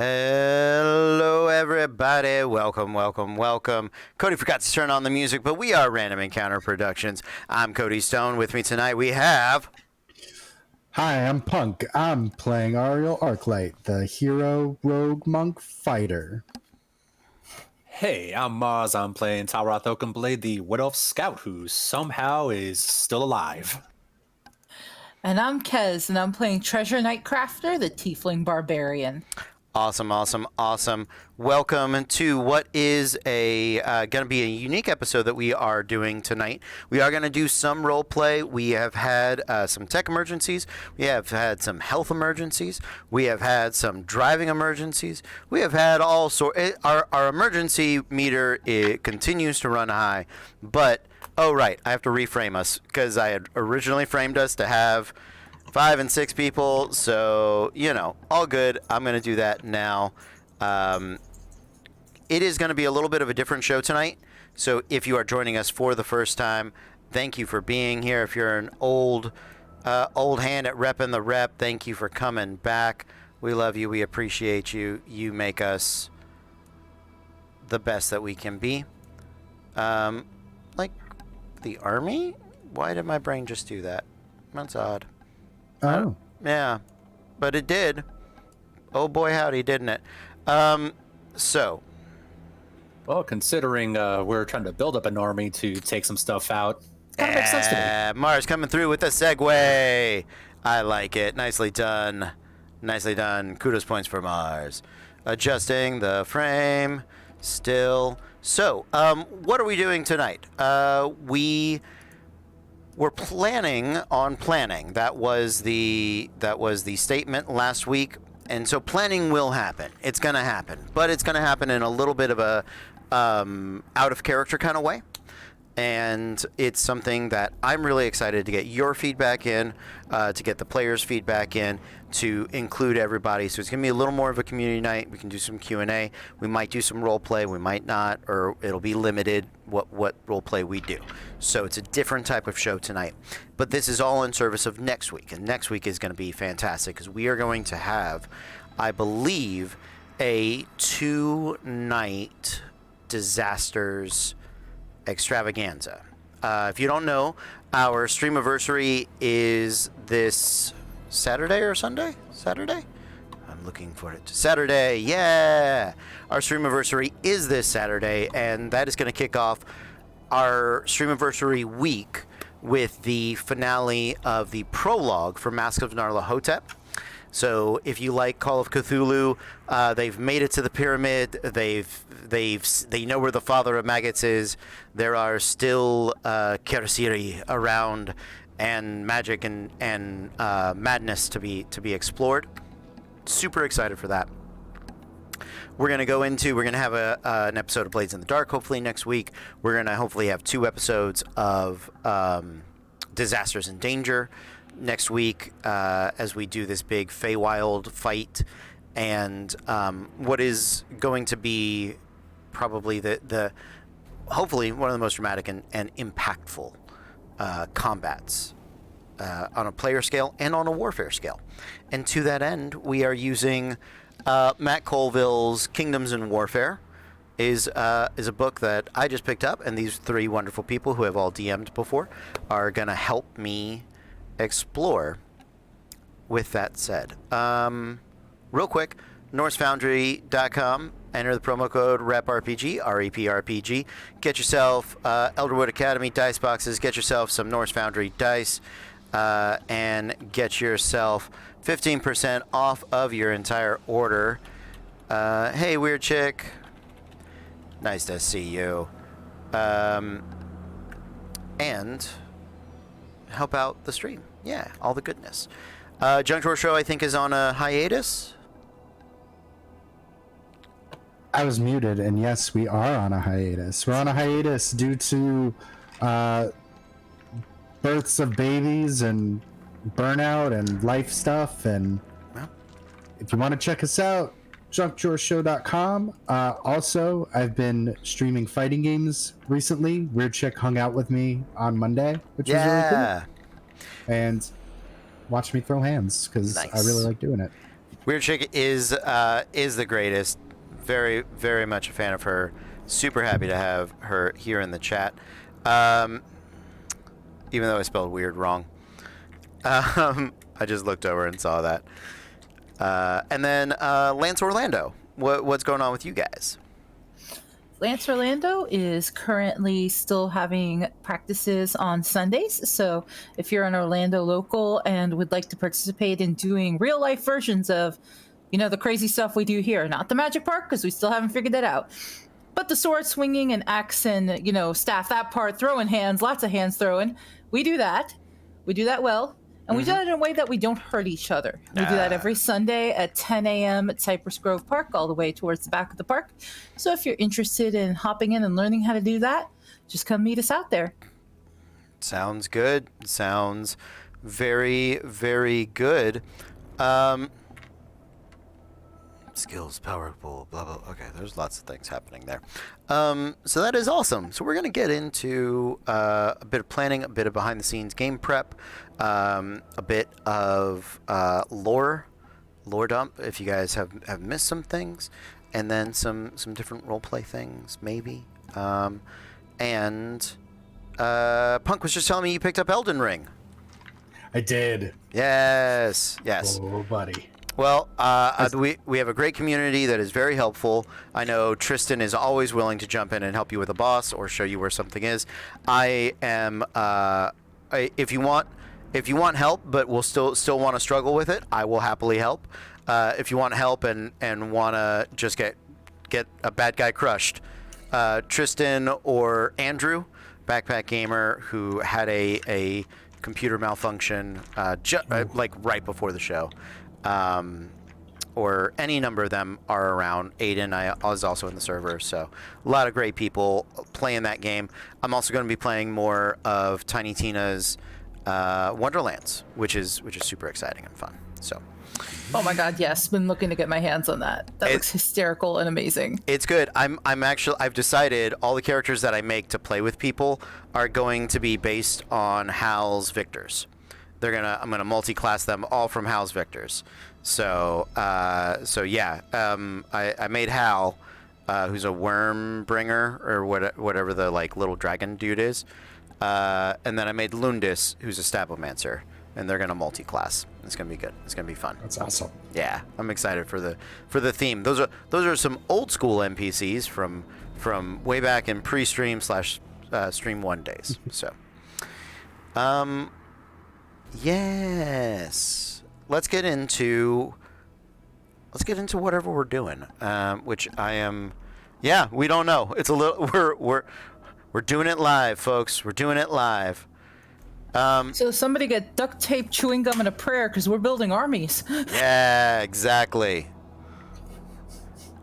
Hello, everybody. Welcome, welcome, welcome. Cody forgot to turn on the music, but we are Random Encounter Productions. I'm Cody Stone. With me tonight, we have... Hi, I'm Punk. I'm playing Ariel Arclight, the hero rogue monk fighter. Hey, I'm Maz. I'm playing Talroth Oakenblade, the Wood Elf Scout, who somehow is still alive. And I'm Kez, and I'm playing Treasure Knight Crafter, the Tiefling Barbarian. Awesome, awesome, awesome. Welcome to what is going to be a unique episode that we are doing tonight. We are going to do some role play. We have had some tech emergencies. We have had some health emergencies. We have had some driving emergencies. We have had all sorts. Our emergency meter, it continues to run high. But, oh, right, I have to reframe us because I had originally framed us to have 5 and 6 people, so, all good. I'm going to do that now. It is going to be a little bit of a different show tonight, so if you are joining us for the first time, thank you for being here. If you're an old hand at repping the rep, thank you for coming back. We love you. We appreciate you. You make us the best that we can be. Like the army? Why did my brain just do that? That's odd. Oh. Yeah, but it did. Oh boy, howdy, didn't it? So. Well, considering we're trying to build up an army to take some stuff out, kind of makes sense to me. Mars coming through with a segue. I like it. Nicely done. Nicely done. Kudos points for Mars. Adjusting the frame. Still. So, what are we doing tonight? We're planning on planning. That was the statement last week, and so planning will happen. It's going to happen, but it's going to happen in a little bit of a out of character kind of way, and it's something that I'm really excited to get your feedback in, to get the players' feedback in, to include everybody. So it's going to be a little more of a community night. We can do some Q&A. We might do some role play. We might not, or it'll be limited what role play we do. So it's a different type of show tonight. But this is all in service of next week. And next week is going to be fantastic because we are going to have, I believe, a 2-night disasters extravaganza. If you don't know, our streamiversary is this Saturday or Sunday? Saturday? I'm looking for it. Saturday, yeah! Our streamiversary is this Saturday, and that is going to kick off our streamiversary week with the finale of the prologue for Mask of Nyarlathotep. So if you like Call of Cthulhu, they've made it to the pyramid. They know where the father of maggots is. There are still Kersiri around, and magic and madness to be explored. Super excited for that. We're going to have an episode of Blades in the Dark hopefully next week. We're going to hopefully have 2 episodes of Disasters in Danger next week, as we do this big Feywild fight, and what is going to be probably the hopefully one of the most dramatic and impactful combats on a player scale and on a warfare scale. And to that end, we are using Matt Colville's Kingdoms in Warfare. Is a book that I just picked up, and these 3 wonderful people who have all DM'd before are going to help me explore. With that said, real quick, NorseFoundry.com. Enter the promo code REPRPG, REPRPG. Get yourself Elderwood Academy dice boxes. Get yourself some Norse Foundry dice, and get yourself 15% off of your entire order. Hey, weird chick. Nice to see you. And help out the stream. Yeah, all the goodness. Junk Drawer Show, I think, is on a hiatus. I was muted, and yes, we are on a hiatus. We're on a hiatus due to births of babies and burnout and life stuff. And if you want to check us out, junkdrawershow.com. Also, I've been streaming fighting games recently. Weird Chick hung out with me on Monday, which was really cool. And watch me throw hands, because I really like doing it. Weird Chick is the greatest. Very, very much a fan of her. Super happy to have her here in the chat. Even though I spelled weird wrong. I just looked over and saw that. And then Lance Orlando. What's going on with you guys? Lance Orlando is currently still having practices on Sundays. So if you're an Orlando local and would like to participate in doing real life versions of, the crazy stuff we do here, not the Magic Park, because we still haven't figured that out, but the sword swinging and axe and, staff, that part, throwing hands, lots of hands throwing, we do that. We do that well. And we do that in a way that we don't hurt each other. We do that every Sunday at 10 a.m. at Cypress Grove Park, all the way towards the back of the park. So if you're interested in hopping in and learning how to do that, just come meet us out there. Sounds good. Sounds very, very good. Skills, powerful, blah, blah. Okay, there's lots of things happening there. So that is awesome. So we're going to get into a bit of planning, a bit of behind-the-scenes game prep, a bit of lore dump, if you guys have missed some things, and then some different roleplay things, maybe. And Punk was just telling me you picked up Elden Ring. I did. Yes. Oh, buddy. Well, we have a great community that is very helpful. I know Tristan is always willing to jump in and help you with a boss or show you where something is. I am. If you want help, but will still want to struggle with it, I will happily help. If you want help and want to just get a bad guy crushed, Tristan or Andrew, Backpack Gamer, who had a computer malfunction like right before the show. Or any number of them are around. Aiden is also in the server, so a lot of great people playing that game. I'm also going to be playing more of Tiny Tina's Wonderlands, which is super exciting and fun. So, oh my God, yes, been looking to get my hands on that. That looks hysterical and amazing. It's good. I've decided all the characters that I make to play with people are going to be based on Hal's Victors. I'm gonna multi-class them all from Hal's Victors. So yeah. I made Hal, who's a worm bringer or whatever the little dragon dude is. And then I made Lundis, who's a Stabomancer, and they're gonna multi-class. It's gonna be good. It's gonna be fun. That's awesome. Yeah, I'm excited for the theme. Those are some old school NPCs from way back in pre-stream / stream 1 days. So, yes. Let's get into whatever we're doing. Which I am. Yeah, we don't know. It's a little. We're doing it live, folks. We're doing it live. So somebody get duct tape, chewing gum, and a prayer, because we're building armies. Yeah, exactly.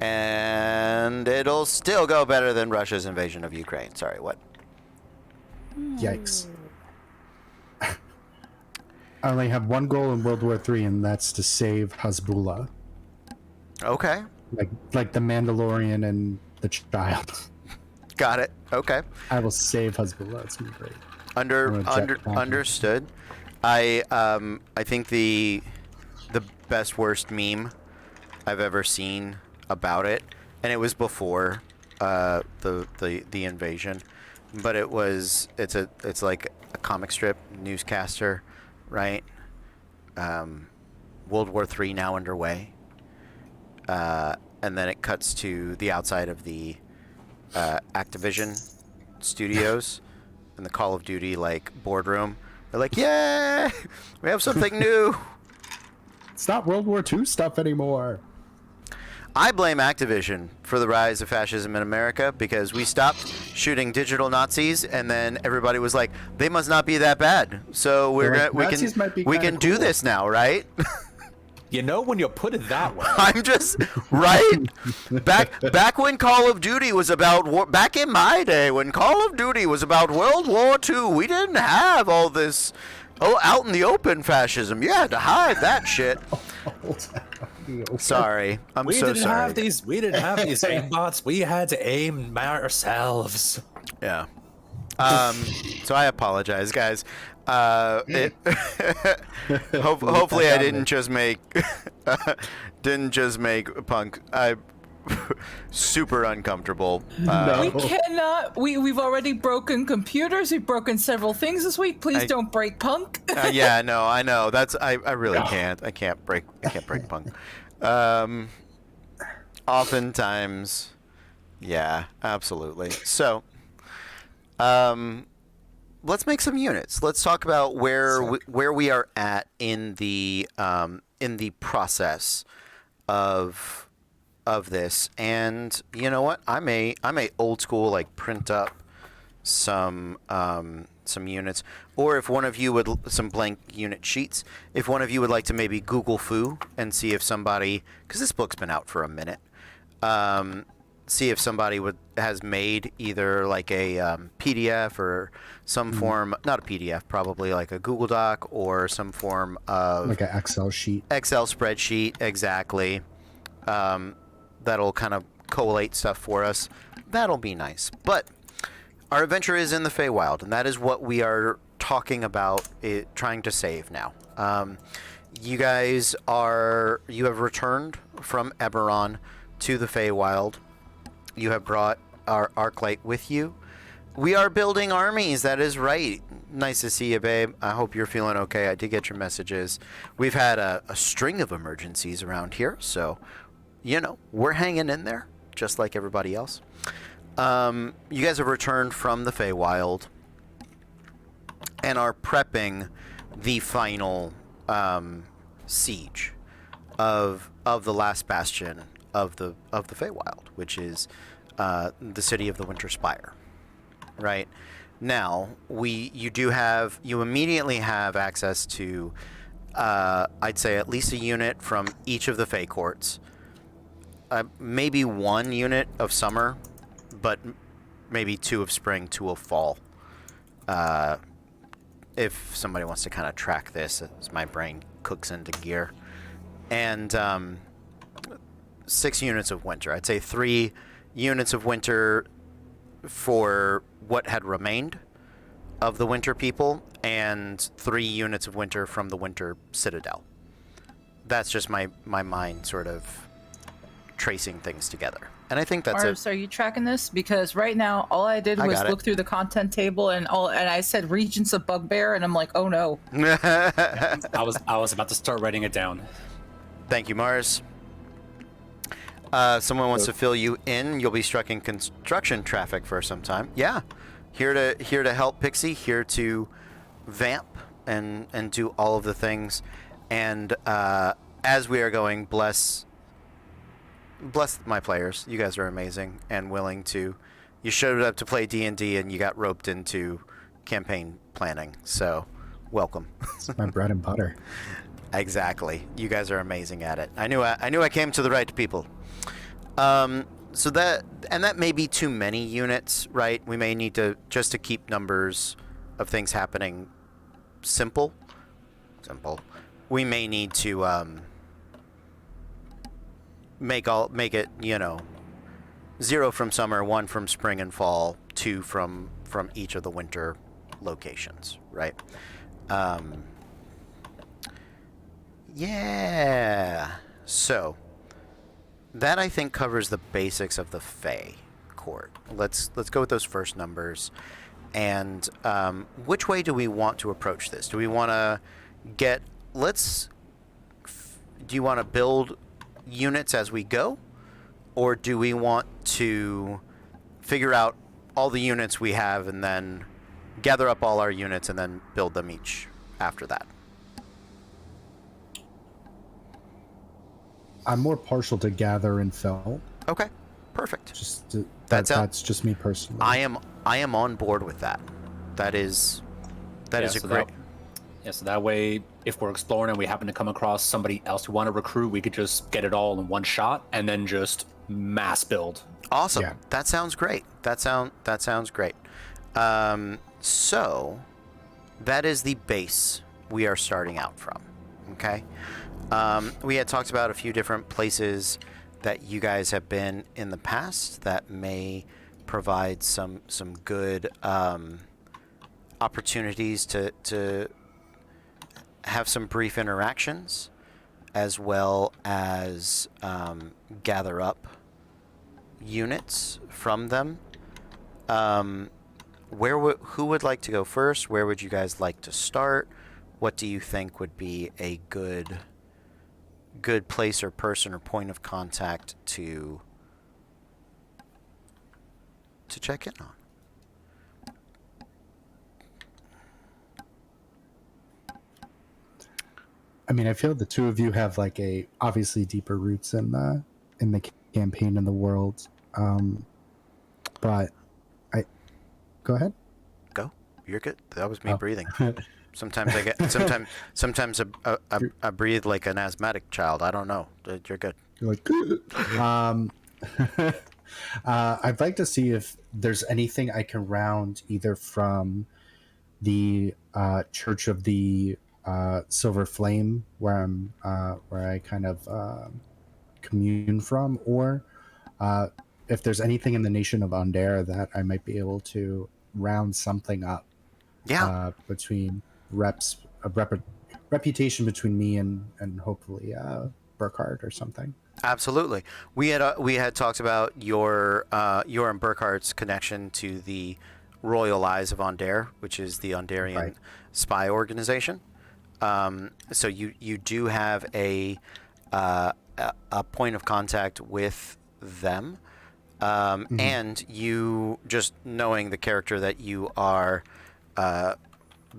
And it'll still go better than Russia's invasion of Ukraine. Sorry, what? Yikes. I only have one goal in World War III, and that's to save Hezbollah. Okay. Like the Mandalorian and the child. Got it. Okay. I will save Hezbollah. It's gonna be great. Understood. I think the best worst meme I've ever seen about it, and it was before the invasion, but it's like a comic strip newscaster, right? World War III now underway, and then it cuts to the outside of the Activision studios in the Call of Duty boardroom. They're like, "Yay! We have something new." It's not World War II stuff anymore. I blame Activision for the rise of fascism in America because we stopped shooting digital Nazis, and then everybody was like, "They must not be that bad." So we can do this now, right? When you put it that way. I'm just right. Back when Call of Duty was about war, back in my day when Call of Duty was about World War II, we didn't have all this out in the open fascism. You had to hide that shit. Sorry, I'm so sorry. We didn't have these aimbots. We had to aim ourselves. Yeah. So I apologize, guys. It hopefully I didn't just make Punk super uncomfortable. We cannot. We've already broken computers. We've broken several things this week. Please don't break Punk. Yeah, no, I know. I really can't. I can't break Punk. Oftentimes, yeah, absolutely. So, let's make some units. Let's talk about where we are at in the process of this. And you know what? I may old school like print up some units, or if one of you would some blank unit sheets. If one of you would like to maybe Google Foo and see if somebody, because this book's been out for a minute. See if somebody has made either like a PDF or some form, not a PDF, probably like a Google Doc or some form of like an Excel sheet. Excel spreadsheet, exactly. That'll kind of collate stuff for us. That'll be nice. But our adventure is in the Feywild, and that is what we are talking about, trying to save now. You guys you have returned from Eberron to the Feywild. You have brought our Arclight with you. We are building armies, that is right. Nice to see you, babe. I hope you're feeling okay. I did get your messages. We've had a string of emergencies around here, so, we're hanging in there, just like everybody else. You guys have returned from the Feywild and are prepping the final siege of the last bastion of the Feywild, which is the city of the Winter Spire. Right now, you immediately have access to, I'd say at least a unit from each of the Fey courts, maybe one unit of summer, but maybe 2 of spring, 2 of fall. If somebody wants to kind of track this, as my brain cooks into gear, and 6 units of winter. I'd say 3 units of winter for what had remained of the winter people, and 3 units of winter from the winter citadel. That's just my mind sort of tracing things together. And I think that's Mars, are you tracking this? Because right now, all I did was look through the content table and I said Regents of Bugbear, and I'm like, oh no. I was about to start writing it down. Thank you, Mars. Someone wants to fill you in. You'll be stuck in construction traffic for some time. Yeah, here to help Pixie. Here to vamp and do all of the things. And as we are going, bless my players. You guys are amazing and willing to. You showed up to play D&D and you got roped into campaign planning. So, welcome. It's my bread and butter. Exactly. You guys are amazing at it. I knew I came to the right people. So that may be too many units, right? We may need to, just to keep numbers of things happening simple. We may need to make it 0 from summer, 1 from spring and fall, 2 from each of the winter locations, right? Yeah. So that I think covers the basics of the Fey court. Let's go with those first numbers. And which way do we want to approach this? Do we want to do you want to build units as we go, or do we want to figure out all the units we have and then gather up all our units and then build them each after that? I'm more partial to gather and fill. Okay, perfect. That's just me personally. I am on board with that. That is a great. So that way, if we're exploring and we happen to come across somebody else we want to recruit, we could just get it all in one shot and then just mass build. Awesome. Yeah. That sounds great. That sounds great. So that is the base we are starting out from. Okay. We had talked about a few different places that you guys have been in the past that may provide some good opportunities to have some brief interactions, as well as gather up units from them. Who would like to go first? Where would you guys like to start? What do you think would be a good place or person or point of contact to check in on? I mean, I feel the two of you have like a obviously deeper roots in the campaign in the world. But go ahead. Go. You're good. That was me breathing. Sometimes I get sometimes I breathe like an asthmatic child. I don't know. You're good. You're like, I'd like to see if there's anything I can round either from the Church of the Silver Flame, where I kind of commune from, or if there's anything in the nation of Undere that I might be able to round something up. Yeah. Between reputation between me and hopefully Burkhardt or something. Absolutely. We had talked about your and Burkhardt's connection to the Royal Eyes of Undere, which is the Underian spy organization. So you do have a point of contact with them, and you, just knowing the character that you are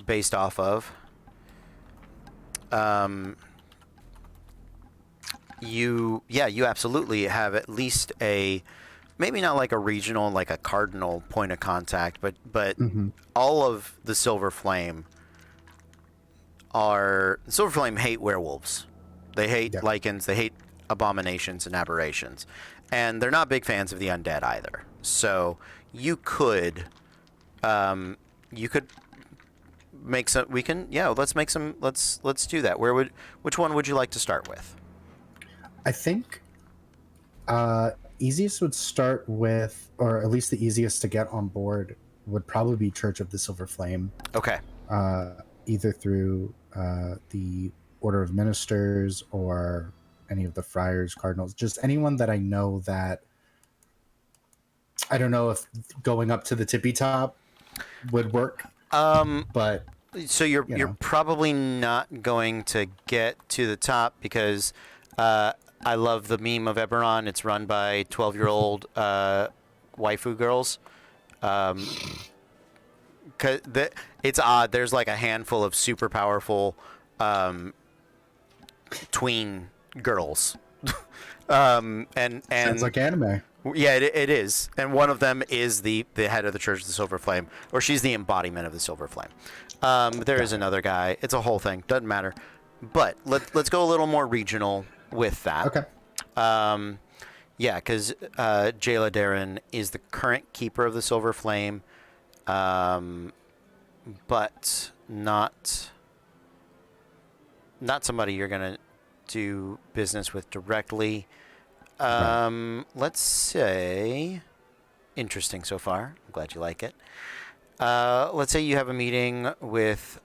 based off of, you absolutely have at least a, maybe not like a regional, like a cardinal point of contact, but all of the Silver Flame hate werewolves. They hate lycans, they hate abominations and aberrations, and they're not big fans of the undead either. So you could make some. We can, let's make some. Let's do that. Which one would you like to start with? I think easiest would start with, or at least the easiest to get on board, would probably be Church of the Silver Flame. Okay. Either through the Order of Ministers or any of the friars, cardinals, just anyone that I know that. I don't know if going up to the tippy top would work. But so you're probably not going to get to the top, because I love the meme of Eberron. It's run by 12-year-old waifu girls. 'Cause it's odd. There's like a handful of super powerful tween girls. And sounds like anime. Yeah, it is. And one of them is the head of the Church of the Silver Flame, or she's the embodiment of the Silver Flame. There is another guy. It's a whole thing. Doesn't matter. But let's go a little more regional with that. Okay. Because Jayla Darren is the current keeper of the Silver Flame, but not somebody you're gonna do business with directly. Let's say, interesting so far. I'm glad you like it. Let's say you have a meeting with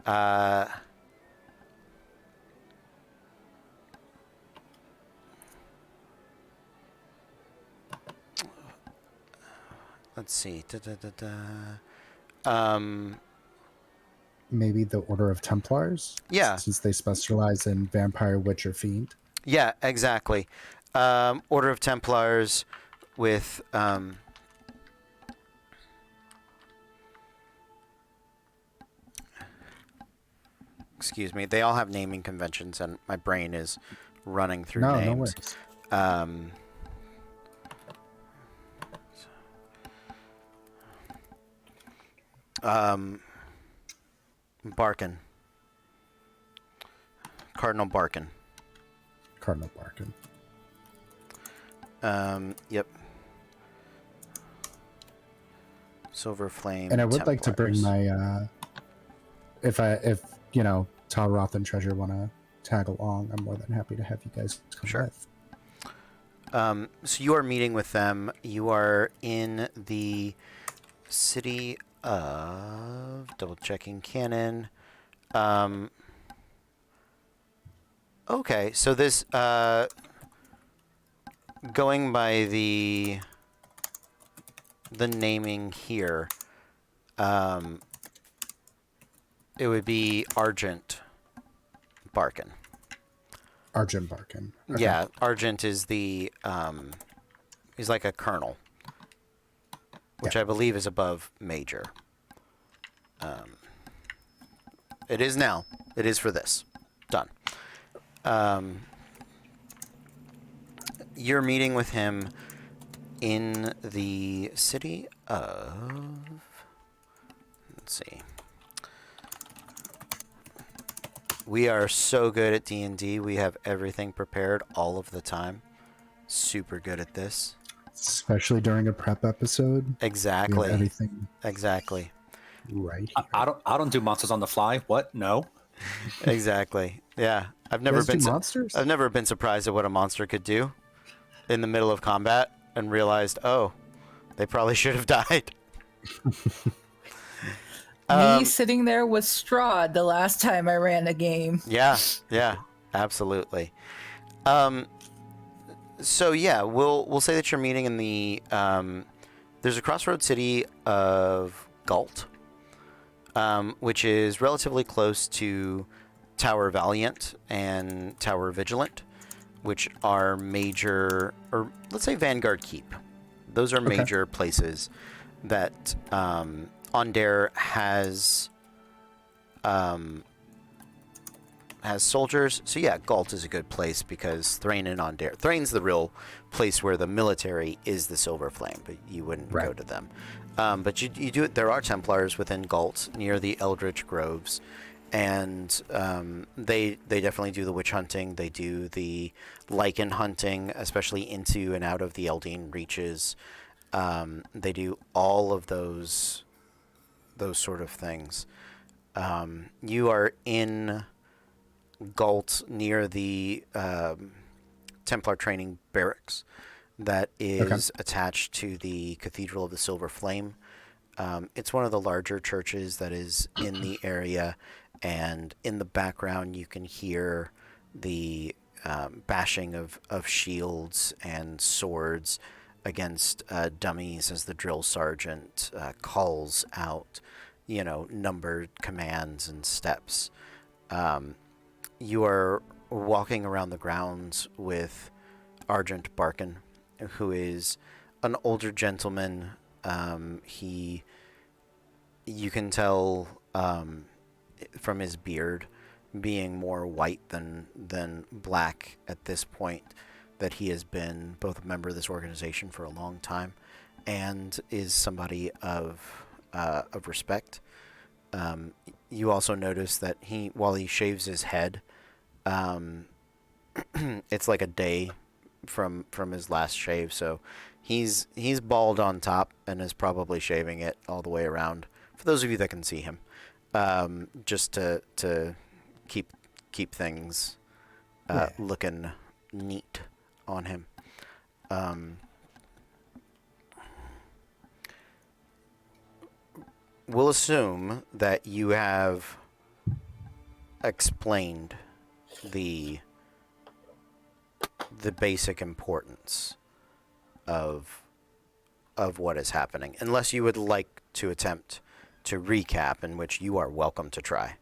let's see. Maybe the Order of Templars? Yeah. Since they specialize in vampire, witch, or fiend. Yeah, exactly. Order of Templars with excuse me, they all have naming conventions and my brain is running through names. No worries. Barkin. Cardinal Barkin. Cardinal Barkin. Yep. Silver Flame. And I would Templars. like to bring my if Tal Roth and Treasure want to tag along, I'm more than happy to have you guys come with. So you are meeting with them. You are in the city of double checking canon. Okay, so this going by the naming here, it would be Argent Barkin. Arjun Barkin. Okay. Yeah, Argent is the he's like a colonel, which I believe is above major. It is now. It is for this. Done. You're meeting with him in the city of... Let's see. We are so good at D&D. We have everything prepared all of the time. Super good at this. Especially during a prep episode. Exactly. We have everything Exactly. right here. I don't do monsters on the fly. What? No. Exactly. Yeah. I've You never guys been do monsters? I've never been surprised at what a monster could do in the middle of combat and realized, oh, they probably should have died. Me sitting there with Strahd the last time I ran a game. Yeah, absolutely. So yeah, we'll say that you're meeting in the there's a crossroad city of Galt, which is relatively close to Tower Valiant and Tower Vigilant, which are major, or let's say Vanguard Keep. Those are major places that Ondair has soldiers. So yeah, Galt is a good place because Thrain and Ondair. Thrain's the real place where the military is the Silver Flame, but you wouldn't go to them. But you do it. There are Templars within Galt near the Eldritch Groves, and they definitely do the witch hunting. They do the lichen hunting, especially into and out of the Eldine reaches. They do all of those sort of things. You are in Galt near the Templar training barracks that is attached to the Cathedral of the Silver Flame. It's one of the larger churches that is in the area, and in the background you can hear the bashing of shields and swords against dummies as the drill sergeant calls out, numbered commands and steps. You are walking around the grounds with Argent Barkin, who is an older gentleman. You can tell from his beard being more white than black at this point that he has been both a member of this organization for a long time and is somebody of respect. You also notice that while he shaves his head, it's like a day from his last shave, so he's bald on top and is probably shaving it all the way around. For those of you that can see him, just to keep things looking neat on him. We'll assume that you have explained the basic importance of what is happening, unless you would like to attempt to recap, in which you are welcome to try.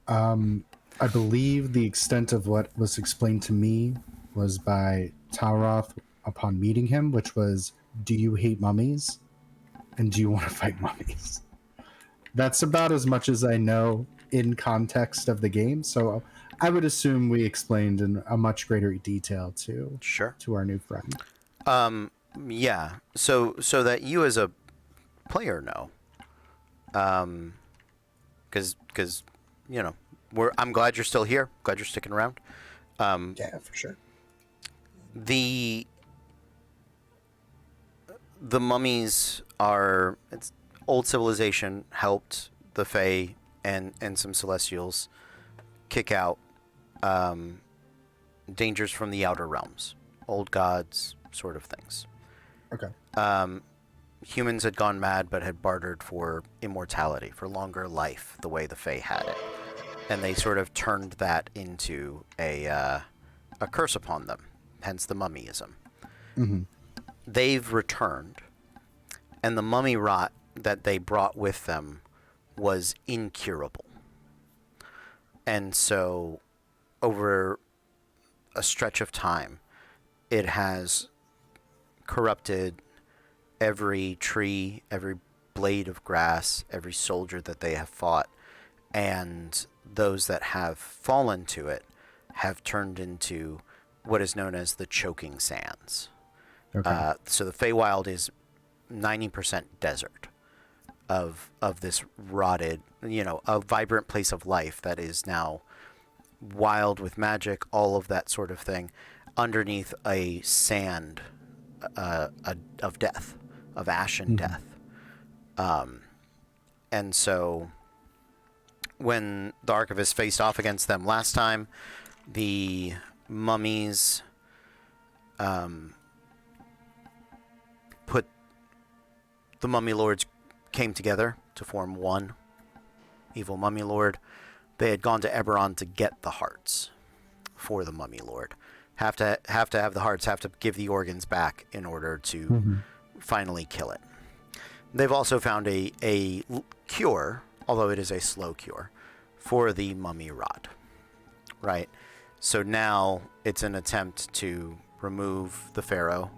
I believe the extent of what was explained to me was by Tauroth upon meeting him, which was, do you hate mummies? And do you want to fight mummies? That's about as much as I know in context of the game, so I would assume we explained in a much greater detail to our new friend. Yeah, so that you as a player know, because I'm glad you're still here. Glad you're sticking around. Yeah, for sure. The mummies are, it's old civilization helped the Fae and some Celestials kick out dangers from the outer realms, old gods sort of things. Okay. humans had gone mad but had bartered for immortality, for longer life, the way the Fae had it. And they sort of turned that into a curse upon them, hence the mummyism. Mm-hmm. They've returned, and the mummy rot that they brought with them was incurable. And so, over a stretch of time, it has corrupted every tree, every blade of grass, every soldier that they have fought, and those that have fallen to it have turned into what is known as the choking sands. Okay. So the Feywild is 90% desert of this rotted, a vibrant place of life that is now wild with magic, all of that sort of thing, underneath a sand of death, of ashen death. And so when the Archivist faced off against them last time, the mummies the Mummy Lords came together to form one evil Mummy Lord. They had gone to Eberron to get the hearts for the Mummy Lord. Have to have the hearts, have to give the organs back in order to finally kill it. They've also found a cure, although it is a slow cure, for the mummy rot. Right? So now it's an attempt to remove the Pharaoh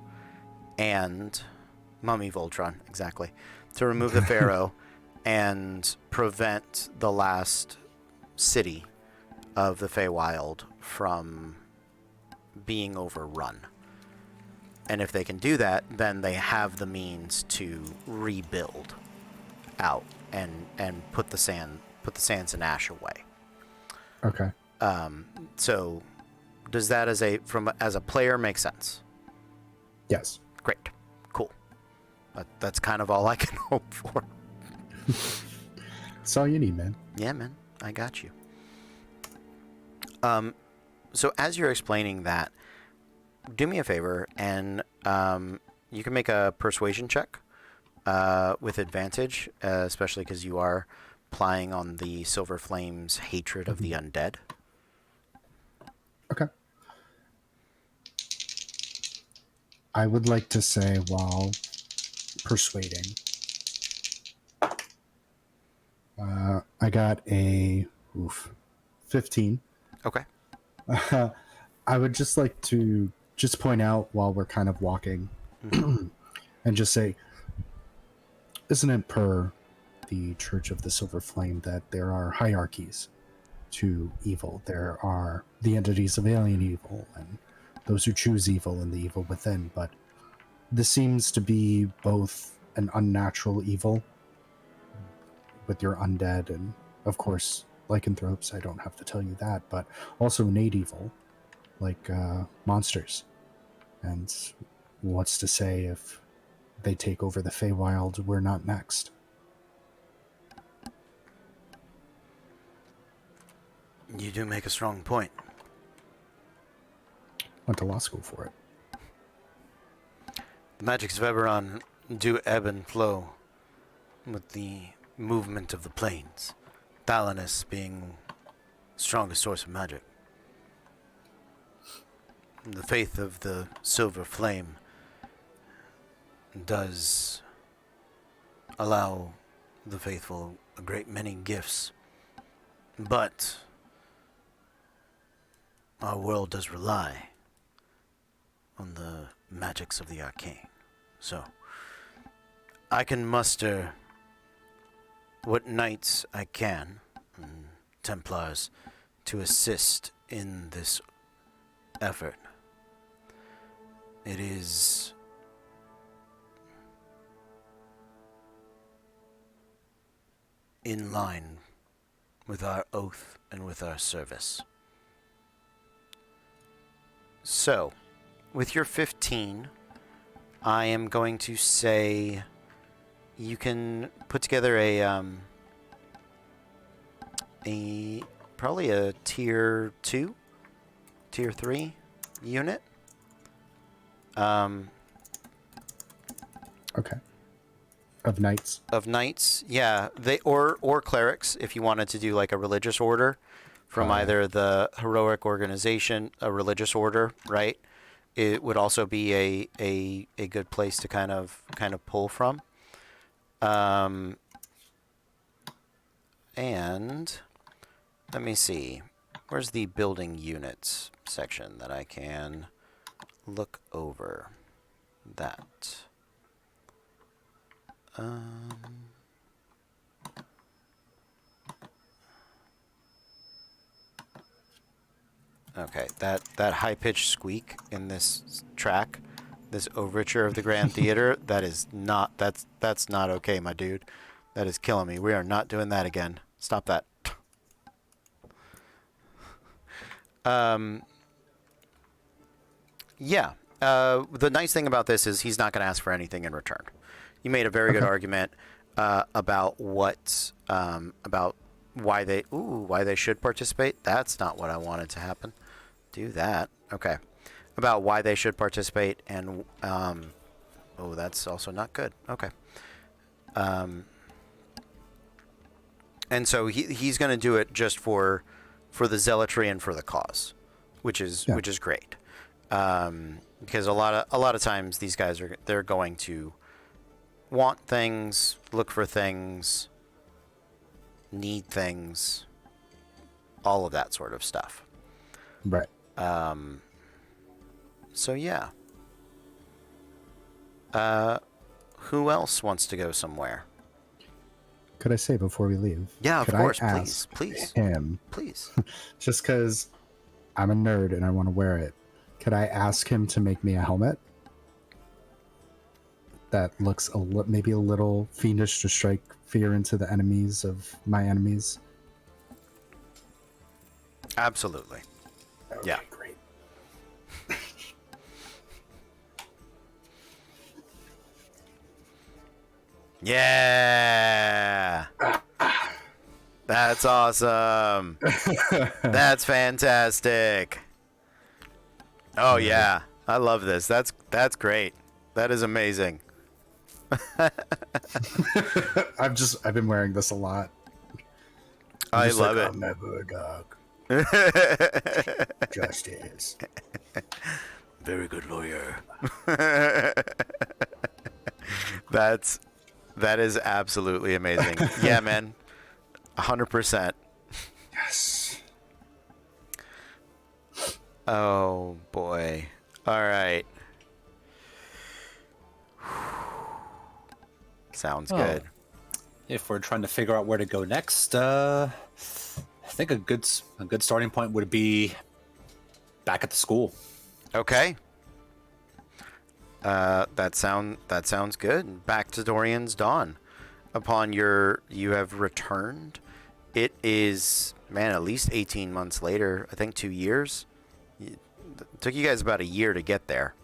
and Mummy Voltron, exactly. To remove the Pharaoh and prevent the last city of the Feywild from being overrun. And if they can do that, then they have the means to rebuild out and put the sands and ash away. Okay. So does that as a player make sense? Yes. Great. Cool. That's kind of all I can hope for. That's all you need, man. Yeah, man. I got you. So as you're explaining that, do me a favor and you can make a persuasion check with advantage, especially because you are plying on the Silver Flame's hatred of the undead. Okay. I would like to say while persuading, I got a 15. Okay. I would just like to just point out while we're kind of walking and just say, isn't it per the Church of the Silver Flame that there are hierarchies to evil? There are the entities of alien evil and those who choose evil and the evil within, but this seems to be both an unnatural evil with your undead and, of course, lycanthropes. I don't have to tell you that, but also innate evil, like monsters. And what's to say if they take over the Feywild, we're not next? You do make a strong point. Went to law school for it. The magics of Eberron do ebb and flow with the movement of the planes. Thalanis being the strongest source of magic. The faith of the Silver Flame does allow the faithful a great many gifts, but our world does rely on the magics of the arcane. So, I can muster what knights I can, and Templars, to assist in this effort. It is in line with our oath and with our service. So, with your 15, I am going to say you can put together probably a tier 2, tier 3 unit. Okay. of knights. Of knights, yeah, they or clerics if you wanted to do like a religious order from either the heroic organization, a religious order, right? It would also be a good place to kind of pull from. And let me see, where's the building units section that I can look over that? Okay, that high-pitched squeak in this track, this overture of the Grand Theater, that's not okay, my dude. That is killing me. We are not doing that again. Stop that. Yeah. The nice thing about this is he's not going to ask for anything in return. You made a very good argument about about why they should participate. That's not what I wanted to happen. Do that. Okay. About why they should participate and that's also not good. Okay. And so he's going to do it just for the zealotry and for the cause, which is great. Because a lot of times these guys they're going to want things, look for things, need things, all of that sort of stuff. Right. So yeah. Who else wants to go somewhere? Could I say before we leave? Yeah, of could course. I Please, ask please, him, please. just because I'm a nerd and I want to wear it, could I ask him to make me a helmet that looks maybe a little fiendish to strike fear into the enemies of my enemies? Absolutely. Okay, Yeah. great. Yeah. That's awesome. That's fantastic. Oh yeah. I love this. That's great. That is amazing. I've been wearing this a lot. I love it. I'm never a dog. Justice. Very good lawyer. That is absolutely amazing. Yeah, man. 100%. Yes. Oh boy. All right. Sounds good. If we're trying to figure out where to go next, I think a good starting point would be back at the school. Okay. That sounds good. Back to Dorian's Dawn. Upon you have returned. It is, man, at least 18 months later. I think 2 years. It took you guys about a year to get there,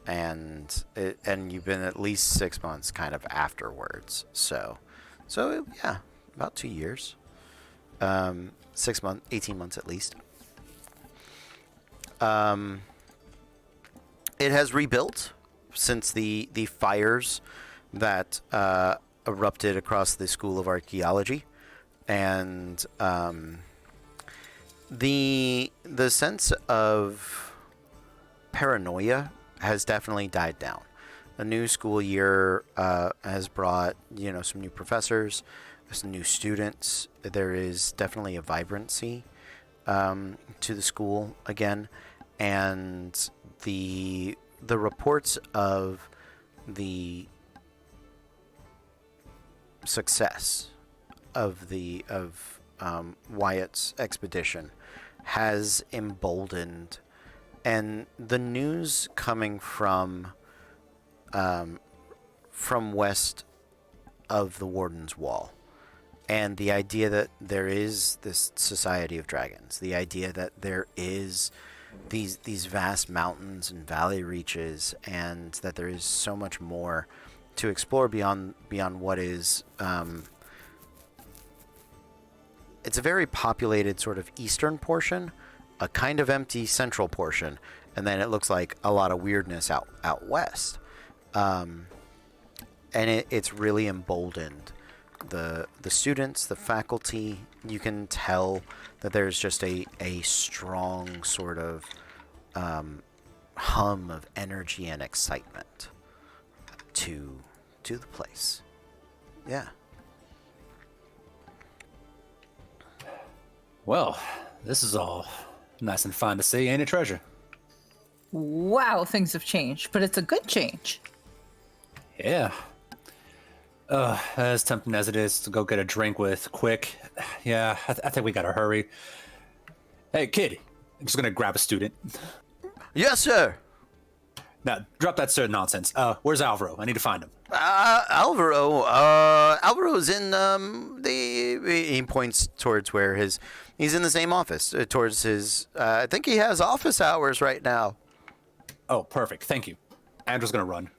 and you've been at least 6 months kind of afterwards. So yeah, about 2 years. 6 months, 18 months at least. It has rebuilt since the fires that erupted across the School of Archaeology, and the sense of paranoia has definitely died down. A new school year has brought some new professors, some new students. There is definitely a vibrancy to the school again, and the reports of the success of Wyatt's expedition has emboldened, and the news coming from west of the Warden's Wall, and the idea that there is this society of dragons, the idea that there is these vast mountains and valley reaches, and that there is so much more to explore beyond what is it's a very populated sort of eastern portion, a kind of empty central portion, and then it looks like a lot of weirdness out west. it's really emboldened the students, the faculty. You can tell that there's just a strong sort of hum of energy and excitement to the place. Yeah. Well, this is all nice and fine to see, ain't it, Treasure? Wow, things have changed, but it's a good change. Yeah. As tempting as it is to go get a drink with quick, yeah, I think we gotta hurry. Hey, kid, I'm just gonna grab a student. Yes, sir. Now, drop that sir nonsense. Where's Alvaro? I need to find him. Alvaro's in he points towards where he's in the same office, towards his I think he has office hours right now. Oh, perfect. Thank you. Andrew's gonna run.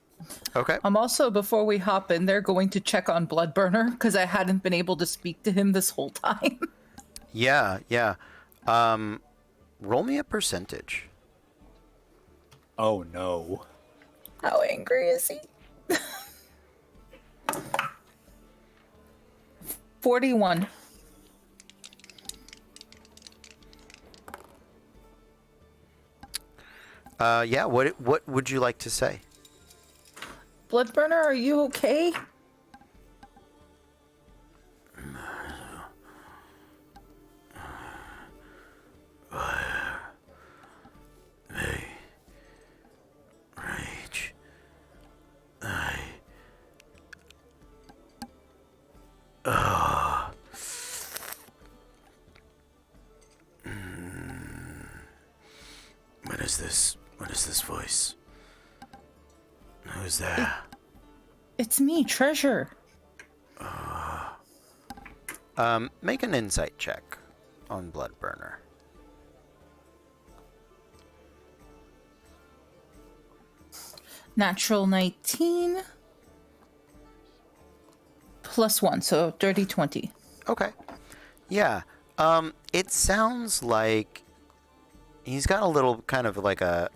Okay. I'm also, before we hop in there, going to check on Bloodburner because I hadn't been able to speak to him this whole time. Yeah. Roll me a percentage. Oh no. How angry is he? 41. Yeah. What would you like to say? Bloodburner, are you okay? Rage. What is this? What is this voice? Who's there? It's me, Treasure. Make an insight check on Bloodburner. Natural 19. +1, so dirty 20. Okay. Yeah. It sounds like he's got a little kind of like a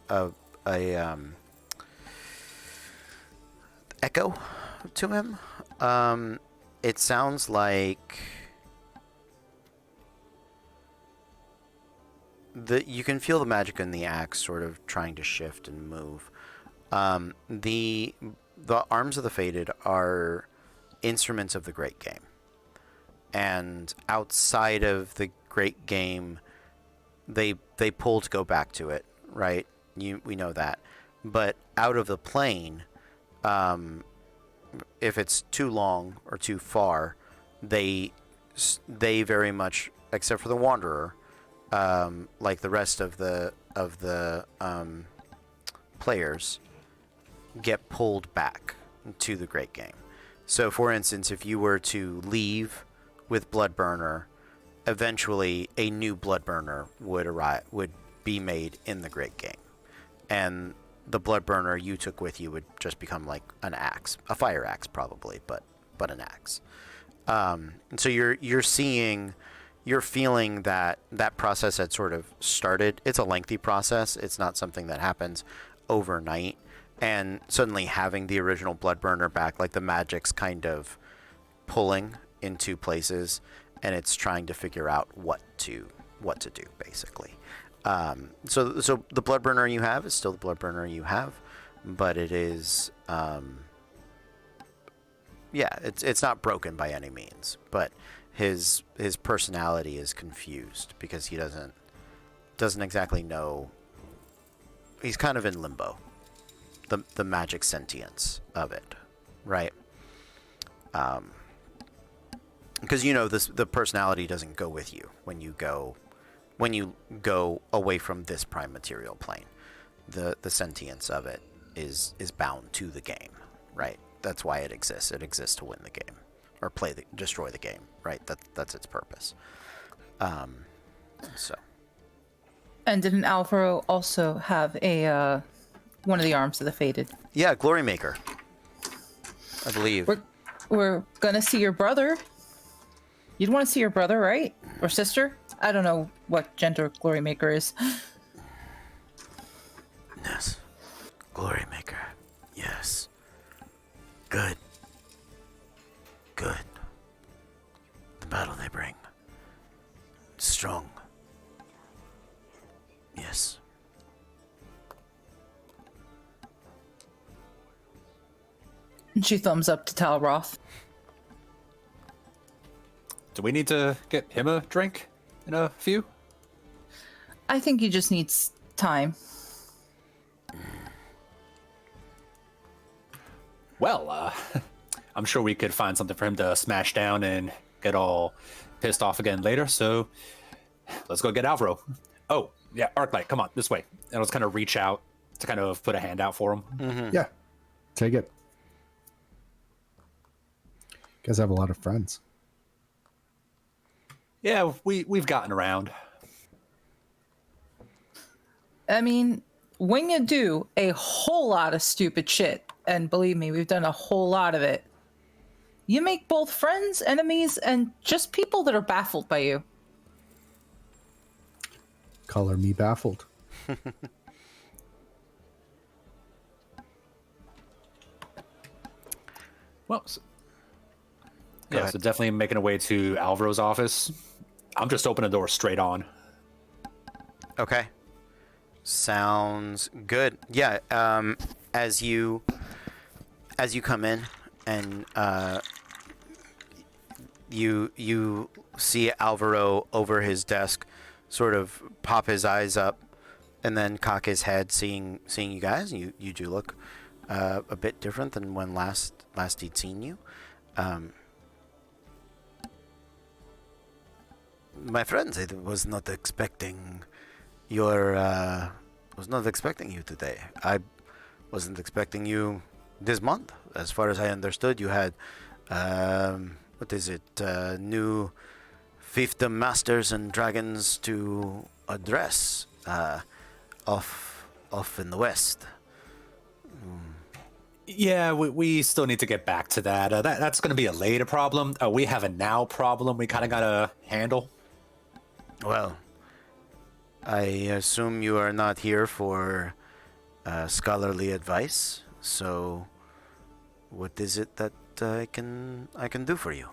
echo to him. It sounds like you can feel the magic in the axe sort of trying to shift and move. The arms of the Fated are instruments of the Great Game. And outside of the Great Game, they pull to go back to it, right? We know that. But out of the plane, if it's too long or too far, they very much, except for the Wanderer, like the rest of the players, get pulled back to the Great Game. So, for instance, if you were to leave with Bloodburner, eventually a new Bloodburner would be made in the Great Game, and the Bloodburner you took with you would just become like an axe, a fire axe probably, but an axe. And so you're feeling that process had sort of started. It's a lengthy process. It's not something that happens overnight. And suddenly having the original Bloodburner back, like the magic's kind of pulling into places, and it's trying to figure out what to do, basically. So the Bloodburner you have is still the Bloodburner you have, but it is, it's not broken by any means, but his personality is confused because he doesn't exactly know. He's kind of in limbo. The magic sentience of it, right? Because the personality doesn't go with you when you go away from this prime material plane. The sentience of it is bound to the game, right? That's why it exists. It exists to win the game or destroy the game, right? That's its purpose. So. And didn't Alvaro also have a one of the arms of the Fated? Yeah, Glory Maker, I believe. We're gonna see your brother. You'd want to see your brother, right? Or sister? I don't know what gender Glory Maker is. Yes. Glory Maker. Yes. Good. good. The battle they bring. Strong. Yes. And she thumbs up to Talroth. Do we need to get him a drink in a few? I think he just needs time. Well, I'm sure we could find something for him to smash down and get all pissed off again later, so let's go get Alvaro. Oh, yeah, Arclight, come on, this way. And let's kind of reach out to kind of put a hand out for him. Mm-hmm. Yeah, take it. You guys have a lot of friends. Yeah, we've gotten around. I mean, when you do a whole lot of stupid shit, and believe me, we've done a whole lot of it, you make both friends, enemies, and just people that are baffled by you. Color me baffled. Well, Go yeah, ahead. so definitely making a way to Alvaro's office. I'm just opening the door straight on. Okay. Sounds good. Yeah, as you come in and you see Alvaro over his desk sort of pop his eyes up and then cock his head seeing you guys. You do look a bit different than when last he'd seen you. My friends, I was not expecting was not expecting you today. I wasn't expecting you this month. As far as I understood, you had what is it? New fiefdom masters and dragons to address off in the west. Yeah, we still need to get back to that. That's going to be a later problem. We have a now problem we kind of got to handle. Well, I assume you are not here for scholarly advice. So, what is it that I can do for you?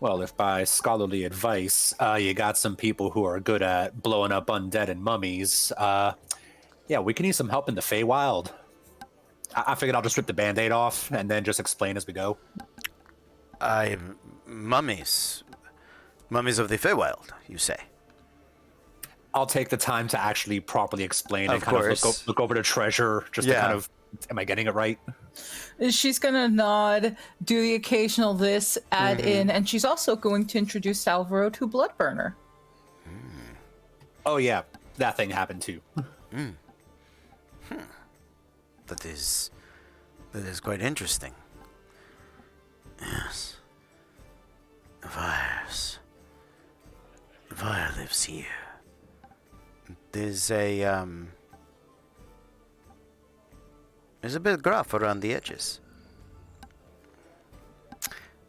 Well, if by scholarly advice you got some people who are good at blowing up undead and mummies, yeah, we can use some help in the Feywild. I figured I'll just rip the Band-Aid off and then just explain as we go. Mummies of the Feywild, you say? I'll take the time to actually properly explain and Of kind course. of look over the treasure just to Yeah. kind of, am I getting it right? She's gonna nod, do the occasional this, add in, and she's also going to introduce Alvaro to Bloodburner. Oh yeah, that thing happened too. That is quite interesting. Yes. Vires lives here. There's a bit gruff around the edges.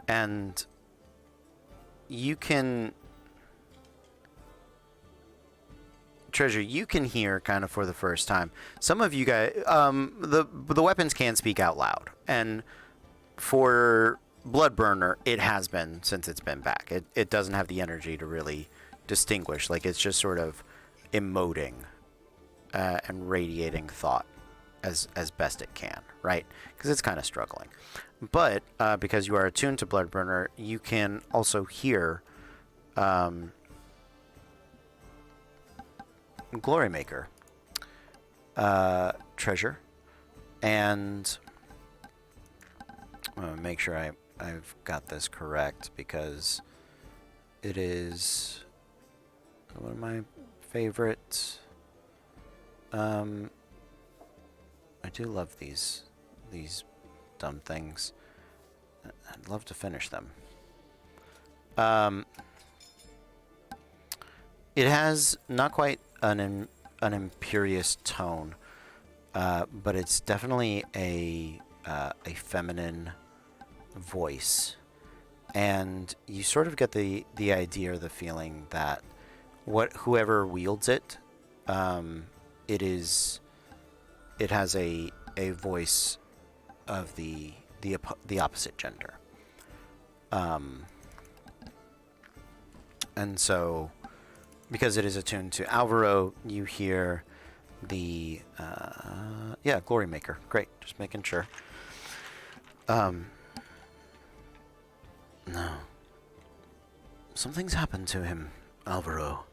And you can Treasure, you can hear kind of for the first time. Some of you guys, the weapons can speak out loud, and for Bloodburner, it has been since it's been back. It doesn't have the energy to really distinguish. Like, it's just sort of emoting and radiating thought as best it can, right? Because it's kind of struggling. But because you are attuned to Bloodburner, you can also hear Glorymaker, Treasure, and I'm gonna make sure I've got this correct, because it is one of my favorites. I do love these dumb things. I'd love to finish them. It has not quite an imperious tone, but it's definitely a feminine voice, and you sort of get the idea or the feeling that whoever wields it, it has a voice of the opposite gender. And so, because it is attuned to Alvaro, you hear the Glory Maker. Great, just making sure. No, something's happened to him, Alvaro.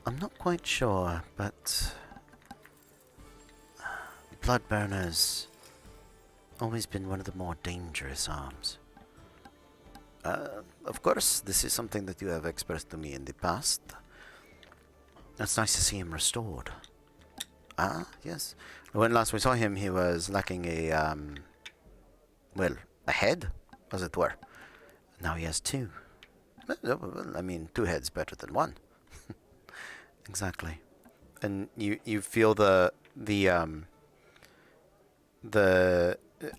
I'm not quite sure, but Bloodburner's always been one of the more dangerous arms. Of course, this is something that you have expressed to me in the past. It's nice to see him restored. Ah, yes. When last we saw him, he was lacking a head, as it were. Now he has two. I mean, two heads better than one. Exactly. And you feel the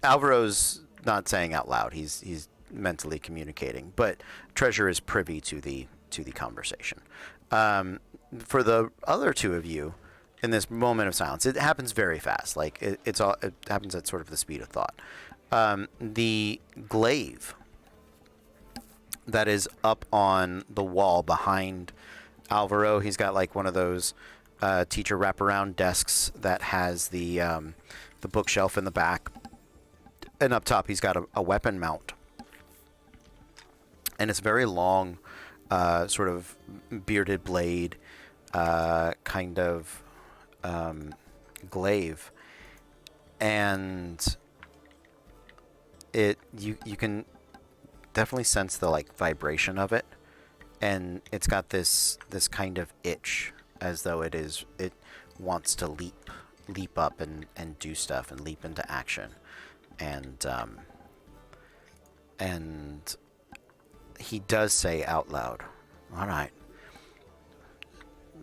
Alvaro's not saying out loud. He's mentally communicating, but Treasure is privy to the conversation. For the other two of you, in this moment of silence, it happens very fast. Like it happens at sort of the speed of thought. The glaive that is up on the wall behind Alvaro, he's got like one of those teacher wraparound desks that has the bookshelf in the back, and up top he's got a weapon mount, and it's very long, sort of bearded blade, kind of glaive, and you can definitely sense the like vibration of it, and it's got this kind of itch, as though it wants to leap up and do stuff and leap into action, and he does say out loud, "All right,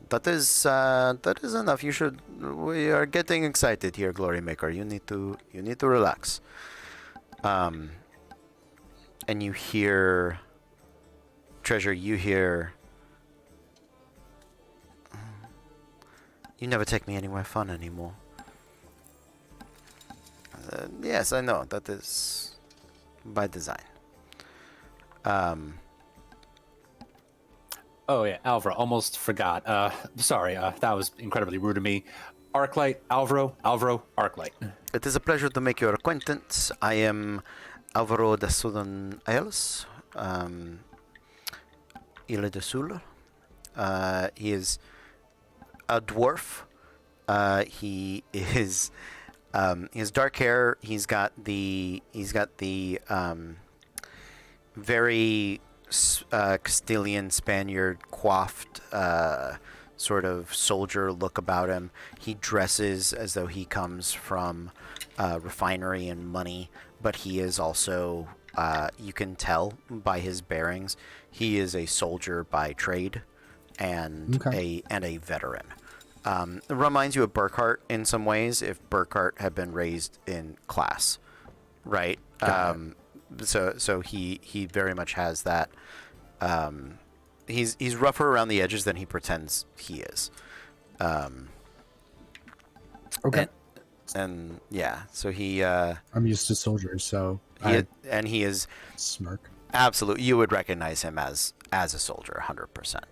that is enough. We are getting excited here, Glory Maker. You need to relax." And you hear, Treasure, you hear, "You never take me anywhere fun anymore." Yes, I know. That is by design. Oh yeah, Alvaro, almost forgot. Sorry, that was incredibly rude of me. Arclight, Alvaro, Arclight. It is a pleasure to make your acquaintance. I am Alvaro de Southern Isles, Ile de Sul. He is a dwarf. He has dark hair. He's got the very Castilian Spaniard coiffed sort of soldier look about him. He dresses as though he comes from refinery and money, but he is also, you can tell by his bearings, he is a soldier by trade and a veteran. It reminds you of Burkhart in some ways, if Burkhart had been raised in class, right? So he very much has that. He's rougher around the edges than he pretends he is. Okay. And yeah, so he. I'm used to soldiers, so he is smirk. Absolutely, you would recognize him as a soldier, 100%.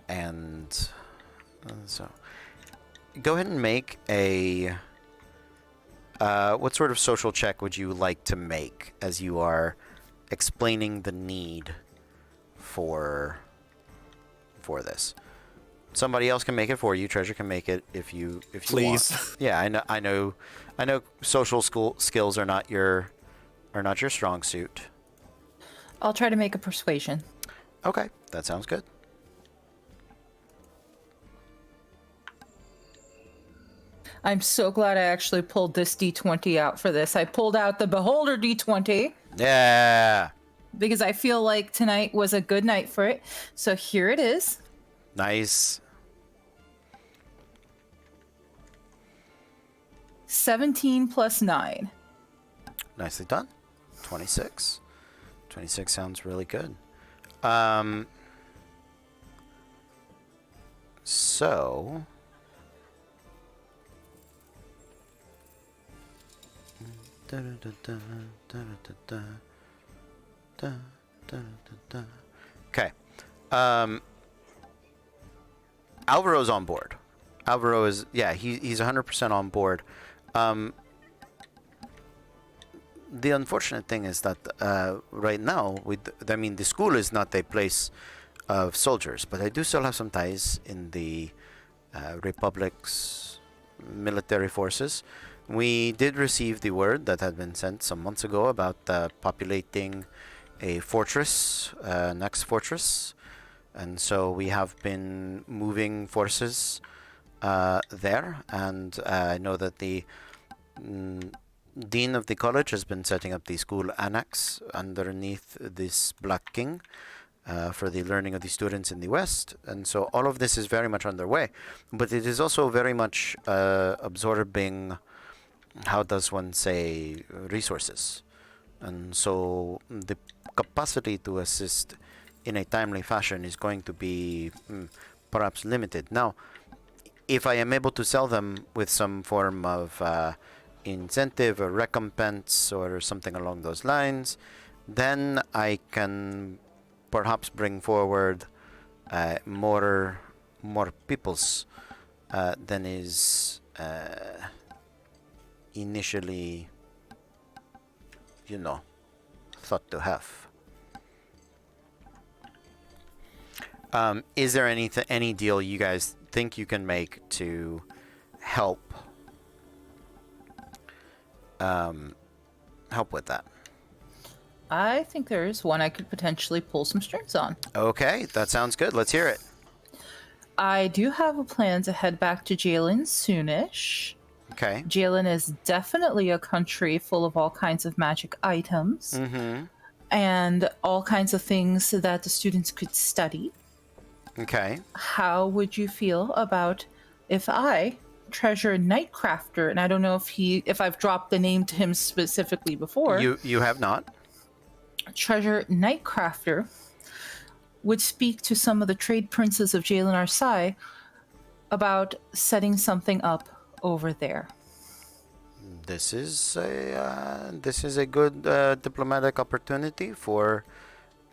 And so, go ahead and make a. What sort of social check would you like to make as you are explaining the need for this? Somebody else can make it for you. Treasure can make it if you Please. want. Yeah, I know. Social skills are not your strong suit. I'll try to make a persuasion. Okay, that sounds good. I'm so glad I actually pulled this D20 out for this. I pulled out the Beholder D20. Yeah. Because I feel like tonight was a good night for it. So here it is. Nice. 17 plus 9. Nicely done. 26. 26 sounds really good. So Okay. Alvaro's on board. Alvaro is, yeah, he's 100% on board. The unfortunate thing is that right now, the school is not a place of soldiers, but I do still have some ties in the Republic's military forces. We did receive the word that had been sent some months ago about populating a fortress, next fortress, and so we have been moving forces there, and I know that the dean of the college has been setting up the school annex underneath this Black King for the learning of the students in the West, and so all of this is very much underway, but it is also very much absorbing, how does one say, resources, and so the capacity to assist in a timely fashion is going to be perhaps limited. Now, if I am able to sell them with some form of incentive or recompense or something along those lines, then I can perhaps bring forward more peoples than is initially, thought to have. Is there any deal you guys think you can make to help with that? I think there is one I could potentially pull some strings on. Okay, that sounds good. Let's hear it. I do have a plan to head back to Jalen soonish. Okay. Jalen is definitely a country full of all kinds of magic items and all kinds of things that the students could study. Okay. How would you feel about if I treasure Nightcrafter, and I don't know if I've dropped the name to him specifically before. You have not. Treasure Nightcrafter would speak to some of the trade princes of Jalen Arsai about setting something up over there. This is a good diplomatic opportunity for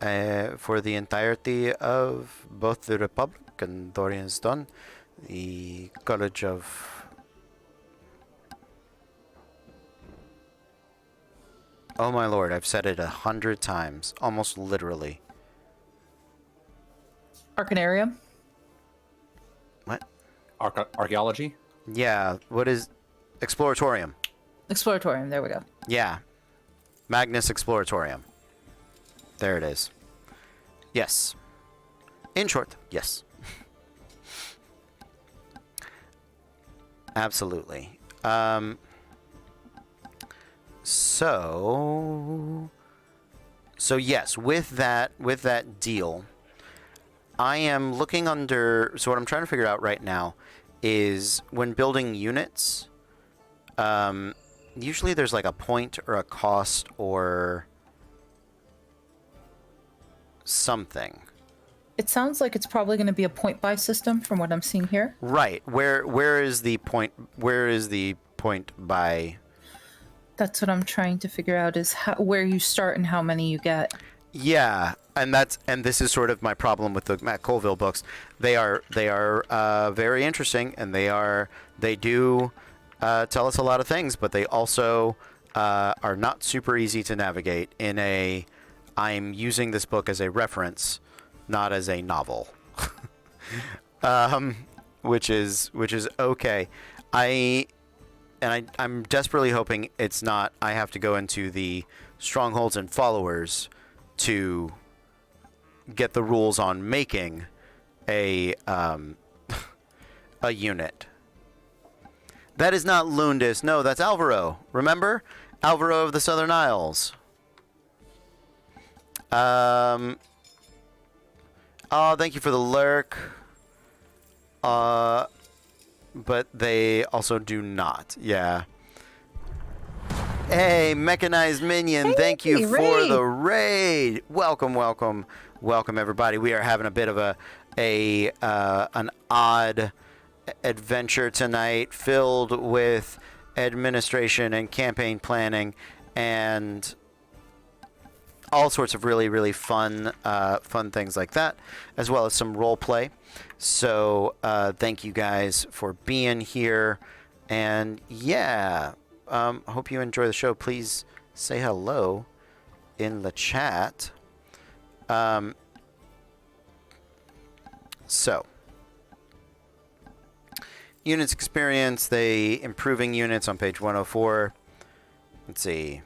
the entirety of both the Republic and Dorian's Done, the College of... Oh my lord, I've said it 100 times, almost literally. Arcanarium? What? Archaeology? Yeah, what is... Exploratorium. Exploratorium, there we go. Yeah. Magnus Exploratorium. There it is. Yes. In short, yes. Absolutely. So yes, with that deal, I am looking under. So what I'm trying to figure out right now is when building units. Usually there's like a point or a cost or something. It sounds like it's probably going to be a point buy system from what I'm seeing here. Right. Where is the point? Where is the point by? That's what I'm trying to figure out is where you start and how many you get. Yeah, and this is sort of my problem with the Matt Colville books. They are very interesting, and they do tell us a lot of things, but they also are not super easy to navigate in a. I'm using this book as a reference, not as a novel, which is okay. I'm desperately hoping it's not. I have to go into the strongholds and followers to get the rules on making a unit. That is not Lundis. No, that's Alvaro. Remember? Alvaro of the Southern Isles. Oh, thank you for the lurk. But they also do not. Yeah. Hey, Mechanized Minion, hey, thank you for raid. the raid. Welcome, everybody. We are having a bit of an odd adventure tonight, filled with administration and campaign planning and all sorts of really, really fun things like that, as well as some role play. So thank you guys for being here. And yeah, hope you enjoy the show. Please say hello in the chat. So, units experience, they improving units on page 104. Let's see.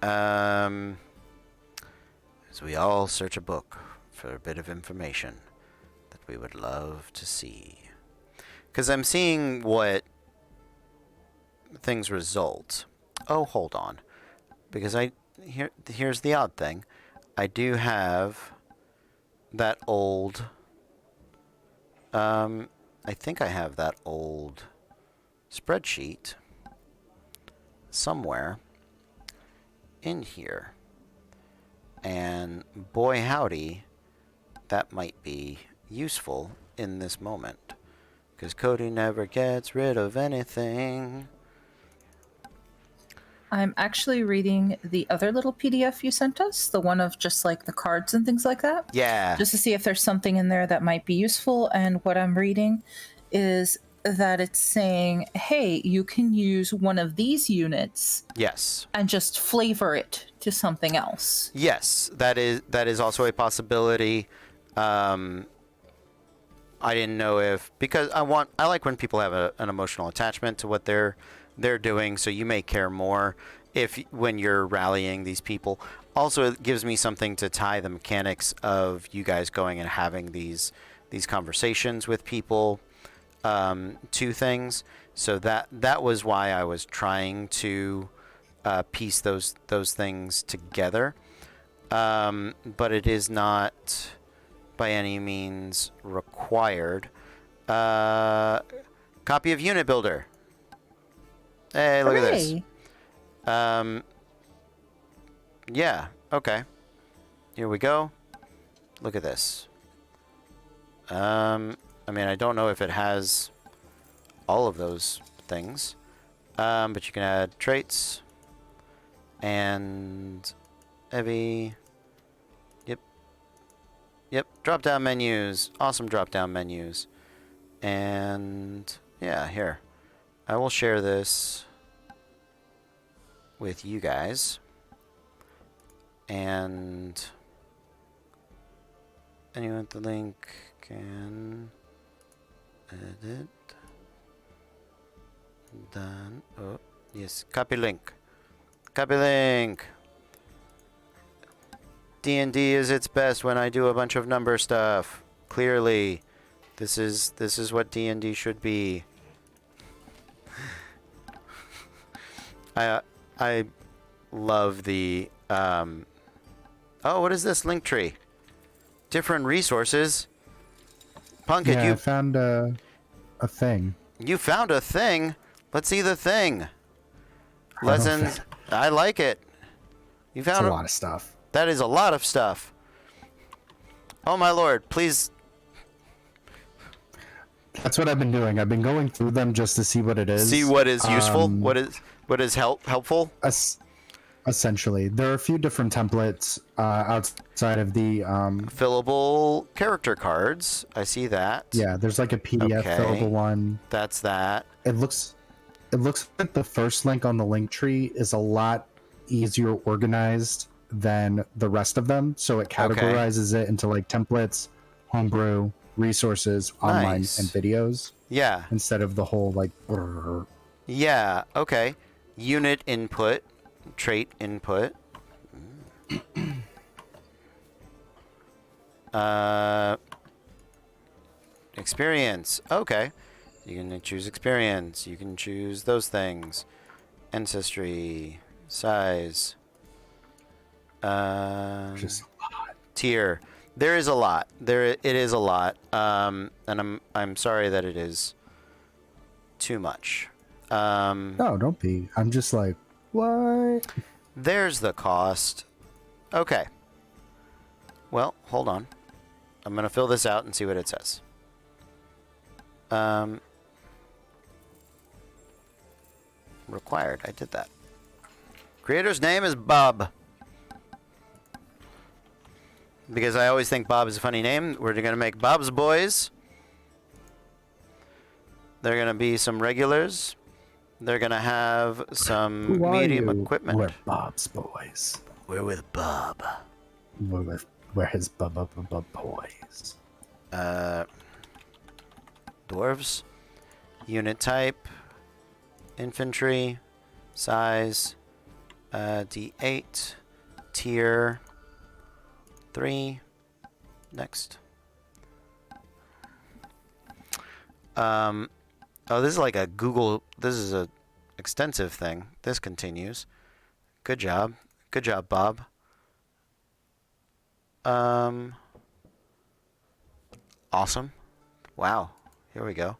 As we all search a book for a bit of information that we would love to see. Because I'm seeing what things result. Oh, hold on. Because here's the odd thing. I do have that old... I think I have that old spreadsheet somewhere in here. And boy howdy, that might be useful in this moment. Because Cody never gets rid of anything. I'm actually reading the other little PDF you sent us, the one of just like the cards and things like that. Yeah. Just to see if there's something in there that might be useful. And what I'm reading is that it's saying, hey, you can use one of these units. Yes. And just flavor it to something else. Yes, that is also a possibility. I didn't know if, because I like when people have an emotional attachment to what they're doing, so you may care more when you're rallying these people. Also, it gives me something to tie the mechanics of you guys going and having these conversations with people to things. So that was why I was trying to piece those things together. But it is not by any means required. Copy of Unit Builder. Hey, look at this. Yeah, okay. Here we go. Look at this. I mean, I don't know if it has all of those things. But you can add traits. And heavy. Yep, drop-down menus. Awesome drop-down menus. And yeah, here. I will share this with you guys. And anyone with the link can edit. Done. Oh, yes. Copy link. Copy link. D&D is its best when I do a bunch of number stuff. Clearly, this is what D&D should be. I love the oh, what is this link tree? Different resources. Punkit, yeah, I found a thing. You found a thing? Let's see the thing. Lessons. I like it. You found a lot of stuff. That is a lot of stuff. Oh my lord, please. That's what I've been doing. I've been going through them just to see what it is. See what is useful. What is helpful. Essentially, there are a few different templates outside of the fillable character cards. I see that. Yeah, there's like a PDF fillable one. That's that. It looks like the first link on the link tree is a lot easier organized than the rest of them, so it categorizes it into like templates, homebrew, resources, online, and videos. Yeah. Instead of the whole like. Yeah. Okay. Unit input, trait input. Experience. Okay. You can choose experience. You can choose those things. Ancestry, size. Just a lot. Tier. There is a lot. It is a lot. And I'm sorry that it is too much. No, don't be. I'm just like, what? There's the cost. Okay. Well, hold on. I'm going to fill this out and see what it says. required. I did that. Creator's name is Bob. Because I always think Bob is a funny name. We're going to make Bob's Boys. They're going to be some regulars. They're going to have some Who are medium you? equipment. We're Bob's boys. We're with Bob. We're his boys. Dwarves. Unit type. Infantry. Size. D8. Tier 3. Next. Oh, this is like a Google. This is a extensive thing. This continues. Good job. Good job, Bob. Awesome. Wow. Here we go.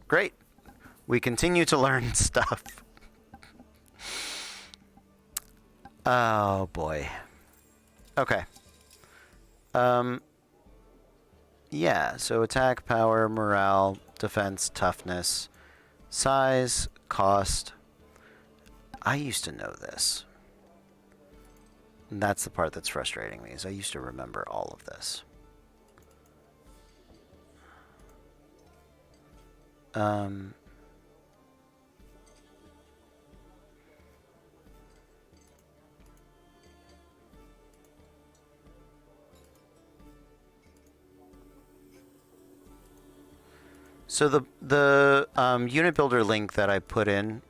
Great. We continue to learn stuff. Oh boy. Okay. Yeah, so attack, power, morale, defense, toughness, size, cost. I used to know this. And that's the part that's frustrating me, is I used to remember all of this. So the unit builder link that I put in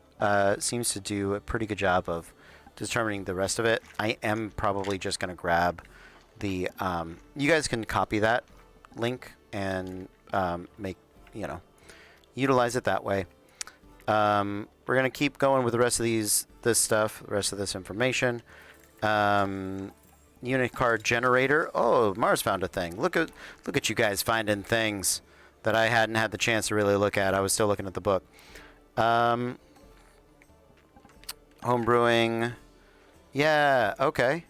seems to do a pretty good job of determining the rest of it. I am probably just going to grab the... you guys can copy that link and make, utilize it that way. We're going to keep going with the rest of this stuff, the rest of this information. Unit card generator. Oh, Mars found a thing. Look at you guys finding things that I hadn't had the chance to really look at. I was still looking at the book. Homebrewing. Yeah, okay.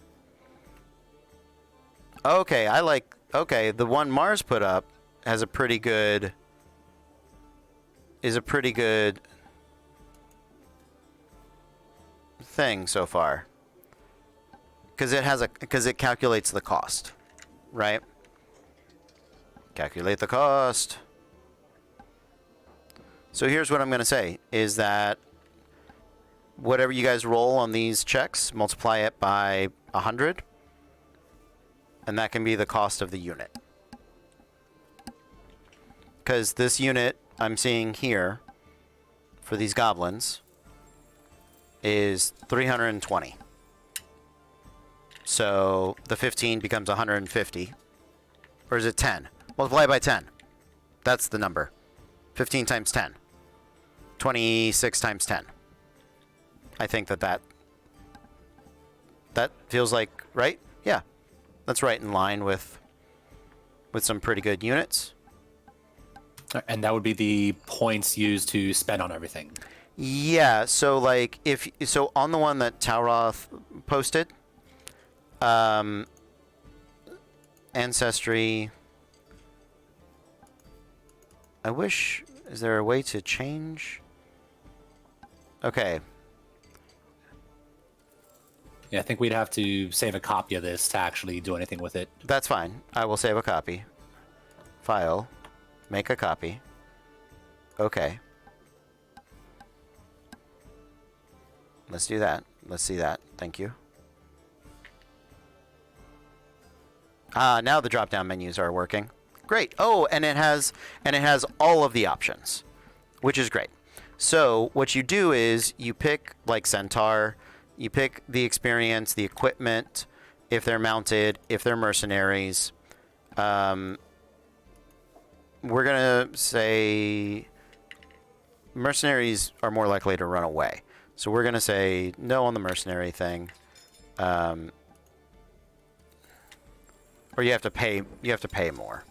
Okay, okay, the one Mars put up has a pretty good... is a pretty good thing so far. Because it calculates the cost, right? Calculate the cost. So here's what I'm going to say, is that whatever you guys roll on these checks, multiply it by 100, and that can be the cost of the unit. Because this unit I'm seeing here for these goblins is 320. So the 15 becomes 150. Or is it 10? Multiply by 10. That's the number. 15 times 10. 26 times 10. I think that feels like right. Yeah, that's right in line with some pretty good units. And that would be the points used to spend on everything. Yeah. So like so on the one that Tauroth posted, Ancestry. I wish. Is there a way to change? Okay. Yeah, I think we'd have to save a copy of this to actually do anything with it. That's fine. I will save a copy. File. Make a copy. Okay. Let's do that. Let's see that. Thank you. Now the drop-down menus are working. Great. Oh, and it has all of the options, which is great. So what you do is you pick like Centaur, you pick the experience, the equipment, if they're mounted, if they're mercenaries. We're gonna say mercenaries are more likely to run away. So we're gonna say no on the mercenary thing. Or you have to pay more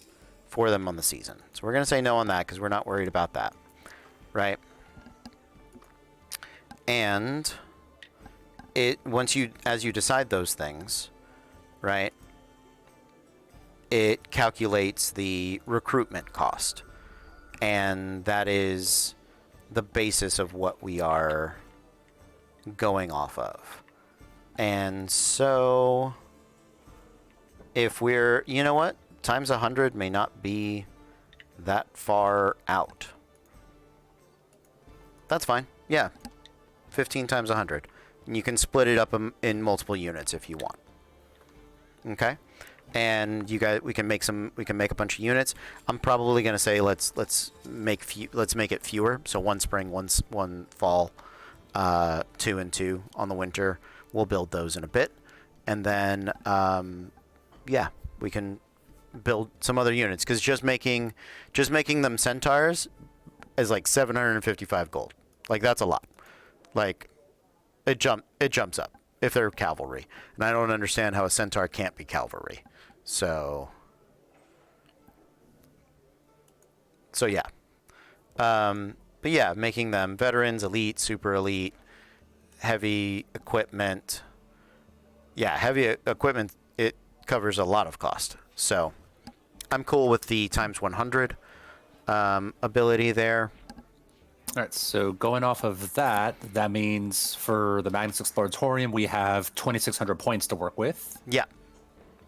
for them on the season. So we're gonna say no on that because we're not worried about that. Right? And as you decide those things, right, it calculates the recruitment cost. And that is the basis of what we are going off of. And so if we're, you know what? Times 100 may not be that far out. That's fine. Yeah. 15 times 100. And you can split it up in multiple units if you want. Okay? And you guys, we can make a bunch of units. I'm probably going to say let's make it fewer. So one spring, one fall, 2 and 2 on the winter. We'll build those in a bit. And then yeah, we can build some other units, because just making them centaurs is like 755 gold. Like, that's a lot. Like, it jumps up if they're cavalry, and I don't understand how a centaur can't be cavalry. So yeah. But yeah, making them veterans, elite, super elite, heavy equipment. Yeah, heavy equipment, it covers a lot of cost. So I'm cool with the times 100 ability there. All right, so going off of that, that means for the Magnus Exploratorium, we have 2,600 points to work with. Yeah.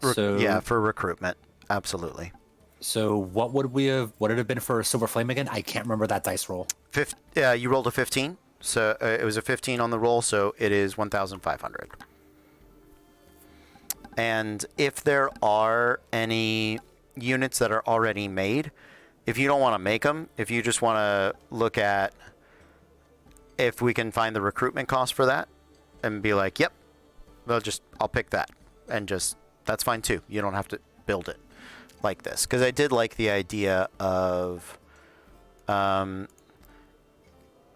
So yeah, for recruitment. Absolutely. So what would it have been for Silver Flame again? I can't remember that dice roll. You rolled a 15. So it was a 15 on the roll, so it is 1,500. And if there are any units that are already made, if you don't want to make them, if you just want to look at if we can find the recruitment cost for that and be like, yep, I'll pick that, and just, that's fine too. You don't have to build it like this, because I did like the idea of some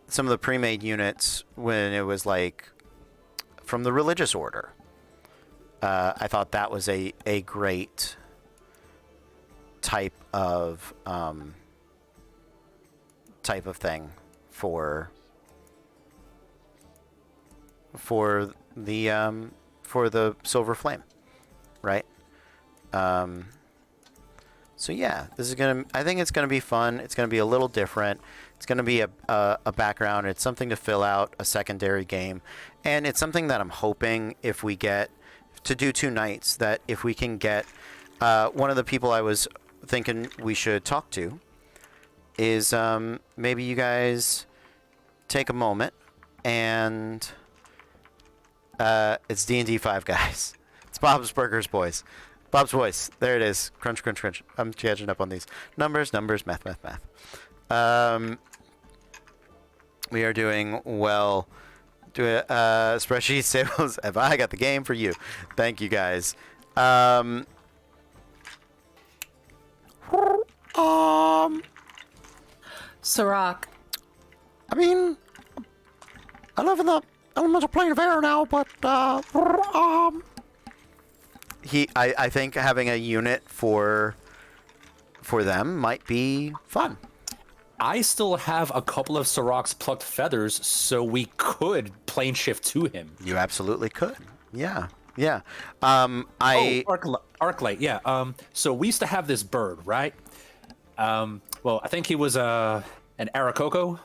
of the pre-made units when it was like from the religious order. I thought that was a great type of thing for the Silver Flame, right? So yeah, I think it's gonna be fun. It's gonna be a little different. It's gonna be a background. It's something to fill out a secondary game, and it's something that I'm hoping, if we get to do 2 nights, that if we can get one of the people I was thinking we should talk to is maybe you guys take a moment and it's D&D 5 guys. It's Bob's Burgers boys. Bob's voice. There it is. Crunch, crunch, crunch. I'm catching up on these. Numbers, math, math, math. We are doing well. Do a spreadsheet tables. Have I got the game for you? Thank you guys. Sirach. I mean, I live in the elemental plane of air now, but I think having a unit for them might be fun. I still have a couple of Sirach's plucked feathers, so we could plane shift to him. You absolutely could. Yeah. Yeah. Arclight, yeah. So we used to have this bird, right? Well, I think he was an Aarakocra.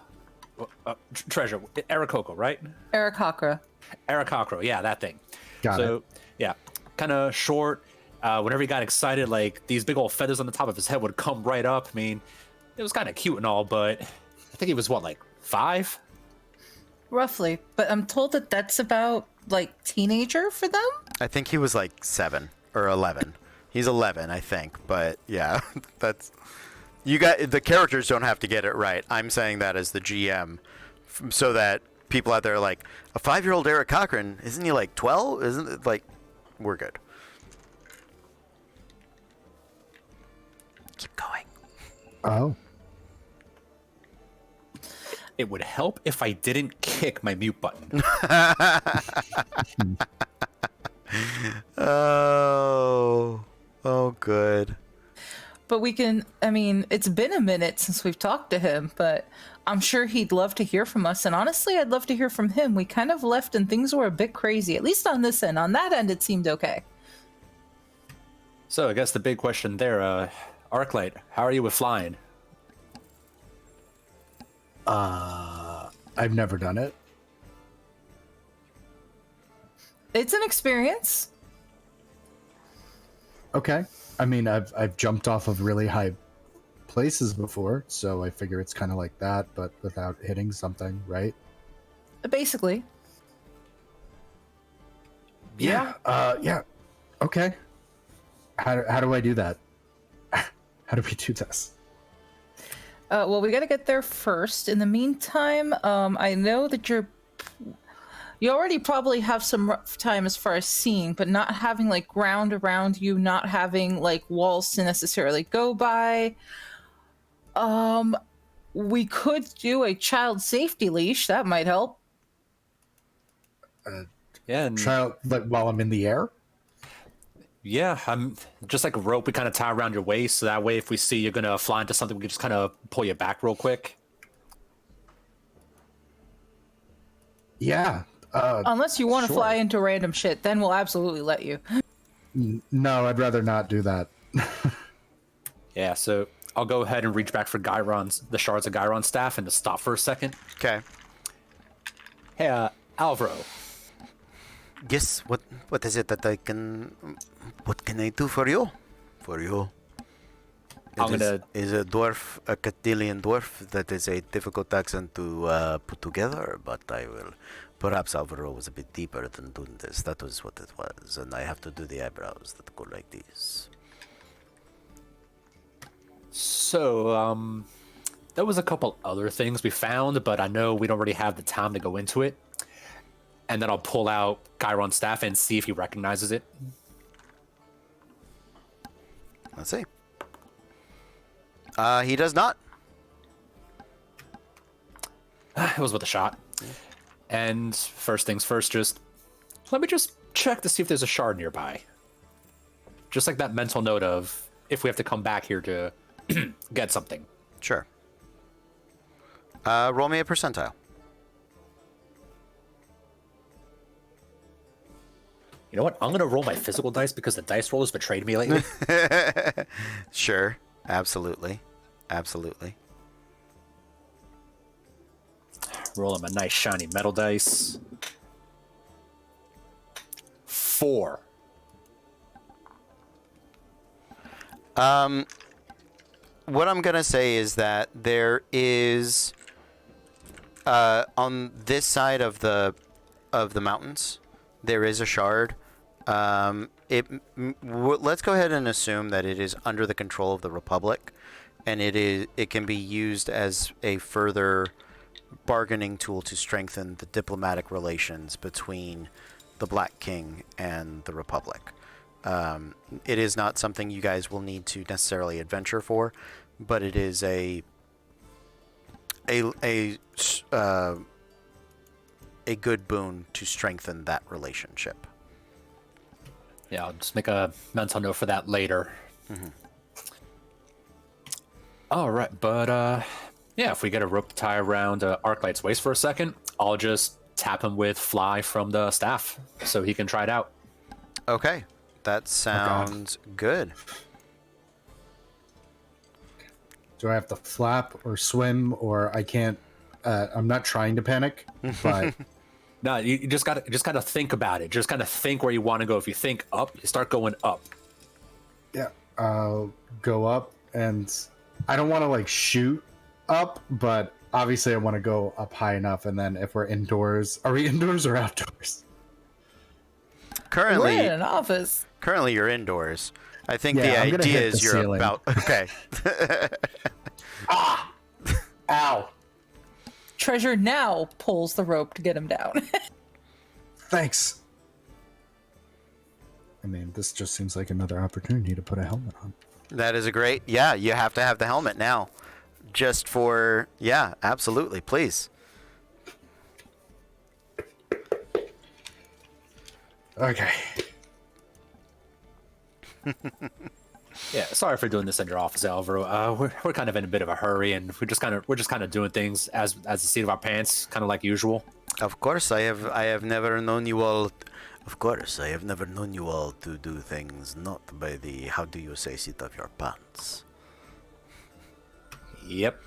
Treasure. Aarakocra, right? Aarakocra, yeah, that thing. Got it. Yeah, kind of short. Whenever he got excited, like, these big old feathers on the top of his head would come right up. I mean, it was kind of cute and all, but I think he was, what, like 5? roughly. But I'm told that that's about like teenager for them. I think he was like 7 or 11. He's 11, I think. But yeah, that's, you got, the characters don't have to get it right. I'm saying that as the GM, so that people out there are like, a 5-year-old Eric Cochran, isn't he like 12? Isn't it like, we're good. Keep going. Oh. It would help if I didn't kick my mute button. Oh, good. But we can, I mean, it's been a minute since we've talked to him, but I'm sure he'd love to hear from us. And honestly, I'd love to hear from him. We kind of left and things were a bit crazy, at least on this end. On that end, it seemed okay. So I guess the big question there, Arclight, how are you with flying? I've never done it. It's an experience. Okay. I mean, I've jumped off of really high places before, so I figure it's kind of like that, but without hitting something, right? Basically. Yeah. Yeah. Okay. How do I do that? How do we do this? Well, we got to get there first. In the meantime, I know that you already probably have some rough time as far as seeing, but not having like ground around you, not having like walls to necessarily go by. We could do a child safety leash. That might help. Yeah. And Child, like while I'm in the air? yeah, I'm just like a rope we kind of tie around your waist, so that way if we see you're gonna fly into something, we can just kind of pull you back real quick. Yeah. Unless you want to sure. fly into random shit, then we'll absolutely let you. No, I'd rather not do that. Yeah, so I'll go ahead and reach back for the shards of Gyron's staff, and to stop for a second. Okay. Hey, Alvaro. Yes. What is it that I can? What can I do for you? For you. I'm gonna- Is a dwarf, a Castilian dwarf. That is a difficult accent to put together, but I will. Perhaps Alvaro was a bit deeper than doing this. That was what it was, and I have to do the eyebrows that go like this. So, there was a couple other things we found, but I know we don't really have the time to go into it. And then I'll pull out Gyron's staff and see if he recognizes it. Let's see. He does not. It was with a shot. And first things first, let me just check to see if there's a shard nearby. Just like that mental note of if we have to come back here to get something. Sure. Roll me a percentile. You know what? I'm going to roll my physical dice because the dice rollers betrayed me lately. Sure. Absolutely. Absolutely. Rolling my nice shiny metal dice. 4. What I'm gonna say is that there is on this side of the mountains, there is a shard. Let's go ahead and assume that it is under the control of the Republic, and it can be used as a further bargaining tool to strengthen the diplomatic relations between the Black King and the Republic. It is not something you guys will need to necessarily adventure for, but it is a good boon to strengthen that relationship. Yeah, I'll just make a mental note for that later. Mm-hmm. All right, but yeah, if we get a rope to tie around Arclight's waist for a second, I'll just tap him with fly from the staff so he can try it out. Okay, that sounds good. Do I have to flap or swim, or I can't? I'm not trying to panic, but No, you just gotta think about it. Just kind of think where you want to go. If you think up, you start going up. yeah, I'll go up, and I don't want to like shoot up, but obviously I want to go up high enough. And then if we're indoors, are we indoors or outdoors? We're in Currently, an office. you're indoors. I think Yeah, I'm the gonna idea hit the is you're ceiling. about okay. Ow! Treasure now pulls the rope to get him down. Thanks. I mean, this just seems like another opportunity to put a helmet on. That is a great. Yeah, you have to have the helmet now. Just for absolutely, please. Okay. Yeah, sorry for doing this in your office, Alvaro. We're kind of in a bit of a hurry, and we're just kind of doing things as the seat of our pants, kind of like usual. Of course, I have never known you all. Of course, I have never known you all to do things not by the, how do you say, seat of your pants. Yep.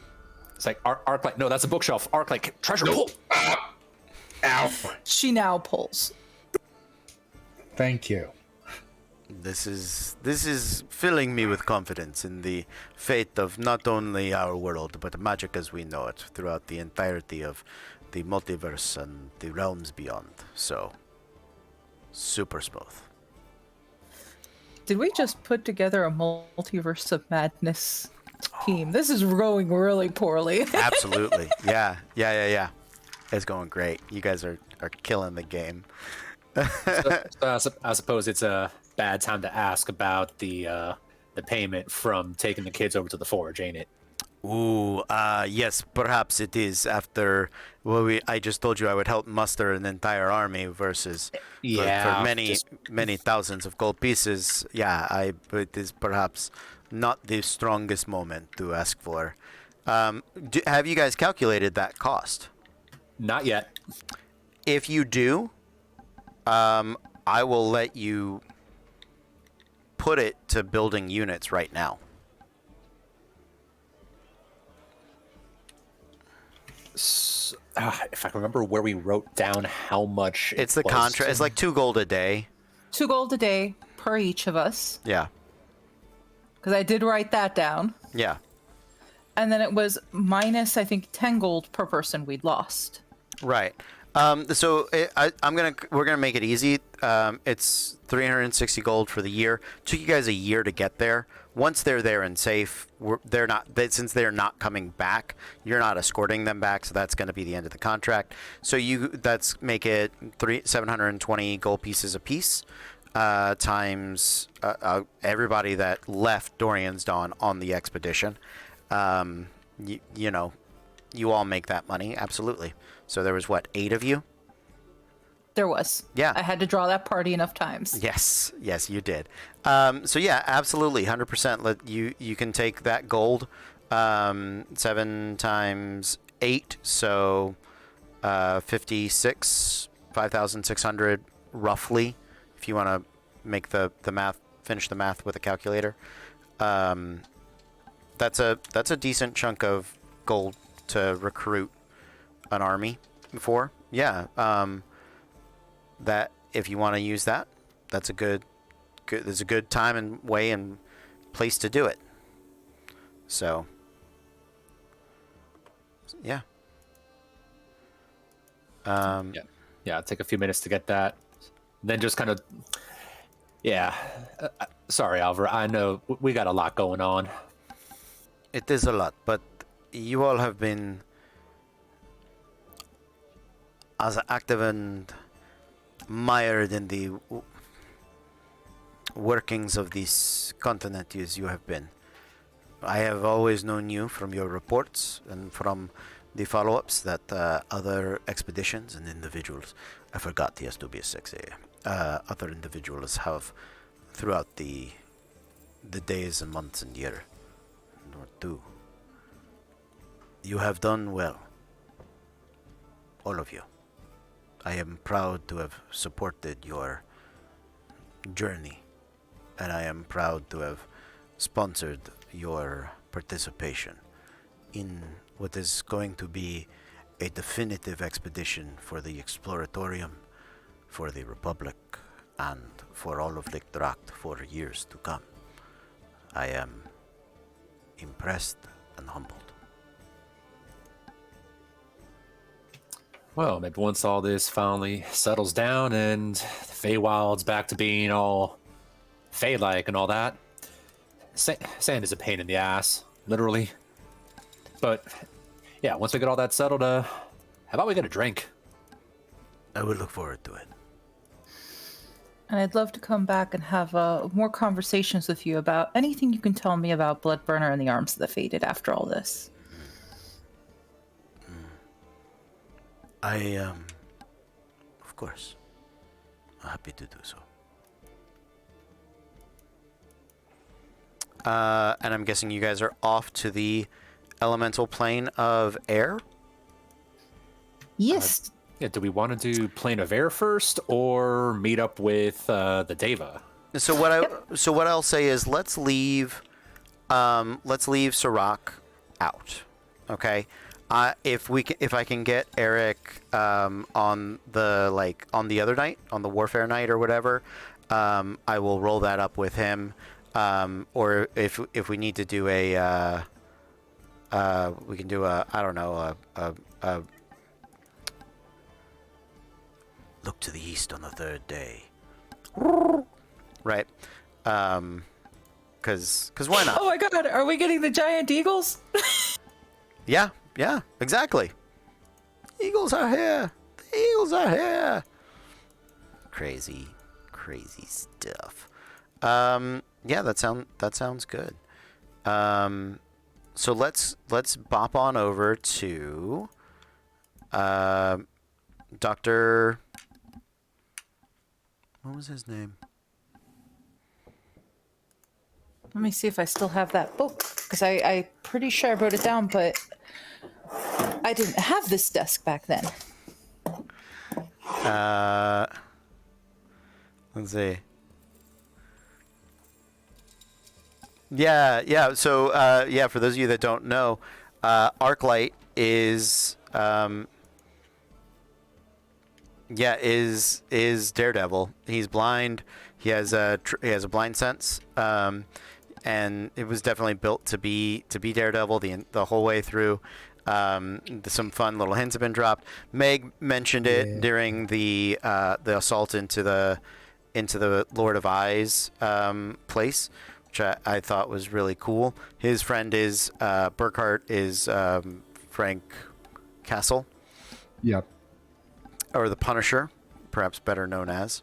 It's like arc light. No, that's a bookshelf. Arc light. Treasure pull. Ow. She now pulls. Thank you. This is filling me with confidence in the fate of not only our world, but magic as we know it throughout the entirety of the multiverse and the realms beyond. So, super smooth. Did we just put together a multiverse of madness team? This is going really poorly. Absolutely. Yeah. It's going great. You guys are killing the game. So I suppose it's a bad time to ask about the payment from taking the kids over to the forge, ain't it? Ooh, yes, perhaps it is. After I just told you I would help muster an entire army versus for many thousands of gold pieces. Yeah, it is perhaps not the strongest moment to ask for. Have you guys calculated that cost? Not yet. If you do, I will let you put it to building units right now. If I remember where we wrote down how much It's the contract. It's like 2 gold a day. 2 gold a day per each of us. Yeah. Because I did write that down. Yeah. And then it was minus, I think, 10 gold per person we'd lost. Right. So we're gonna make it easy. It's 360 gold for the year. Took you guys a year to get there. Once they're there and safe, since they're not coming back, you're not escorting them back. So that's going to be the end of the contract. So make it 720 gold pieces a piece, times everybody that left Dorian's Dawn on the expedition. You all make that money, absolutely. So there was 8 of you? There was. Yeah. I had to draw that party enough times. Yes, you did. So yeah, absolutely, 100%. You can take that gold, 7 times 8, so 56, 5,600 roughly. If you want to make the math, finish the math with a calculator, that's a decent chunk of gold to recruit an army for. Yeah. That if you want to use that, there's a good time and way and place to do it. So yeah. Yeah, take a few minutes to get that. Then just kind of sorry, Alvar, I know we got a lot going on. It is a lot, but you all have been as active and mired in the workings of this continent as you have been. I have always known you from your reports and from the follow-ups that other expeditions and individuals, I forgot he has to be a sexy, other individuals have throughout the days and months and year or two. You have done well, all of you. I am proud to have supported your journey, and I am proud to have sponsored your participation in what is going to be a definitive expedition for the Exploratorium, for the Republic, and for all of Lichtracht for years to come. I am impressed and humbled. Well, maybe once all this finally settles down and the Feywild's back to being all Fey-like and all that, sand is a pain in the ass, literally. But yeah, once we get all that settled, how about we get a drink? I would look forward to it. And I'd love to come back and have more conversations with you about anything you can tell me about Bloodburner and the Arms of the Fated after all this. Of course, I'm happy to do so. And I'm guessing you guys are off to the elemental plane of air? Yes. Yeah, do we want to do Plane of Air first or meet up with the Deva? So what I'll say is let's leave Sirach out. Okay. If I can get Eric on the other night, on the warfare night or whatever, I will roll that up with him. Or if we need to do a we can do a, I don't know, a look to the east on the third day. Right. Cause why not? Oh my god, are we getting the giant eagles? Yeah, exactly. Eagles are here. The Eagles are here. Crazy stuff. Yeah, that sounds good. So let's bop on over to Dr. What was his name? Let me see if I still have that book, because I'm pretty sure I wrote it down, but I didn't have this desk back then. Let's see. Yeah. So, for those of you that don't know, Arclight is Daredevil. He's blind. He has a blind sense. And it was definitely built to be Daredevil the whole way through. Some fun little hints have been dropped. Meg mentioned it during the assault into the Lord of Eyes place, which I thought was really cool. His friend is Burkhart is Frank Castle. Yep. Or the Punisher, perhaps better known as.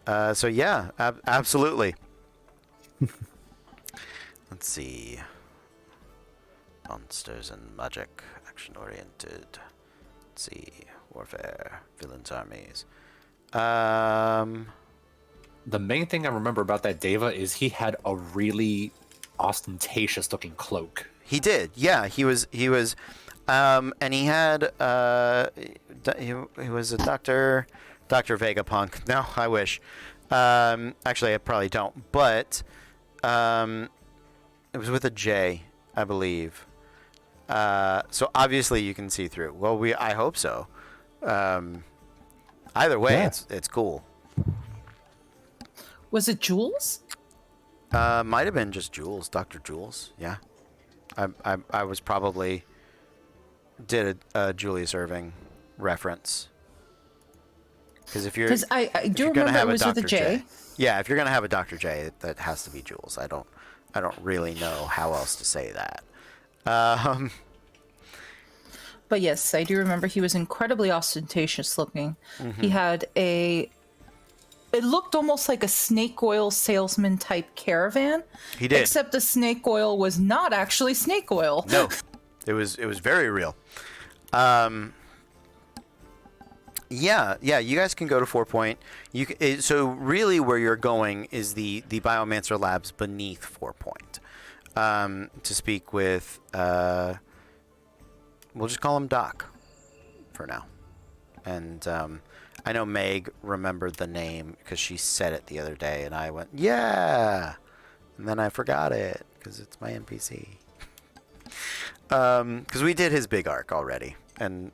So yeah, absolutely. Let's see. Monsters and magic, action-oriented. Let's see. Warfare, villains, armies. The main thing I remember about that Deva is he had a really ostentatious-looking cloak. He did, yeah. He was, and he had, he was a Dr. Vegapunk. No, I wish. Actually, I probably don't, but, it was with a J, I believe. So obviously you can see through. Well, I hope so. Either way, Yeah. it's cool. Was it Jules? Might have been just Jules, Dr. Jules. Yeah, I was probably did a Julius Irving reference. Because Because I do remember it was with a J. Yeah, if you're gonna have a Dr. J, that has to be Jules. I don't really know how else to say that. But yes, I do remember he was incredibly ostentatious looking. He had it looked almost like a snake oil salesman type caravan. He did. Except the snake oil was not actually snake oil. No, it was very real. Yeah, you guys can go to 4 Point. So really where you're going is the Biomancer Labs beneath 4 Point. To speak with, we'll just call him Doc for now. And I know Meg remembered the name because she said it the other day, and I went, yeah! And then I forgot it because it's my NPC. Because we did his big arc already. And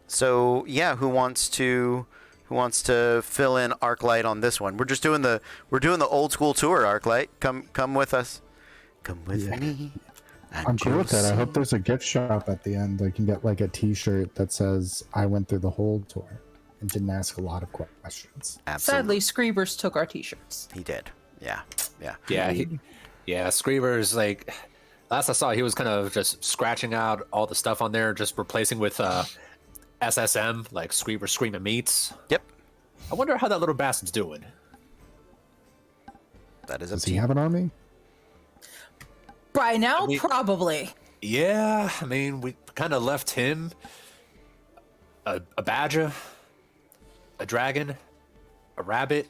so yeah, who wants to fill in Arclight on this one? We're doing the old school tour, Arclight. Come with us. Come with me. I'm cool with that. I hope there's a gift shop at the end. I can get like a T-shirt that says "I went through the whole tour and didn't ask a lot of questions." Absolutely. Sadly, Screevers took our t-shirts. He did. Yeah. Screever's like, last I saw, he was kind of just scratching out all the stuff on there, just replacing with SSM, like Screever Screaming Meats. Yep. I wonder how that little bastard's doing. That is a Does he have an army? By now, I mean- probably. Yeah, I mean, we kind of left him, a badger, a dragon, a rabbit,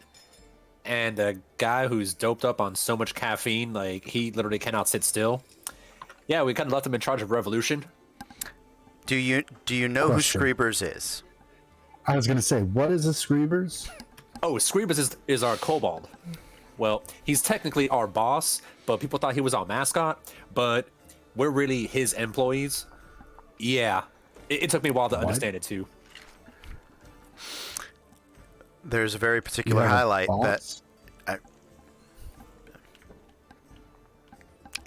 and a guy who's doped up on so much caffeine, like he literally cannot sit still. Yeah, we kind of left him in charge of Revolution. Do you know Question. who Screebers is? I was gonna say, what is a Screebers? Oh, Screebus is our kobold. Well, he's technically our boss, but people thought he was our mascot. But we're really his employees. Yeah, it took me a while to understand it too. There's a very particular You have a highlight boss? that.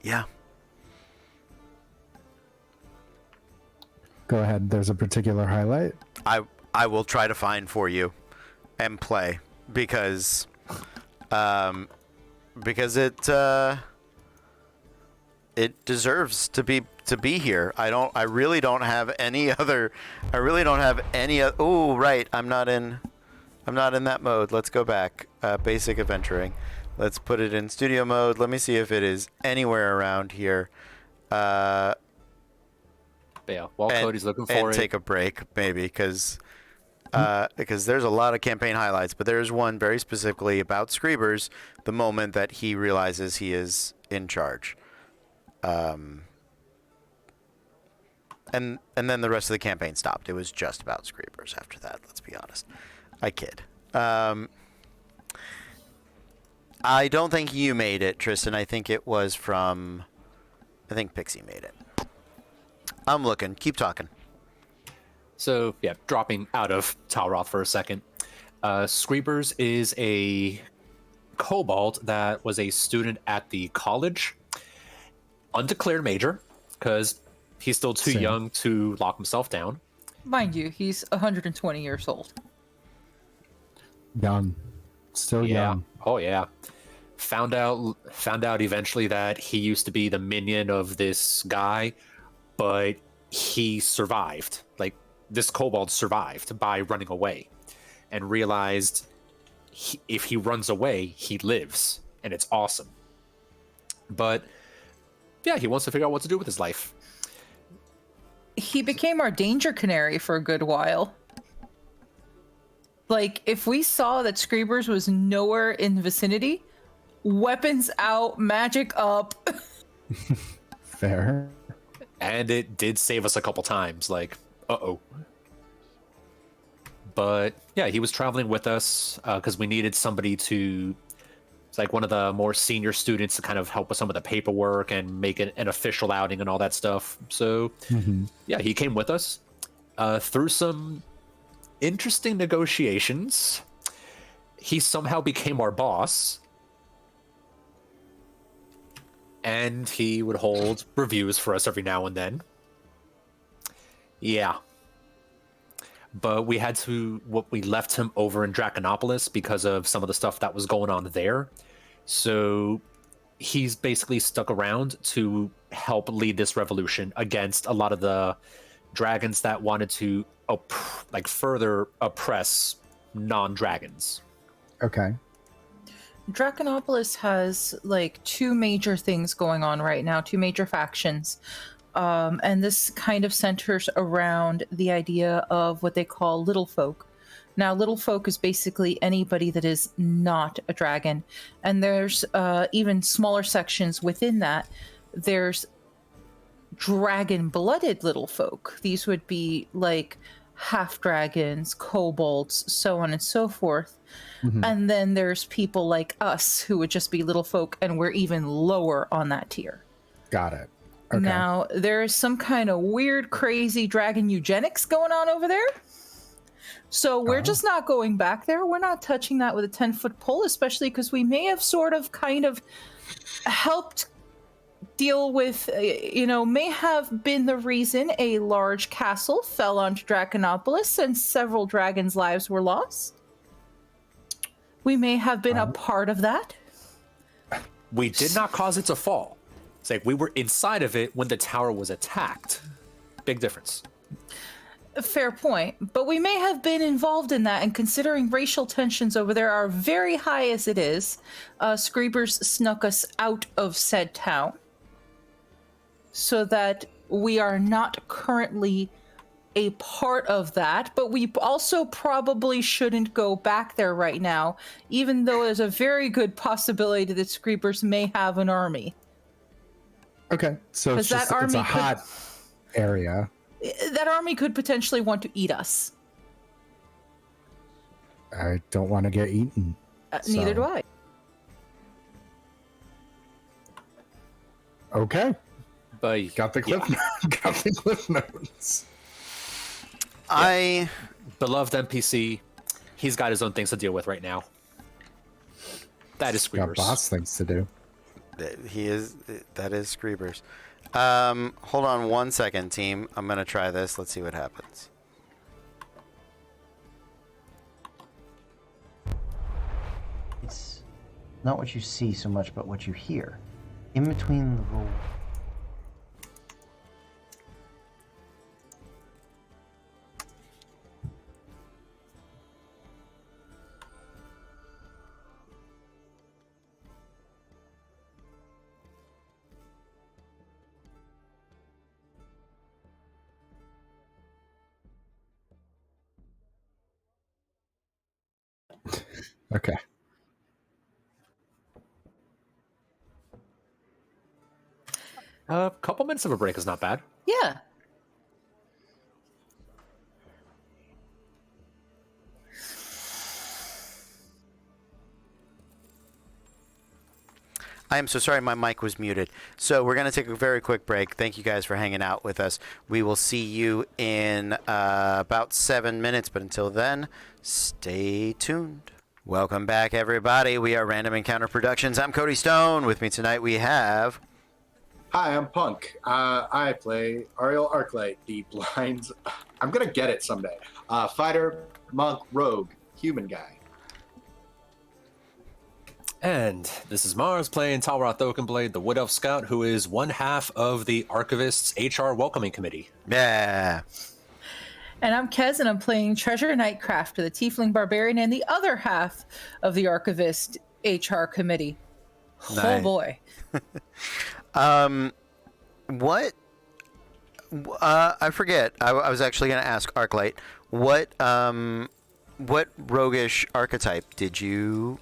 Yeah. Go ahead. There's a particular highlight. I will try to find for you and play because it deserves to be here. I really don't have any other. Oh, right. I'm not in that mode. Let's go back. Basic adventuring. Let's put it in studio mode. Let me see if it is anywhere around here. But yeah, while Cody's looking for it, take a break maybe because there's a lot of campaign highlights, but there's one very specifically about Screebers. The moment that he realizes he is in charge, and then the rest of the campaign stopped. It was just about Screebers after that. Let's be honest. I kid. I don't think you made it, Tristan. I think it was from. I think Pixie made it. I'm looking. Keep talking. So, yeah, dropping out of Talroth for a second. Screebers is a kobold that was a student at the college. Undeclared major, because he's still too young to lock himself down. Mind you, he's 120 years old. Young. Still young. Oh, yeah. Found out eventually that he used to be the minion of this guy, but he survived. Like, this kobold survived by running away and realized if he runs away, he lives, and it's awesome. But, yeah, he wants to figure out what to do with his life. He became our danger canary for a good while. Like, if we saw that Screebers was nowhere in the vicinity, weapons out, magic up. Fair. And it did save us a couple times, like, uh-oh. But, yeah, he was traveling with us because we needed somebody to... It's like one of the more senior students to kind of help with some of the paperwork and make it an official outing and all that stuff. So, yeah, he came with us through some interesting negotiations. He somehow became our boss. And he would hold reviews for us every now and then. Yeah. But we left him over in Draconopolis because of some of the stuff that was going on there. So he's basically stuck around to help lead this revolution against a lot of the dragons that wanted to further oppress non-dragons. Okay. Draconopolis has like two major things going on right now, two major factions. And this kind of centers around the idea of what they call little folk. Now, little folk is basically anybody that is not a dragon. And there's even smaller sections within that. There's dragon-blooded little folk. These would be like half-dragons, kobolds, so on and so forth. And then there's people like us who would just be little folk, and we're even lower on that tier. Got it. Okay. Now, there's some kind of weird, crazy dragon eugenics going on over there. So we're just not going back there. We're not touching that with a 10-foot pole, especially because we may have sort of kind of helped deal with, may have been the reason a large castle fell onto Draconopolis and several dragons' lives were lost. We may have been a part of that. We did not cause it to fall. It's like we were inside of it when the tower was attacked. Big difference. Fair point. But we may have been involved in that, and considering racial tensions over there are very high as it is, Screebers snuck us out of said town so that we are not currently a part of that, but we also probably shouldn't go back there right now, even though there's a very good possibility that Screebers may have an army. Okay, so it's a hot area. That army could potentially want to eat us. I don't want to get eaten. Neither do I. Okay. But Got the cliff got the cliff notes. beloved NPC, he's got his own things to deal with right now. That is Got Screamers. boss things to do. That is Screebers. Hold on 1 second, team. I'm gonna try this. Let's see what happens. It's not what you see so much, but what you hear. In between the roll. Okay. A couple minutes of a break is not bad. Yeah. I am so sorry my mic was muted. So we're going to take a very quick break. Thank you guys for hanging out with us. We will see you in about 7 minutes, but until then, stay tuned. Welcome back, everybody. We are Random Encounter Productions. I'm Cody Stone. With me tonight we have... Hi, I'm Punk. I play Ariel Arclight, the blind. I'm gonna get it someday. Fighter, monk, rogue, human guy. And this is Mars playing Talroth Oakenblade, the Wood Elf Scout, who is one half of the Archivist's HR Welcoming Committee. Yeah. And I'm Kez, and I'm playing Treasure Nightcraft, the Tiefling Barbarian, and the other half of the Archivist HR Committee. Nice. Oh boy. What? I forget. I was actually going to ask Arclight. What roguish archetype did you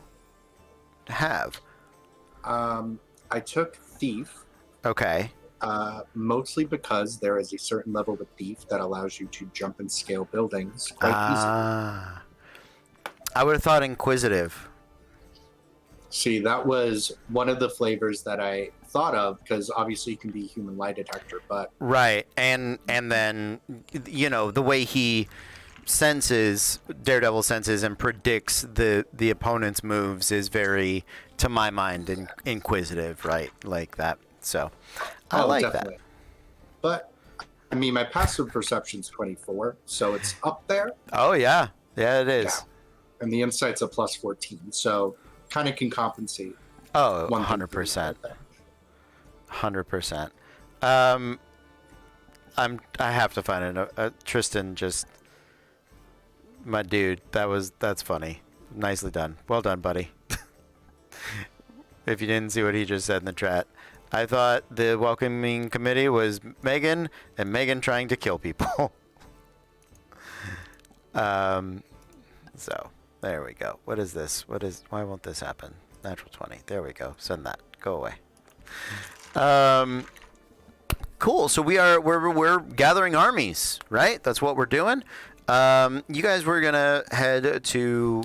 have? I took thief. Okay. Mostly because there is a certain level with thief that allows you to jump and scale buildings quite easily. I would have thought inquisitive. See, that was one of the flavors that I thought of, because obviously you can be human lie detector, but Right. And then, you know, the way he senses, Daredevil senses and predicts the opponent's moves is very, to my mind, inquisitive, right? Like that. So I like definitely. that. But I mean, my passive perception's 24, so it's up there. Oh, yeah. Yeah, it is. Yeah. And the insight's a plus 14, so kind of can compensate. Oh, one thing 100%. right there. 100%. I have to find it. Tristan just, my dude, that's funny. Nicely done. Well done, buddy. If you didn't see what he just said in the chat, I thought the welcoming committee was Megan and Megan trying to kill people. So there we go. What is this? Why won't this happen? Natural 20. There we go. Send that. Go away. Cool. So we're gathering armies, right? That's what we're doing. You guys were gonna head to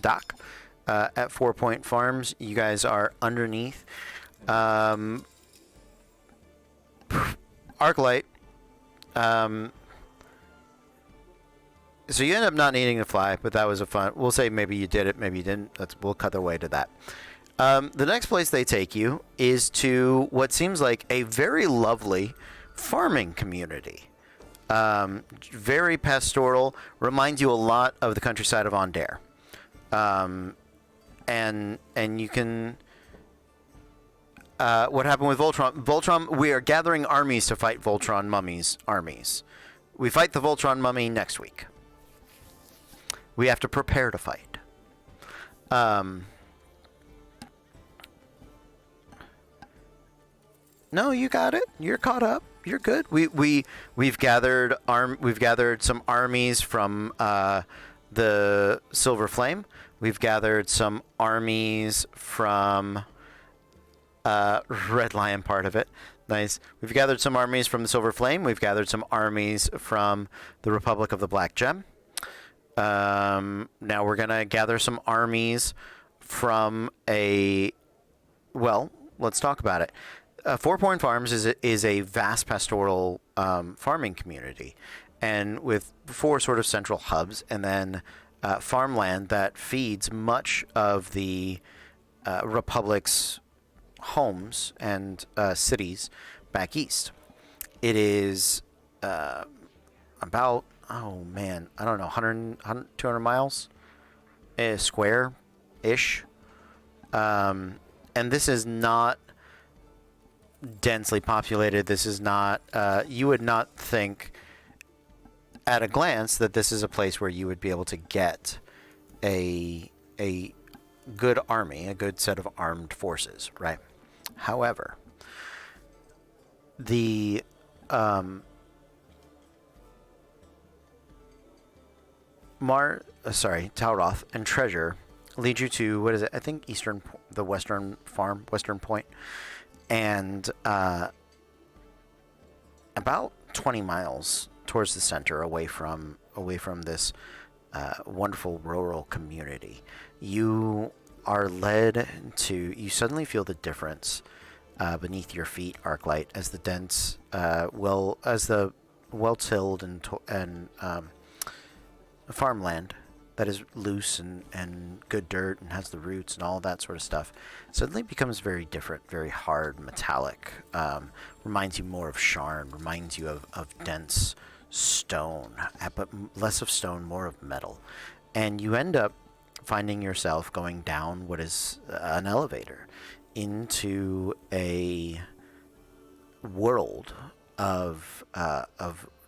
Doc at 4 Point Farms. You guys are underneath Arclight. So you end up not needing to fly, but that was a fun. We'll say maybe you did it, maybe you didn't. We'll cut the way to that. The next place they take you is to what seems like a very lovely farming community. Very pastoral, reminds you a lot of the countryside of Ondair. And you can... what happened with Voltron? Voltron, we are gathering armies to fight Voltron mummies' armies. We fight the Voltron mummy next week. We have to prepare to fight. No, you got it. You're caught up. You're good. We've gathered some armies from the Silver Flame. We've gathered some armies from Red Lion, part of it. Nice. We've gathered some armies from the Silver Flame. We've gathered some armies from the Republic of the Black Gem. Now we're gonna gather some armies from well, let's talk about it. Four Point Farms is a vast pastoral farming community, and with 4 sort of central hubs, and then farmland that feeds much of the Republic's homes and cities back east. It is about, oh man, I don't know, 200 miles square-ish. And this is not densely populated. This is not, you would not think at a glance that this is a place where you would be able to get a good army, a good set of armed forces, right? However, the Talroth and Treasure lead you to, what is it? I think the Western Point, and about 20 miles towards the center, away from this wonderful rural community. You are led to. You suddenly feel the difference beneath your feet, Arclight, as the dense, well-tilled and farmland that is loose and good dirt and has the roots and all that sort of stuff suddenly becomes very different, very hard, metallic. Reminds you more of Sharn, reminds you of dense stone, but less of stone, more of metal. And you end up finding yourself going down what is an elevator into a world of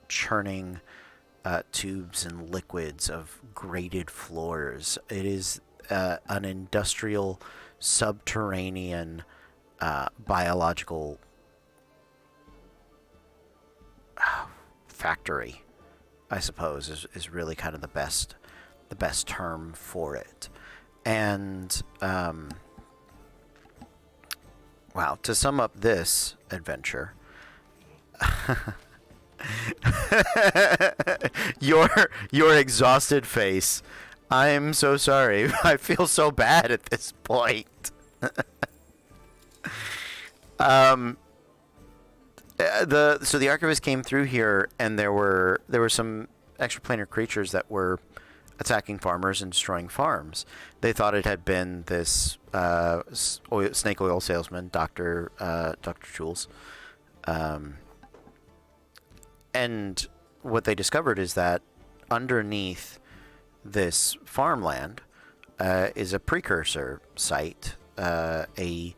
churning tubes and liquids, of grated floors. It is an industrial, subterranean, biological factory, I suppose, is really kind of the best term for it. And wow, to sum up this adventure, your exhausted face. I'm so sorry. I feel so bad at this point. The archivist came through here, and there were some extraplanar creatures that were attacking farmers and destroying farms. They thought it had been this snake oil salesman, Dr. Jules. And what they discovered is that underneath this farmland is a precursor site, a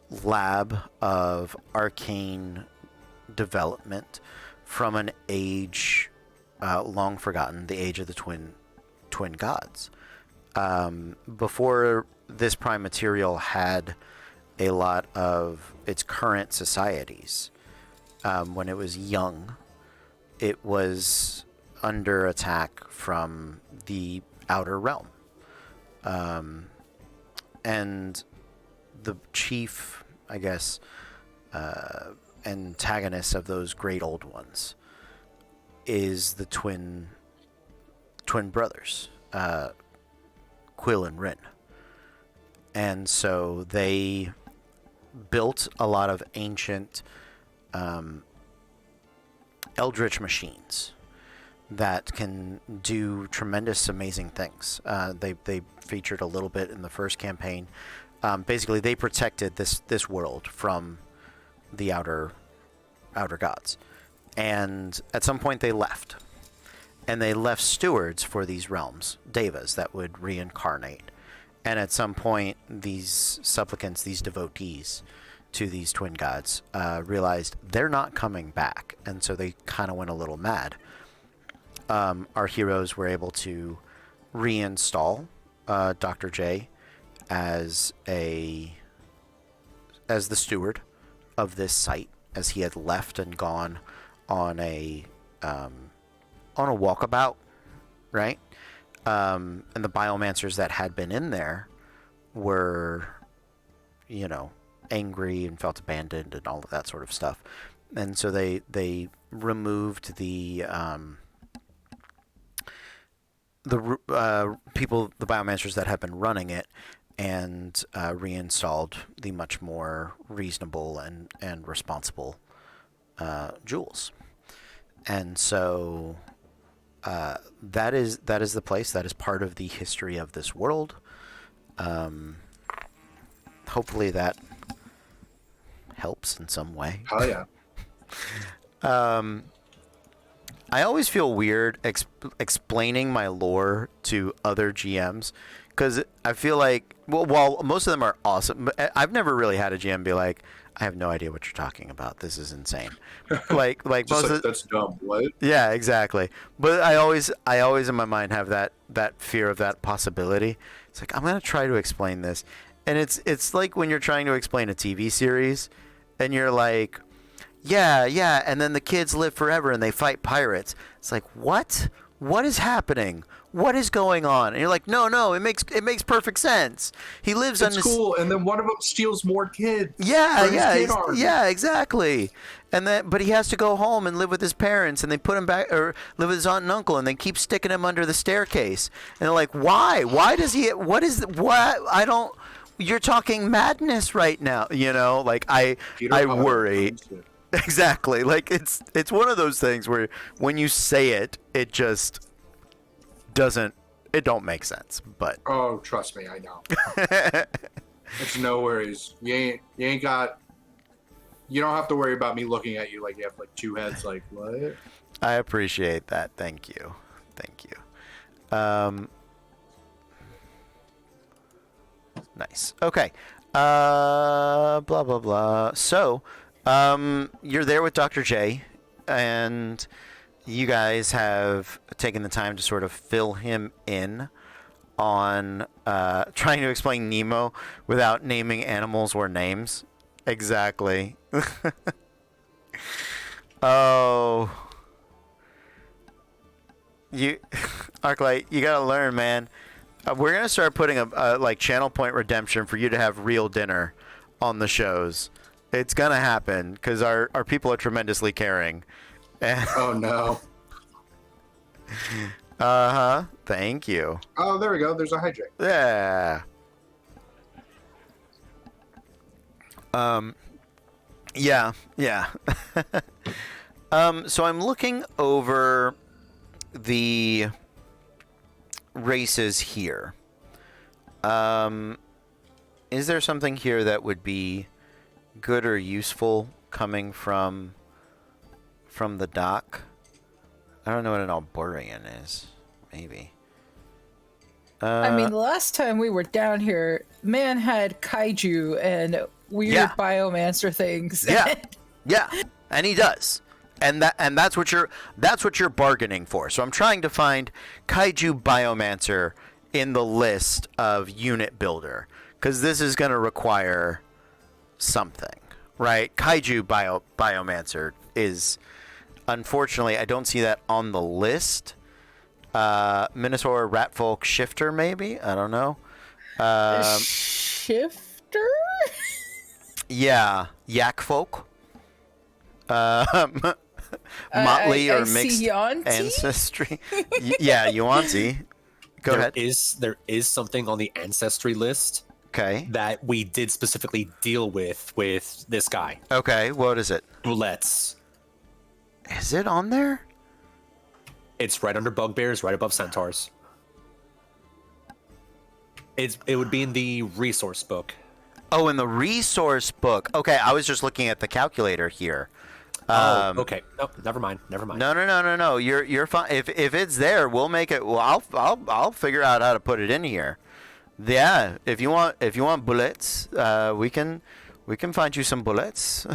lab of arcane development from an age long forgotten, the age of the twin gods. Before this prime material had a lot of its current societies, when it was young, it was under attack from the outer realm. And the chief, I guess, antagonist of those great old ones is the twin brothers, Quill and Rin. And so they built a lot of ancient eldritch machines that can do tremendous, amazing things. They featured a little bit in the first campaign. Basically, they protected this world from the outer gods. And at some point, they left. And they left stewards for these realms, devas, that would reincarnate. And at some point, these supplicants, these devotees to these twin gods, realized they're not coming back. And so they kind of went a little mad. Our heroes were able to reinstall Dr. J as the steward of this site, as he had left and gone on a walkabout, right? And the biomancers that had been in there were, angry and felt abandoned and all of that sort of stuff. And so they removed the people, the biomancers that had been running it, and reinstalled the much more reasonable and responsible Jules. And so that is the place. That is part of the history of this world. Hopefully that helps in some way. Oh yeah. I always feel weird explaining my lore to other GMs because I feel like, well, while most of them are awesome, I've never really had a GM be like, I have no idea what you're talking about. This is insane. Like most Just like, of that's dumb. What? yeah, exactly. But I always in my mind have that fear of that possibility. It's like I'm gonna try to explain this, and it's like when you're trying to explain a TV series, and you're like, yeah, and then the kids live forever and they fight pirates. It's like, what? What is happening? What is going on? And you're like, no, it makes perfect sense. He lives on It's this. cool, and then one of them steals more kids. Yeah, exactly. And then, but he has to go home and live with his parents, and they put him back, or live with his aunt and uncle, and they keep sticking him under the staircase. And they're like, why? Why does he? What? I don't. You're talking madness right now. You know, like I worry. Exactly. Like it's one of those things where when you say it, it just don't make sense. But Oh, trust me, I know. It's no worries. You ain't got. You don't have to worry about me looking at you like you have like two heads. Like what? I appreciate that. Thank you. Nice. Okay. Blah blah blah. So, you're there with Dr. J, and you guys have taken the time to sort of fill him in on trying to explain Nemo without naming animals or names. Exactly. Oh. Arclight, you gotta learn, man. We're gonna start putting a like channel point redemption for you to have real dinner on the shows. It's gonna happen because our people are tremendously caring. Oh no. Thank you. Oh, there we go. There's a hydrate. Yeah. Yeah. So I'm looking over the races here. Is there something here that would be good or useful coming from the dock? I don't know what an Alborian is. Maybe. I mean, the last time we were down here, man had kaiju and weird biomancer things. Yeah, and he does, and that's what you're bargaining for. So I'm trying to find kaiju biomancer in the list of unit builder because this is going to require something, right? Kaiju biomancer is, unfortunately, I don't see that on the list. Minotaur Ratfolk Shifter, maybe? I don't know. Shifter? Yeah, Yak Folk. Motley or mixed ancestry. Yeah, Yuanti. Go ahead. There is something on the ancestry list. Okay. That we did specifically deal with this guy. Okay, what is it? Bullets. Is it on there? It's right under bugbears, right above centaurs. It would be in the resource book. Oh, in the resource book. Okay, I was just looking at the calculator here. Okay. Nope, never mind. No. You're fine. If it's there, we'll make it. Well, I'll figure out how to put it in here. Yeah. If you want bullets, we can find you some bullets.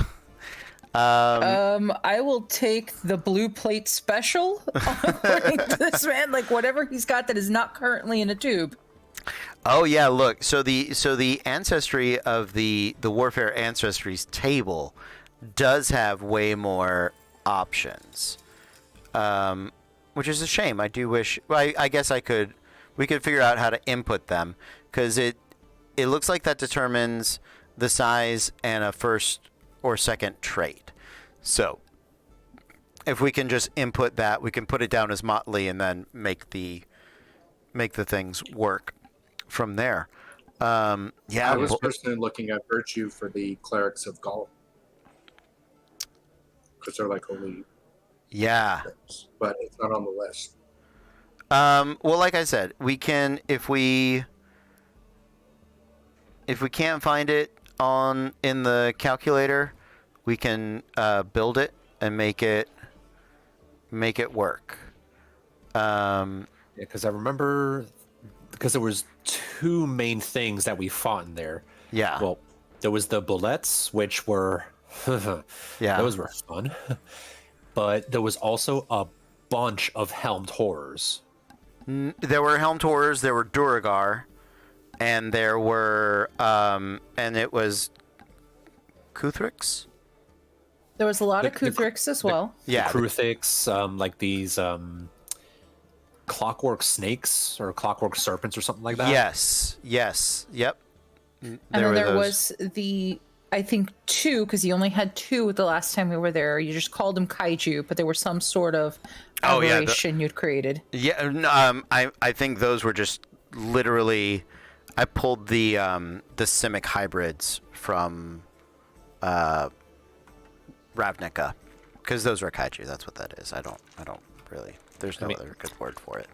I will take the blue plate special according to this man, like whatever he's got that is not currently in a tube. Oh yeah, look. So the ancestry of the warfare ancestries table does have way more options, which is a shame. I do wish. Well, I guess we could figure out how to input them because it looks like that determines the size and a first or second trait. So if we can just input that, we can put it down as Motley and then make the things work from there. Yeah, I was personally looking at virtue for the clerics of Gaul because they're like holy yeah. things, but it's not on the list. Well, like I said, we can if we can't find it in the calculator, we can build it and make it work. Because I remember, because there was two main things that we fought in there. Yeah. Well, there was the bullets, which were, Yeah. those were fun. But there was also a bunch of helmed horrors. There were helmed horrors. There were Duragar, and there were and it was Kuthrix. There was a lot of Kuthrix as well. Yeah. Kruthix, like these clockwork snakes or clockwork serpents or something like that. Yes. Yep. And then there was I think two, because you only had two the last time we were there. You just called them kaiju, but there were some sort of aberration you'd created. Yeah, I think those were just literally. I pulled the Simic hybrids from Ravnica, because those are kaiju. That's what that is. I don't really. There's no other good word for it.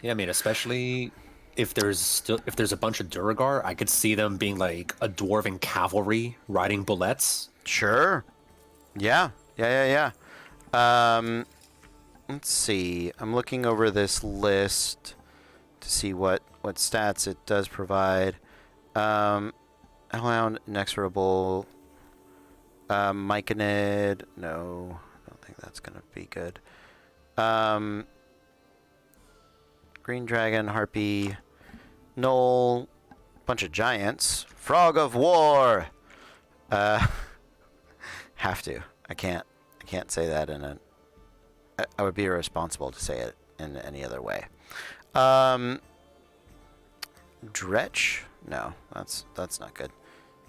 Yeah, I mean, especially if there's a bunch of Duragar, I could see them being like a dwarven cavalry riding bullets. Sure. Yeah. Let's see. I'm looking over this list to see what stats it does provide. Hellhound, Inexorable, Myconid. No, I don't think that's gonna be good. Green Dragon, Harpy, Knoll, bunch of giants. Frog of War. Have to. I can't say that I would be irresponsible to say it in any other way. Dretch? No, that's not good.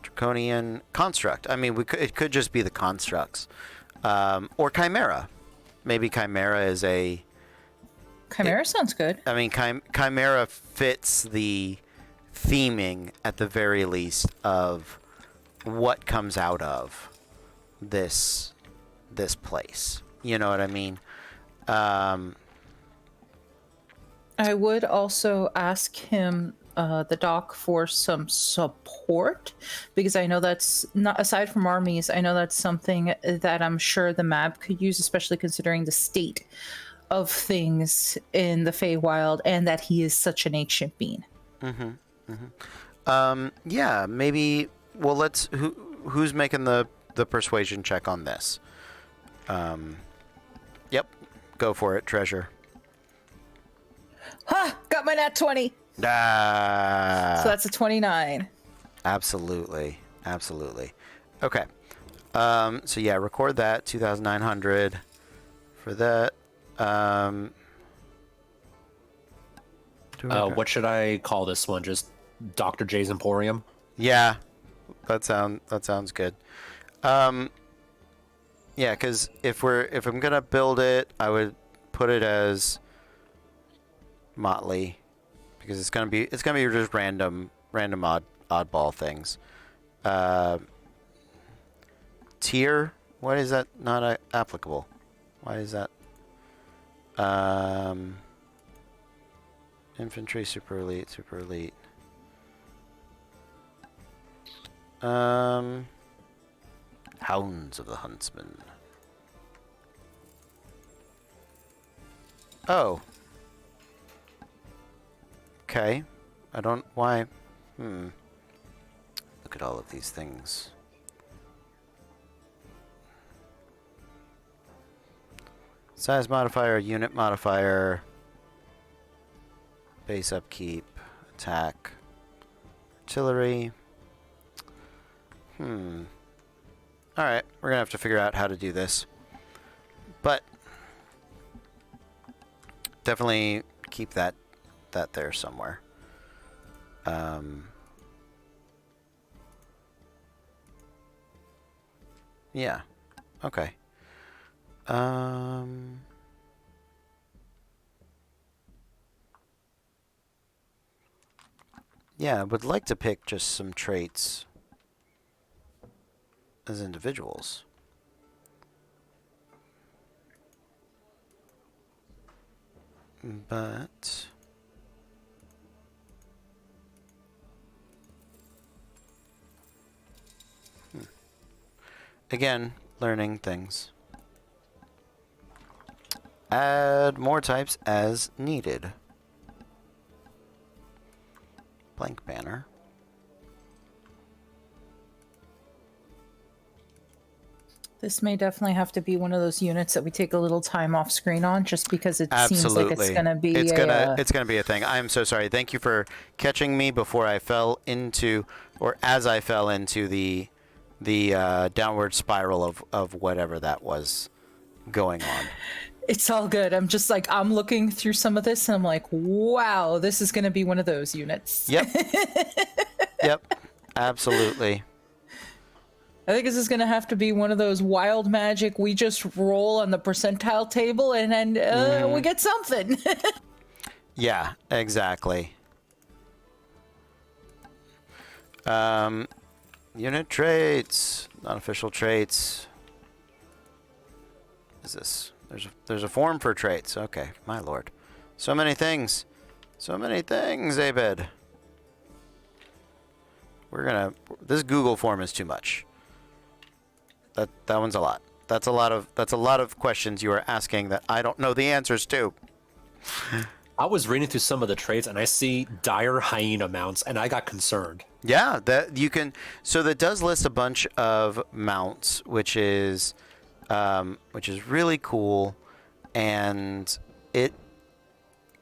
Draconian Construct. I mean, it could just be the constructs, or Chimera. Maybe Chimera is a. Chimera sounds good. I mean, Chimera fits the theming at the very least of what comes out of this place. You know what I mean? I would also ask him, the doc, for some support, because I know that's not, aside from armies, I know that's something that I'm sure the map could use, especially considering the state of things in the Feywild and that he is such an ancient being. Yeah, maybe. Well, who's making the persuasion check on this? Yep, go for it, Treasure. Ha! Got my nat 20. Ah. So that's a 29. Absolutely. Okay. So yeah, record that 2,900 for that. What should I call this one? Just Dr. J's Emporium? Yeah, that sounds good. Yeah, because if I'm gonna build it, I would put it as Motley, because it's gonna be just random oddball things. Tier, why is that not applicable? Why is that? Infantry, super elite. Hounds of the Huntsman. Oh. Okay. I don't... Why? Look at all of these things. Size modifier, unit modifier, base upkeep, attack, artillery. Alright, we're gonna have to figure out how to do this. But definitely keep that there somewhere. Yeah. Okay. Yeah, I would like to pick just some traits as individuals. But again, learning things. Add more types as needed. Blank banner. This may definitely have to be one of those units that we take a little time off screen on, just because it seems like it's going to be it's gonna be a thing. I'm so sorry. Thank you for catching me before I fell into, or as I fell into the downward spiral of whatever that was going on. It's all good. I'm just like, I'm looking through some of this and I'm like, wow, this is going to be one of those units. Yep. Yep. Absolutely. I think this is going to have to be one of those wild magic. We just roll on the percentile table and then we get something. Yeah, exactly. Unit traits, non-official traits. What is this? There's a form for traits. Okay, my lord. So many things. So many things, Abed. This Google form is too much. That one's a lot. That's a lot of questions you are asking that I don't know the answers to. I was reading through some of the traits and I see dire hyena mounts and I got concerned. Yeah, that you can. So that does list a bunch of mounts, which is really cool, and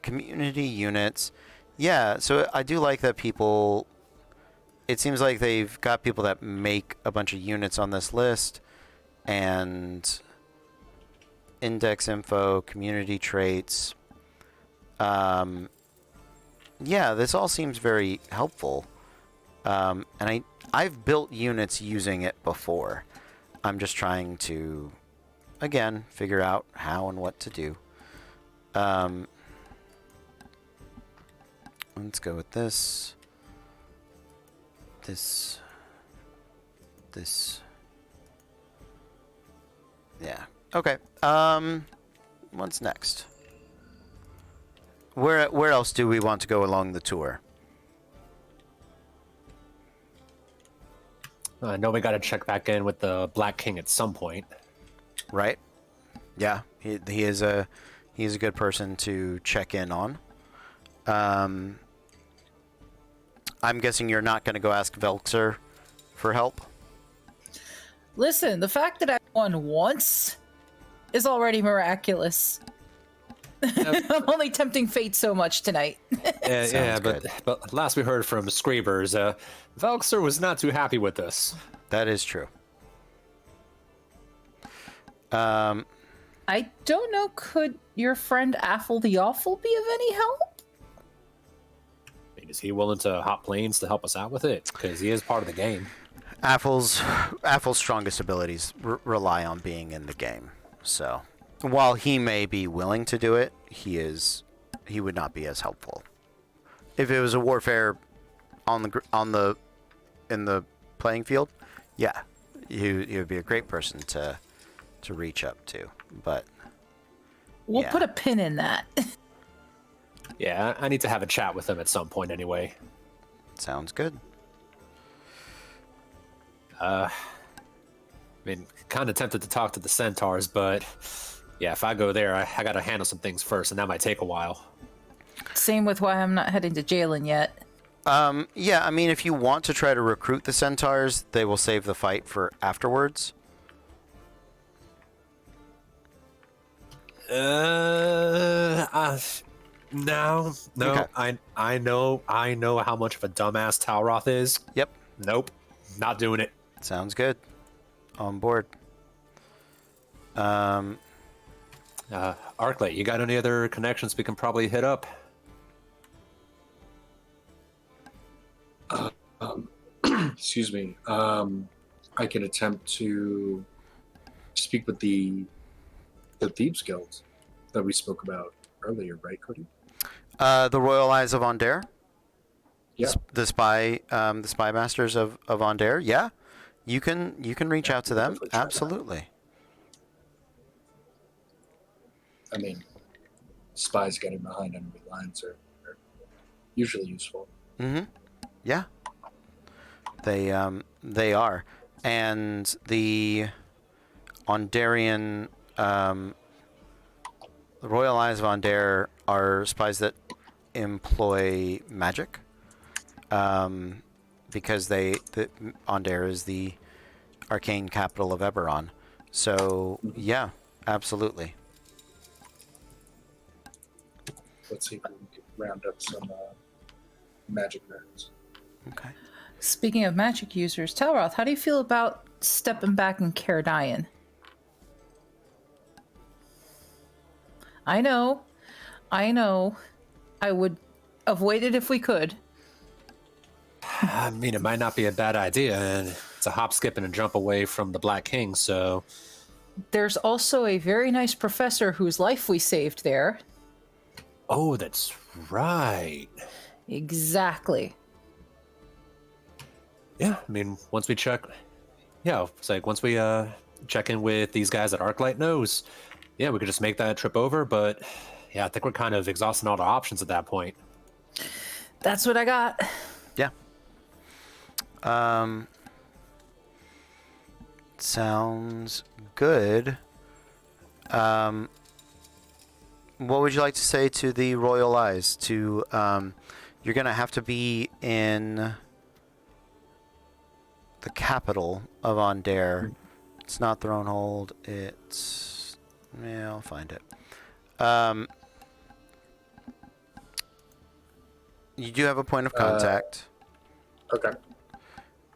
community units. Yeah, so I do like that people. It seems like they've got people that make a bunch of units on this list, and index info, community traits. Yeah, this all seems very helpful. And I've built units using it before. I'm just trying to, again, figure out how and what to do. Let's go with this. This. Yeah. Okay. What's next? Where else do we want to go along the tour? I know we got to check back in with the Black King at some point. Right. Yeah. He is a good person to check in on. I'm guessing you're not going to go ask Velxer for help? Listen, the fact that I won once is already miraculous. I'm only tempting fate so much tonight. Yeah, but last we heard from Screebers, Velxer was not too happy with this. That is true. I don't know, could your friend Affle the Awful be of any help? Is he willing to hop planes to help us out with it? Because he is part of the game. Affle's strongest abilities rely on being in the game. So, while he may be willing to do it, he would not be as helpful. If it was a warfare in the playing field, yeah, he would be a great person to reach up to. But we'll put a pin in that. Yeah, I need to have a chat with him at some point anyway. Sounds good. I mean, kind of tempted to talk to the centaurs, but yeah, if I go there, I got to handle some things first, and that might take a while. Same with why I'm not heading to Jalen yet. Yeah, I mean, if you want to try to recruit the centaurs, they will save the fight for afterwards. No. Okay. I know how much of a dumbass Talroth is. Yep. Nope. Not doing it. Sounds good. On board. Arclight, you got any other connections we can probably hit up? Excuse me. I can attempt to speak with the Thieves Guild that we spoke about earlier, right, Cody? The Royal Eyes of Ondare? Yeah. the spy masters of Ondair. Yeah, you can reach out to them. definitely try that. Absolutely. I mean, spies getting behind enemy lines are usually useful. Mm-hmm. Yeah. They are, and the Ondarian, the Royal Eyes of Ondair are spies that employ magic, because Ondair is the arcane capital of Eberron. So yeah, absolutely. Let's see if we can round up some magic nerds. Okay. Speaking of magic users, Telroth, how do you feel about stepping back in Caradian? I know. I would avoid it if we could. I mean, it might not be a bad idea, and it's a hop, skip, and a jump away from the Black King, so... There's also a very nice professor whose life we saved there. Oh, that's right. Exactly. Yeah, I mean, once we check... Yeah, it's like, once we check in with these guys at Arclight Knows, yeah, we could just make that trip over, but... Yeah, I think we're kind of exhausting all the options at that point. That's what I got. Yeah. Sounds good. What would you like to say to the Royal Eyes? You're gonna have to be in the capital of Ondair. It's not Thronehold. It's... Yeah, I'll find it. You do have a point of contact. Okay.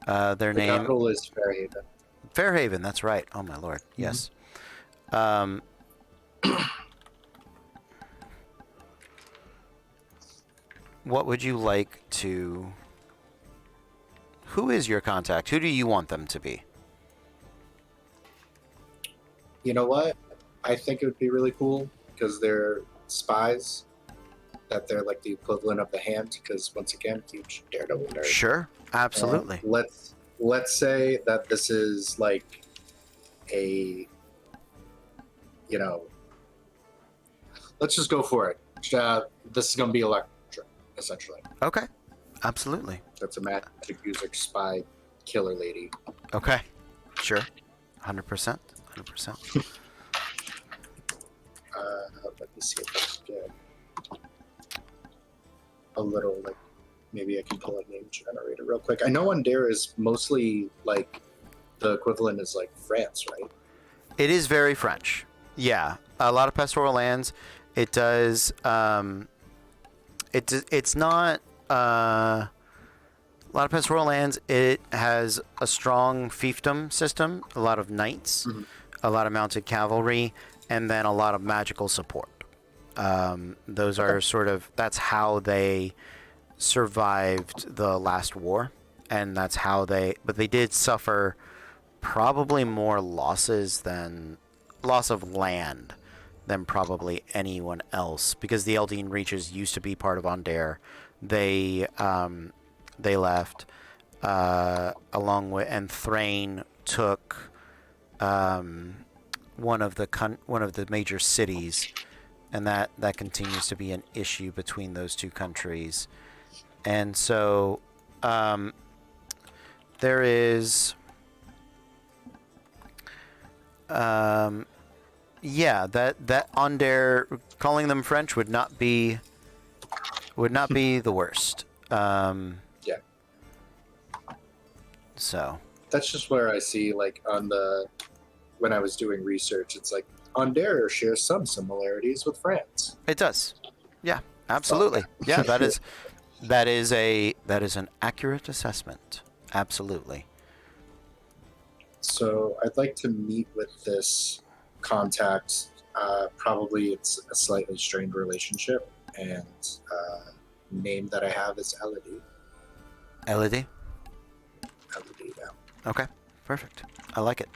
Their The name... capital is Fairhaven. Fairhaven, that's right. Oh, my lord. Yes. What would you like to... Who is your contact? Who do you want them to be? You know what? I think it would be really cool because they're spies. That they're like the equivalent of the Hand. Because once again, huge Daredevil nerd. Sure. Absolutely. Let's say that this is like a, you know, let's just go for it. This is going to be Electra, essentially. Okay. Absolutely. That's a magic user spy killer lady. Okay. Sure. 100%. 100%. Let me see if I can get a little, like, maybe I can pull a name generator real quick. I know Ondair is mostly, like, the equivalent is, like, France, right? It is very French. Yeah. A lot of pastoral lands. It does... It's not... a lot of pastoral lands, it has a strong fiefdom system, a lot of knights, a lot of mounted cavalry, and then a lot of magical support. Those are sort of... That's how they survived the last war, and that's how they... But they did suffer probably more loss of land than probably anyone else, because the Eldine Reaches used to be part of Ondair. They left, along with... And Thrain took one of the major cities, and that continues to be an issue between those two countries. And so there is that Ondair, calling them French would not be the worst. Yeah. So That's just where I see, like, when I was doing research, it's like Ondair shares some similarities with France. it does. Yeah, absolutely. Yeah, that is an accurate assessment. Absolutely. So I'd like to meet with this contact. Probably it's a slightly strained relationship, and name that I have is Elodie. Elodie? Elodie, yeah. Okay, perfect. I like it.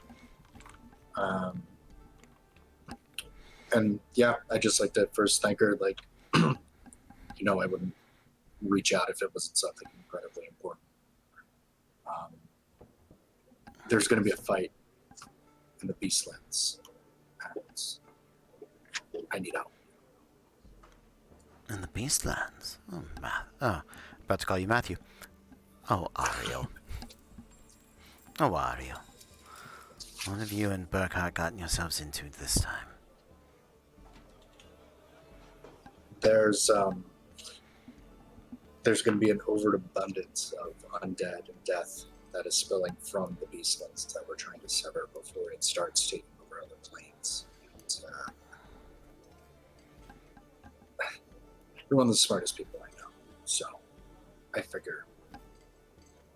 And yeah, I just like to first thank her. Like, I wouldn't reach out if it wasn't something incredibly important. There's going to be a fight in the Beastlands, and I need help. In the Beastlands? Oh, about to call you Matthew. Oh, Ariel. Oh, Ariel. What have you and Burkhart gotten yourselves into this time? There's going to be an overabundance of undead and death that is spilling from the Beastlands that we're trying to sever before it starts taking over other planes. You're one of the smartest people I know, so I figure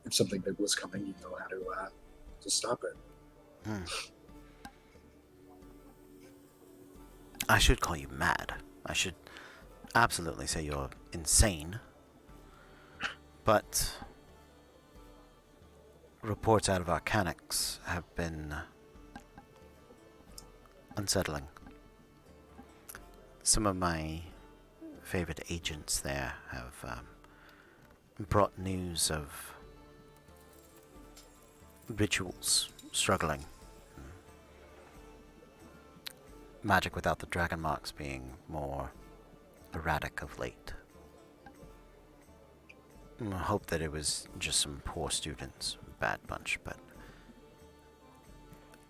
if something big was coming, you know how to stop it. I should call you mad. I should absolutely say you're insane. But reports out of Arcanix have been unsettling. Some of my favorite agents there have brought news of rituals struggling. Magic without the dragon marks being more erratic of late. I hope that it was just some poor students, bad bunch, but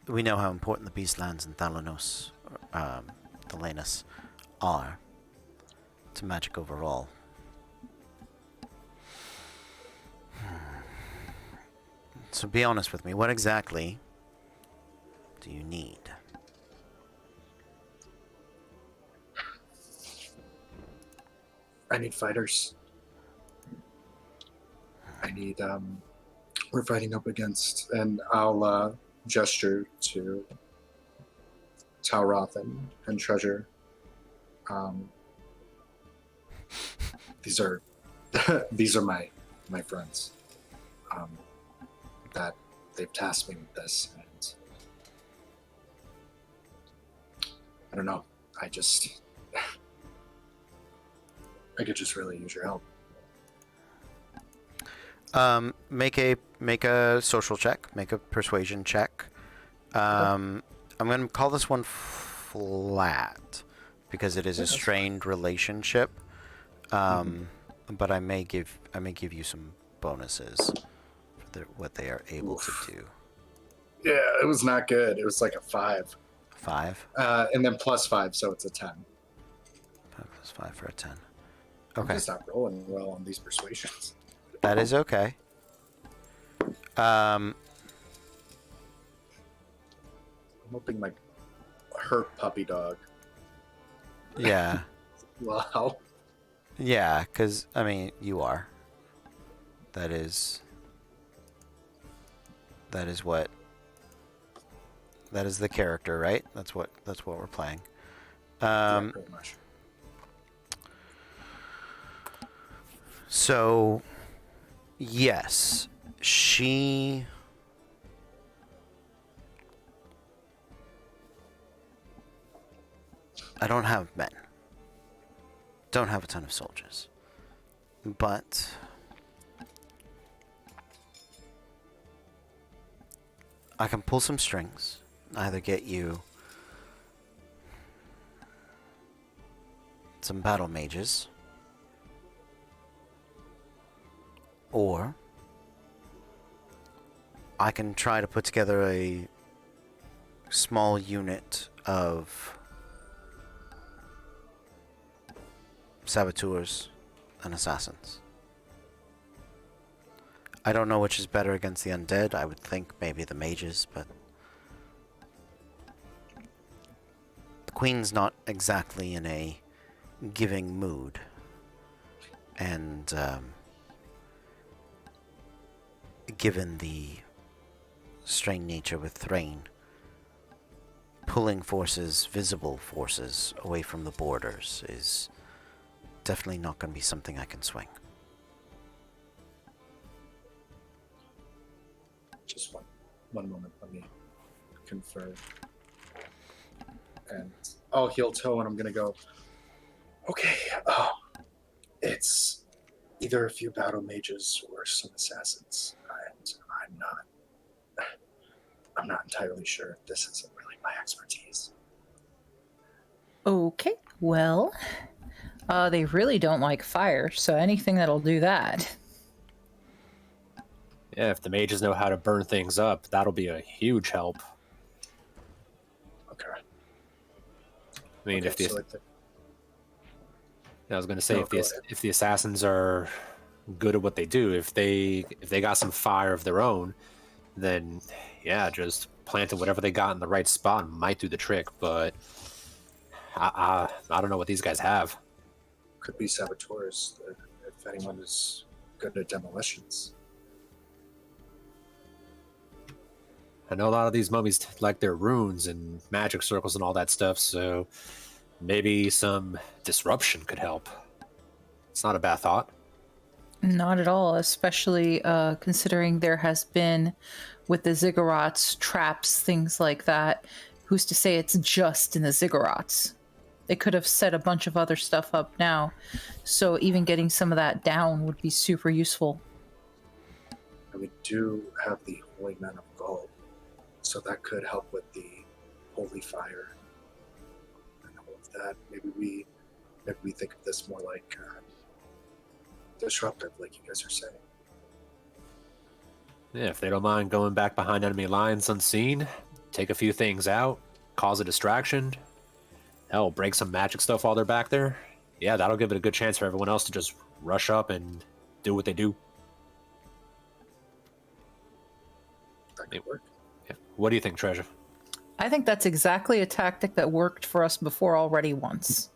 we know how important the Beastlands and Thalanos, Thalanus, are to magic overall. So be honest with me, what exactly do you need? I need fighters. I need, we're fighting up against, and I'll gesture to Talroth and Treasure. These are these are my friends. That they've tasked me with this, and I don't know. I could just really use your help. Make a social check. Make a persuasion check. I'm going to call this one flat because it is a strained relationship. But I may give you some bonuses for what they are able to do. Yeah, it was not good. It was like a 5. 5. And then +5, so it's a 10. 5 plus 5 for a 10. I'm Okay. just not rolling well on these persuasions. That is okay. I'm hoping my hurt puppy dog. Yeah. Wow. Yeah, because, I mean, you are. That is what... That is the character, right? That's what we're playing. Yeah, pretty much. So, yes, she... I don't have men. Don't have a ton of soldiers. But... I can pull some strings. Either get you some battle mages, or I can try to put together a small unit of saboteurs and assassins. I don't know which is better against the undead. I would think maybe the mages, but the queen's not exactly in a giving mood. And given the strained nature with Thrain, pulling forces, visible forces, away from the borders is definitely not going to be something I can swing. Just one moment, let me confirm. And I'll heel toe and I'm gonna go, okay, either a few battle mages or some assassins, and I'm not entirely sure if this isn't really my expertise. Okay, well, they really don't like fire, so anything that'll do that. Yeah, if the mages know how to burn things up, that'll be a huge help. Okay. I mean, if the so I was going to say, No, go ahead. if the assassins are good at what they do, if they got some fire of their own, then yeah, just planting whatever they got in the right spot might do the trick. But I don't know what these guys have. could be saboteurs, if anyone is good at demolitions. I know a lot of these mummies like their runes and magic circles and all that stuff, so maybe some disruption could help. It's not a bad thought. Not at all, especially considering there has been, with the ziggurats, traps, things like that. Who's to say it's just in the ziggurats? They could have set a bunch of other stuff up now, so even getting some of that down would be super useful. And we do have the Holy Men of Gold, so that could help with the Holy Fire and all of that. Maybe we think of this more like disruptive, like you guys are saying. Yeah, if they don't mind going back behind enemy lines unseen, take a few things out, cause a distraction, hell, break some magic stuff while they're back there. Yeah, that'll give it a good chance for everyone else to just rush up and do what they do. That could work. Yeah. What do you think, Treasure? I think that's exactly a tactic that worked for us before already once.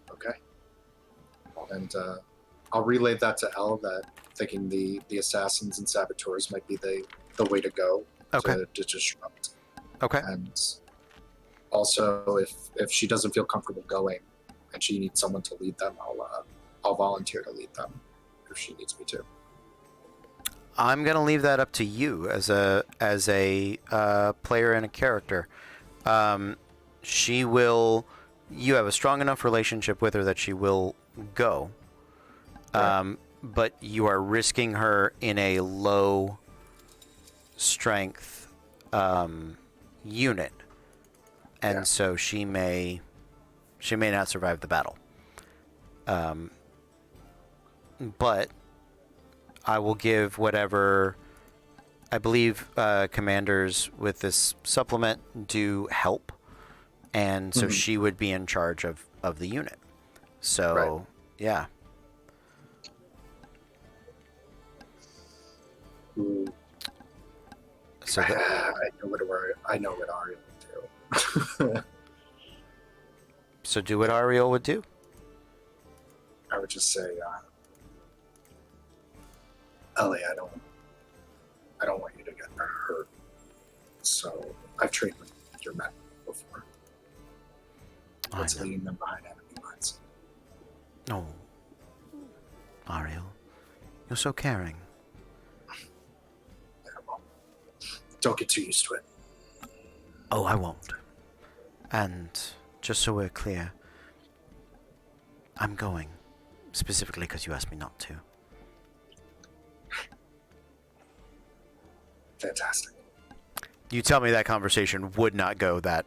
Okay. And I'll relay that to Elle, that thinking the assassins and saboteurs might be the way to go to disrupt. Okay. And also, if she doesn't feel comfortable going and she needs someone to lead them, I'll volunteer to lead them if she needs me to. I'm gonna leave that up to you as a player and a character. She will. You have a strong enough relationship with her that she will go. Right. But you are risking her in a low strength unit, and so she may not survive the battle. But I will give whatever. I believe commanders with this supplement do help, and so she would be in charge of the unit. So yeah. Ooh. So I know what Ariel would do. so do what Ariel would do. I would just say, Ellie, I don't want you to get hurt. So I've trained with your men before. Let's lead them behind enemy lines. Oh, Ariel, you're so caring. Yeah, well, don't get too used to it. Oh, I won't. And just so we're clear, I'm going specifically because you asked me not to. Fantastic. You tell me that conversation would not go that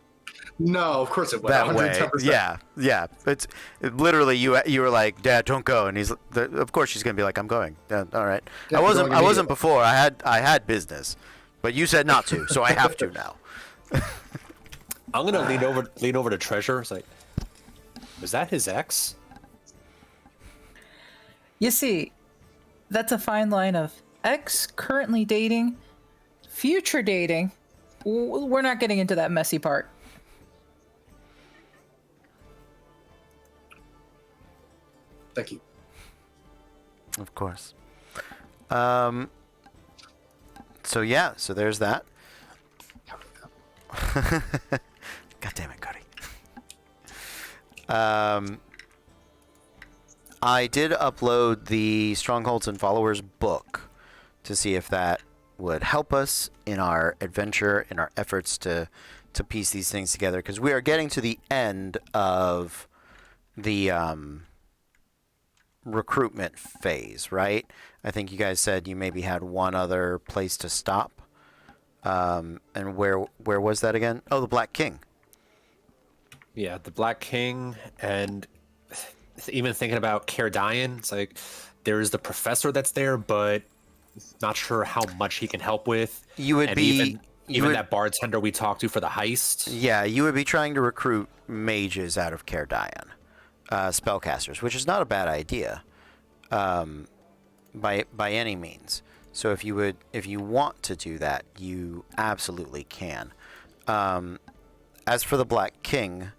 No, of course it would. that way. 110%. Yeah. It's literally you were like, Dad, don't go, and of course she's gonna be like, I'm going. Yeah, all right. Yeah, I I'm wasn't going before. I had business, but you said not to, so I have to now. I'm gonna lean over to Treasure. It's like, was that his ex? You see, that's a fine line of ex, currently dating, future dating. We're not getting into that messy part. Thank you. Of course. So there's that. God damn it, Cody. I did upload the Strongholds and Followers book to see if that would help us in our adventure, in our efforts to piece these things together, because we are getting to the end of the recruitment phase, right? I think you guys said you maybe had one other place to stop. And where was that again? Oh, the Black King. Yeah, the Black King, and even thinking about Cardian, it's like there's the professor that's there, but not sure how much he can help with. You would and be even that bartender we talked to for the heist. Yeah, you would be trying to recruit mages out of Cardian, spellcasters, which is not a bad idea, by any means. So if you want to do that, you absolutely can. As for the Black King,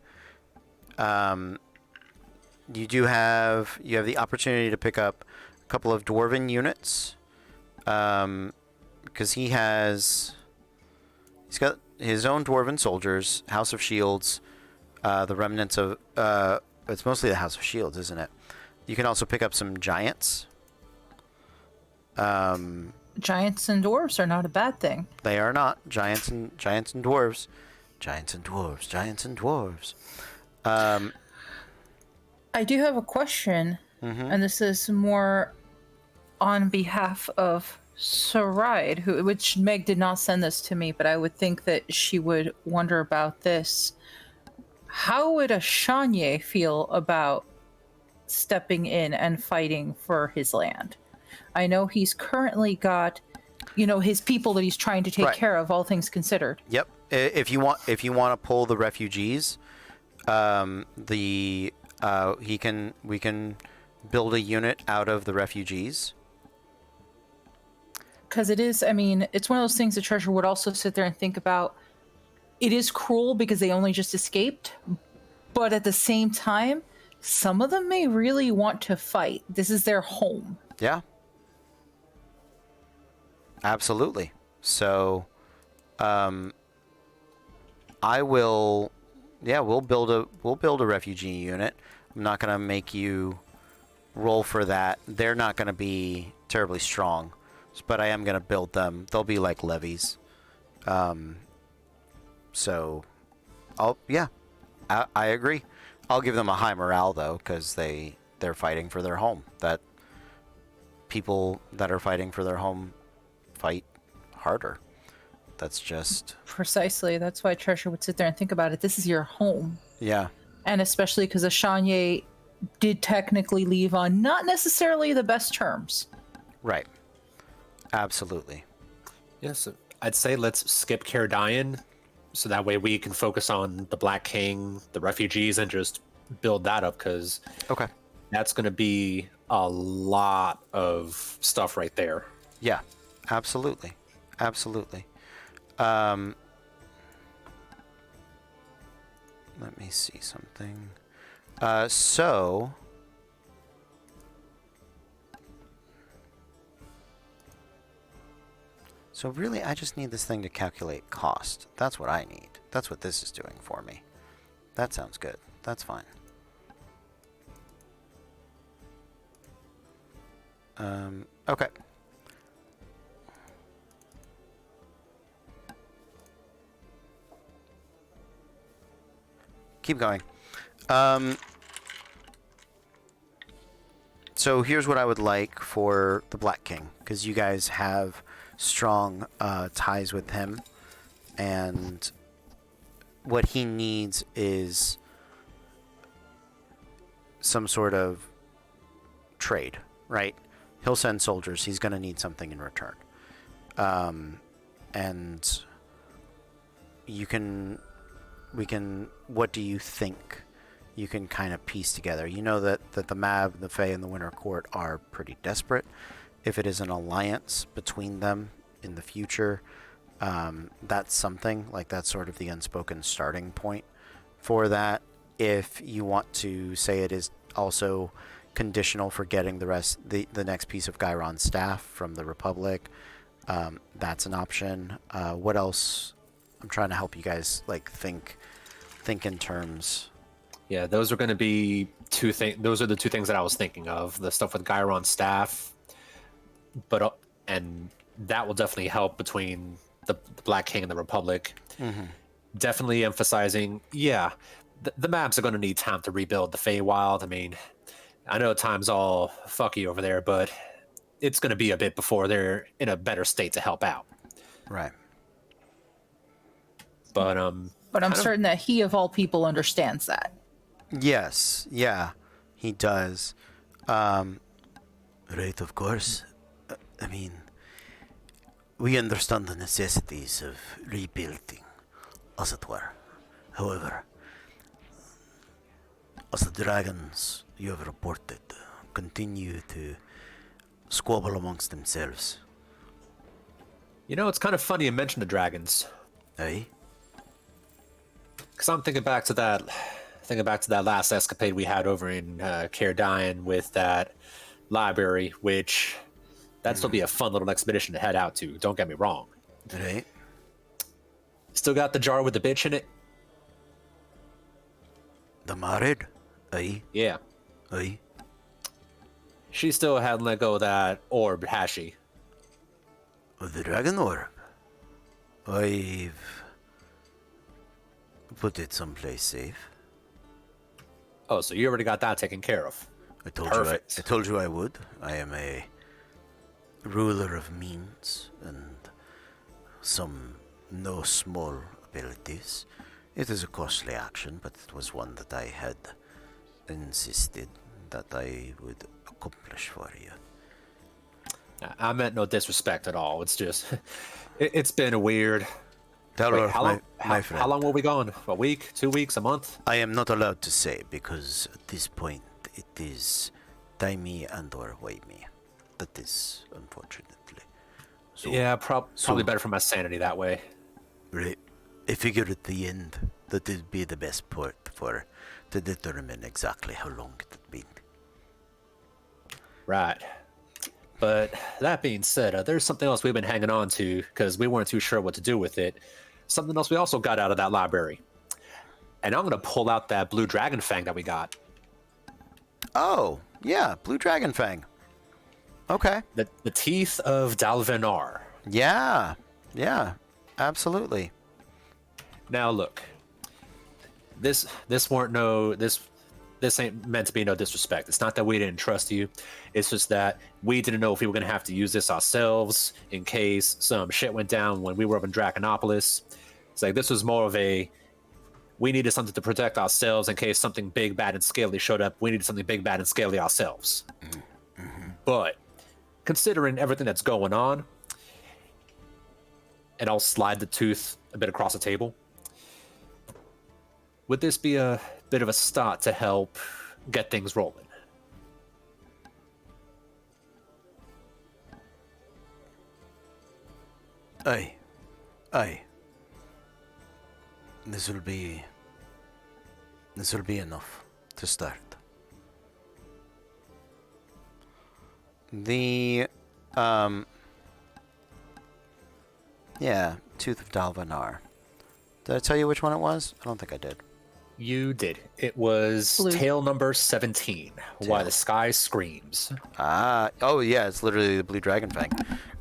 you have the opportunity to pick up a couple of dwarven units, because he's got his own dwarven soldiers, House of Shields, the remnants of it's mostly the House of Shields, isn't it? You can also pick up some giants. Giants and dwarves are not a bad thing. They are not giants and dwarves. Giants and dwarves. Giants and dwarves. I do have a question, and this is more on behalf of Saride, which Meg did not send this to me, but I would think that she would wonder about this. How would a Shanye feel about stepping in and fighting for his land? I know he's currently got, his people that he's trying to take care of, all things considered. Yep. If you want to pull the refugees, we can build a unit out of the refugees. Because it's one of those things that Treasure would also sit there and think about. It is cruel because they only just escaped, but at the same time, some of them may really want to fight. This is their home. Yeah. Absolutely. So, we'll build a refugee unit. I'm not going to make you roll for that. They're not going to be terribly strong, but I am going to build them. They'll be like levies. So, I agree. I'll give them a high morale though, because they're fighting for their home. That people that are fighting for their home fight harder. That's just precisely. That's why Treasure would sit there and think about it. This is your home. Yeah. And especially because Ashanye did technically leave on not necessarily the best terms. Right. Absolutely. Yes, I'd say let's skip Cardian, so that way we can focus on the Black King, the refugees, and just build that up, because that's going to be a lot of stuff right there. Yeah, absolutely. Absolutely. Let me see something. So really, I just need this thing to calculate cost. That's what I need. That's what this is doing for me. That sounds good. That's fine. Okay. Keep going. So here's what I would like for the Black King, because you guys have strong ties with him, and what he needs is some sort of trade, right? He'll send soldiers. He's going to need something in return. And what do you think you can kind of piece together? You know that the Mab, the Fae, and the Winter Court are pretty desperate. If it is an alliance between them in the future, that's something. Like, that's sort of the unspoken starting point for that. If you want to say it is also conditional for getting the next piece of Gyron staff from the Republic, that's an option. What else? I'm trying to help you guys think in terms. Yeah, those are going to be two things. Those are the two things that I was thinking of. The stuff with Gyron staff, and that will definitely help between the Black King and the Republic. Mm-hmm. Definitely emphasizing, the maps are going to need time to rebuild the Feywild. I mean, I know time's all fucky over there, but it's going to be a bit before they're in a better state to help out. Right. But But I'm certain that he, of all people, understands that. Yes. Yeah, he does. Right, of course. I mean, we understand the necessities of rebuilding, as it were. However, as the dragons you have reported continue to squabble amongst themselves. you know, it's kind of funny you mentioned the dragons. Eh? Because I'm thinking back to that last escapade we had over in Cairdian with that library, which that'd still be a fun little expedition to head out to. Don't get me wrong. Right? Still got the jar with the bitch in it? The married? Eh? Yeah. Eh? She still hadn't let go of that orb, has she? Of the dragon orb? I've put it someplace safe. Oh, so you already got that taken care of. I told Perfect. I told you I would. I am a ruler of means and some no small abilities. It is a costly action, but it was one that I had insisted that I would accomplish for you. I meant no disrespect at all. It's just, it's been a weird. Talor, Wait, how long? my friend. How long will we gone? A week? 2 weeks? A month? I am not allowed to say because at this point it is tie me and or weigh me. That is unfortunately. So, Yeah, probably so- better for my sanity that way. Right. I figure at the end that it'd be the best part for to determine exactly how long it had been. Right. But that being said, there's something else we've been hanging on to because we weren't too sure what to do with it. Something else we also got out of that library. And I'm going to pull out that blue dragon fang that we got. Oh, yeah, Blue Dragon Fang. Okay. The teeth of Dalvenar. Yeah, absolutely. Now look, this ain't meant to be no disrespect. It's not that we didn't trust you. It's just that we didn't know if we were gonna have to use this ourselves in case some shit went down when we were up in Draconopolis. It's like this was more of a we needed something to protect ourselves in case something big, bad, and scaly showed up. We needed something big, bad, and scaly ourselves. But considering everything that's going on, and I'll slide the tooth a bit across the table. Would this be a bit of a start to help get things rolling? Aye. This will be enough to start. The Tooth of Dalvanar. Did I tell you which one it was? I don't think I did. You did. It was Blue. tale number 17. Why the Sky Screams. Oh yeah, it's literally the Blue Dragon Fang.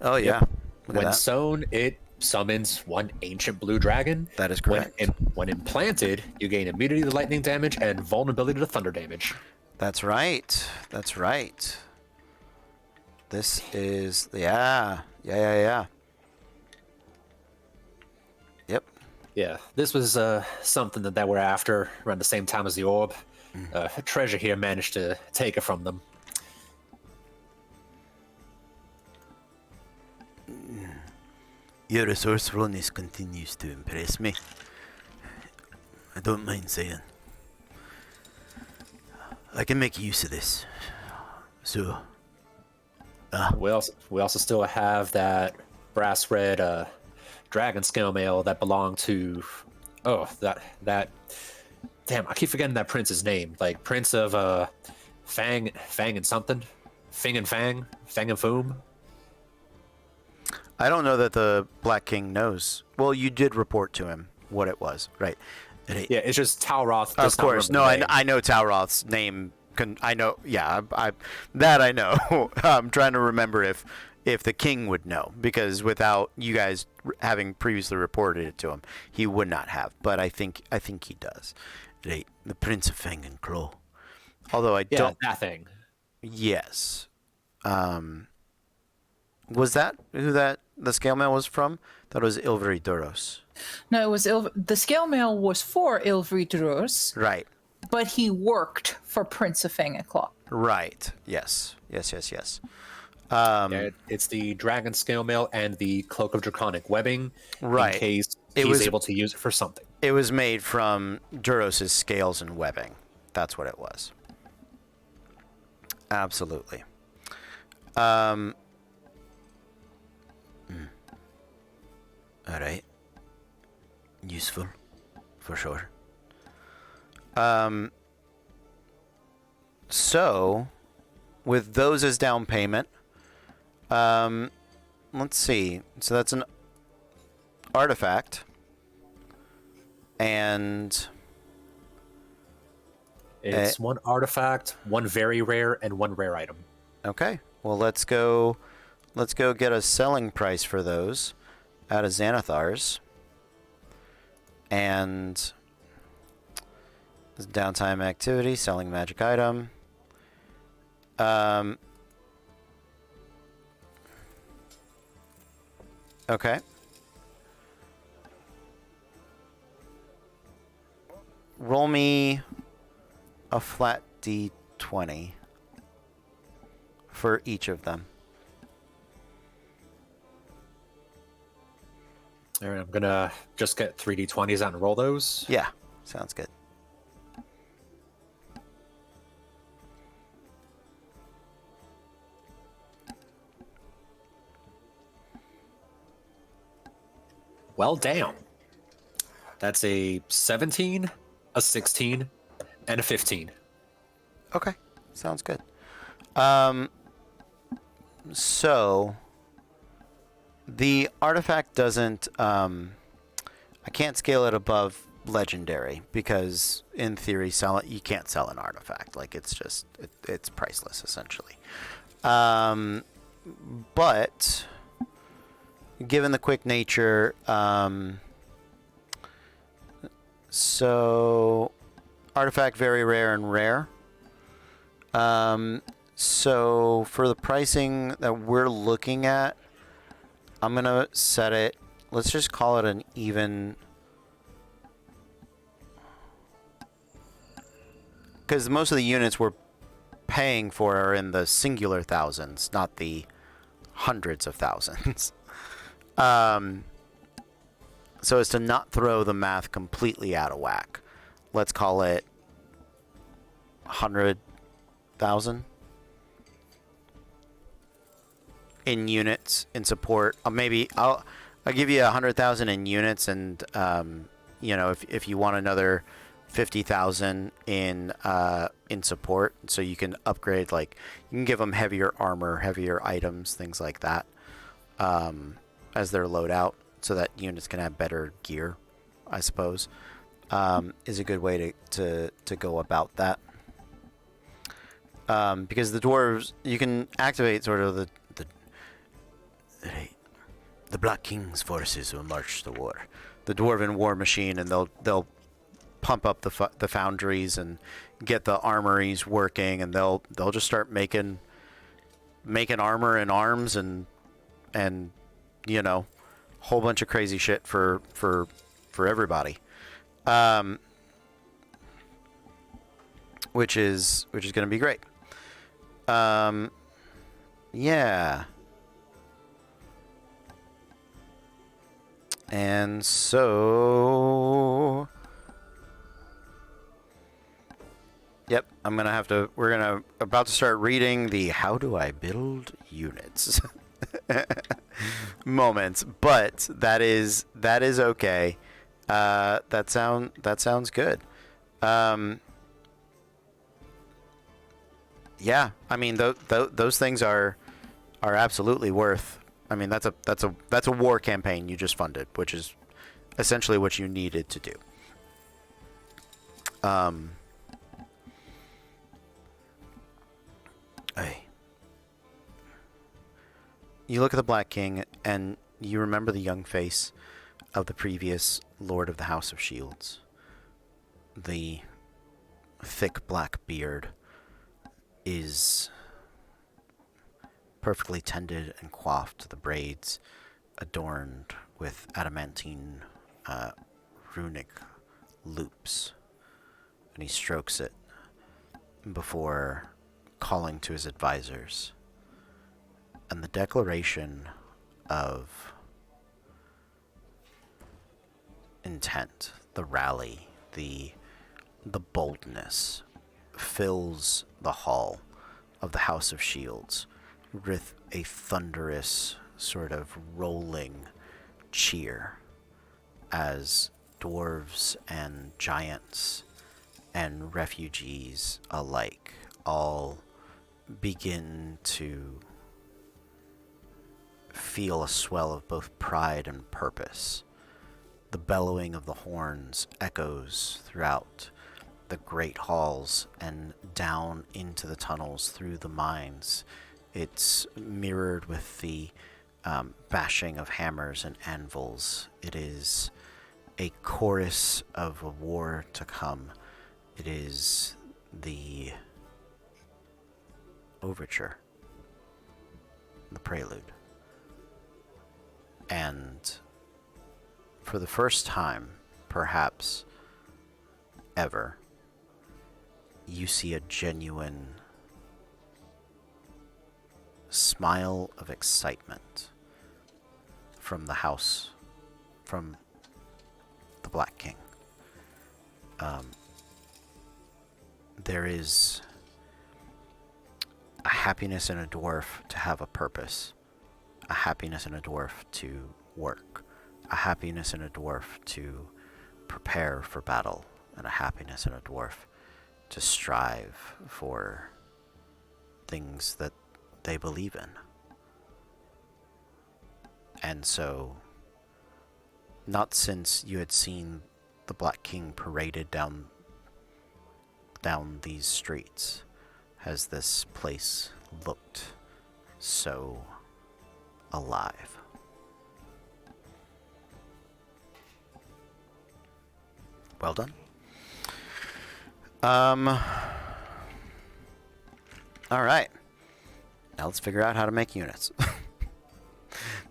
Oh yeah. Look at When that. sown, it summons one ancient blue dragon. That is correct. When implanted, you gain immunity to lightning damage and vulnerability to thunder damage. That's right. That's right. This is yeah. Yep. Yeah, this was something that they were after around the same time as the orb. Treasure here managed to take it from them. Your resourcefulness continues to impress me. I don't mind saying. I can make use of this. So, We also still have that brass red dragon scale mail that belonged to that damn, I keep forgetting that prince's name. Like Prince of Fang and something. Fing and Fang and Foom. I don't know that the Black King knows. Well, you did report to him what it was, right? Yeah, it's just Talroth. Of course. No, I know Talroth's name. I know. Yeah, I that I know. I'm trying to remember if the king would know, because without you guys having previously reported it to him, he would not have. But I think he does. The Prince of Fang and Claw. Although I don't. that thing. Yes. Was that who the scale mail was from? That was Ilvery Duros. No, it was the scale mail was for Ilvridros, Right. but he worked for Prince of Fang and Claw. Right. Yes. It's the dragon scale mail and the cloak of draconic webbing, Right. in case he's able to use it for something. It was made from Duros' scales and webbing. That's what it was. Absolutely. All right. Useful, for sure. So, with those as down payment, let's see. So that's an artifact, and It's one artifact, one very rare, and one rare item. okay. Well, let's go get a selling price for those out of Xanathar's. And this downtime activity, selling magic item. Okay. Roll me a flat D20 for each of them. All right, I'm gonna just get 3d20s out and roll those. Yeah, sounds good. Well, damn. That's a 17, a 16, and a 15. Okay, sounds good. So the artifact doesn't. I can't scale it above legendary because, in theory, you can't sell an artifact. Like it's just it's priceless essentially. But given the quick nature, so artifact very rare and rare. So for the pricing that we're looking at, I'm gonna set it. Let's just call it an even, because most of the units we're paying for are in the singular thousands, not the hundreds of thousands. So as to not throw the math completely out of whack, let's call it 100,000 in units in support. Maybe I'll give you 100,000 in units, and you know, if you want another 50,000 in support, so you can upgrade, like you can give them heavier armor, heavier items, things like that, as their loadout, so that units can have better gear, I suppose, is a good way to go about that. Because the dwarves, you can activate sort of the Black King's forces will march to war, the dwarven war machine, and they'll pump up the foundries and get the armories working, and they'll just start making armor and arms and you know, whole bunch of crazy shit for everybody, which is going to be great. Yeah. And so, yep, we're about to start reading the how do I build units moments, but that is okay. That sounds good. Yeah, I mean those things are absolutely worth. I mean that's a war campaign you just funded, which is essentially what you needed to do. you look at the Black King, and you remember the young face of the previous Lord of the House of Shields. The thick black beard is perfectly tended and coiffed, the braids adorned with adamantine runic loops. And he strokes it before calling to his advisors. And the declaration of intent, the rally, the boldness fills the hall of the House of Shields with a thunderous sort of rolling cheer as dwarves and giants and refugees alike all begin to feel a swell of both pride and purpose. The bellowing of the horns echoes throughout the great halls and down into the tunnels through the mines. It's mirrored with the bashing of hammers and anvils. It is a chorus of a war to come. It is the overture, the prelude. And for the first time, perhaps ever, you see a genuine smile of excitement from the house, from the Black King. There is a happiness in a dwarf to have a purpose, a happiness in a dwarf to work, a happiness in a dwarf to prepare for battle, and a happiness in a dwarf to strive for things that they believe in. And so, not since you had seen the Black King paraded down these streets has this place looked so alive. Well done. All right. Now let's figure out how to make units.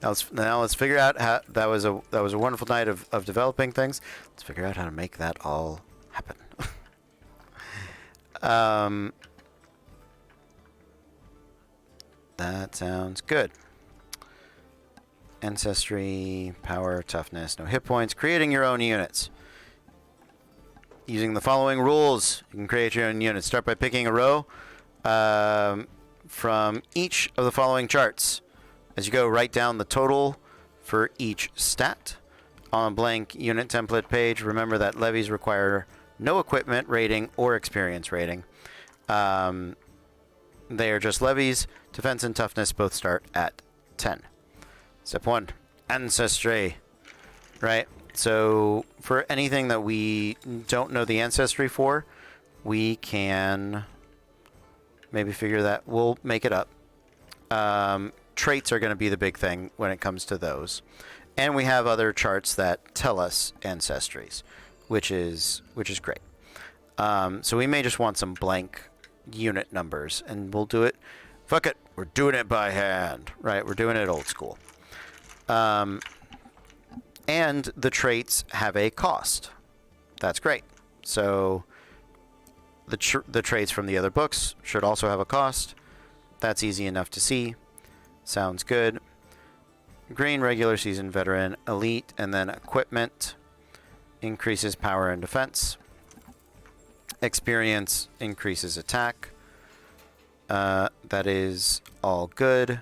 Now let's figure out how that was a wonderful night of developing things. Let's figure out how to make that all happen. That sounds good. Ancestry, power, toughness, no hit points. Creating your own units. Using the following rules, you can create your own units. Start by picking a row from each of the following charts. As you go, write down the total for each stat on a blank unit template page. Remember that levies require no equipment rating or experience rating. They are just levies. Defense and toughness both start at 10. Step 1, ancestry. Right? So for anything that we don't know the ancestry for, we can maybe figure that. We'll make it up. Traits are going to be the big thing when it comes to those. And we have other charts that tell us ancestries, which is great. So we may just want some blank unit numbers, and we'll do it. Fuck it. We're doing it by hand, right? We're doing it old school. And the traits have a cost. That's great. So the traits from the other books should also have a cost. That's easy enough to see. Sounds good. Green, regular, seasoned, veteran, elite, and then equipment increases power and defense. Experience increases attack. That is all good.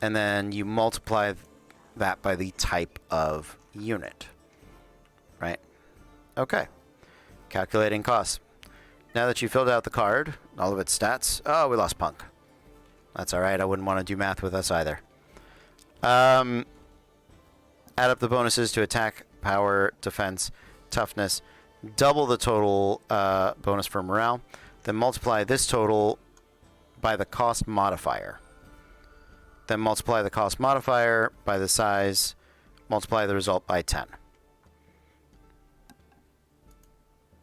And then you multiply that by the type of unit. Right? Okay. Calculating costs. Now that you filled out the card, all of its stats. Oh, we lost Punk. That's alright. I wouldn't want to do math with us either. Add up the bonuses to attack, power, defense, toughness. Double the total bonus for morale. Then multiply this total by the cost modifier. then multiply the cost modifier by the size, multiply the result by 10.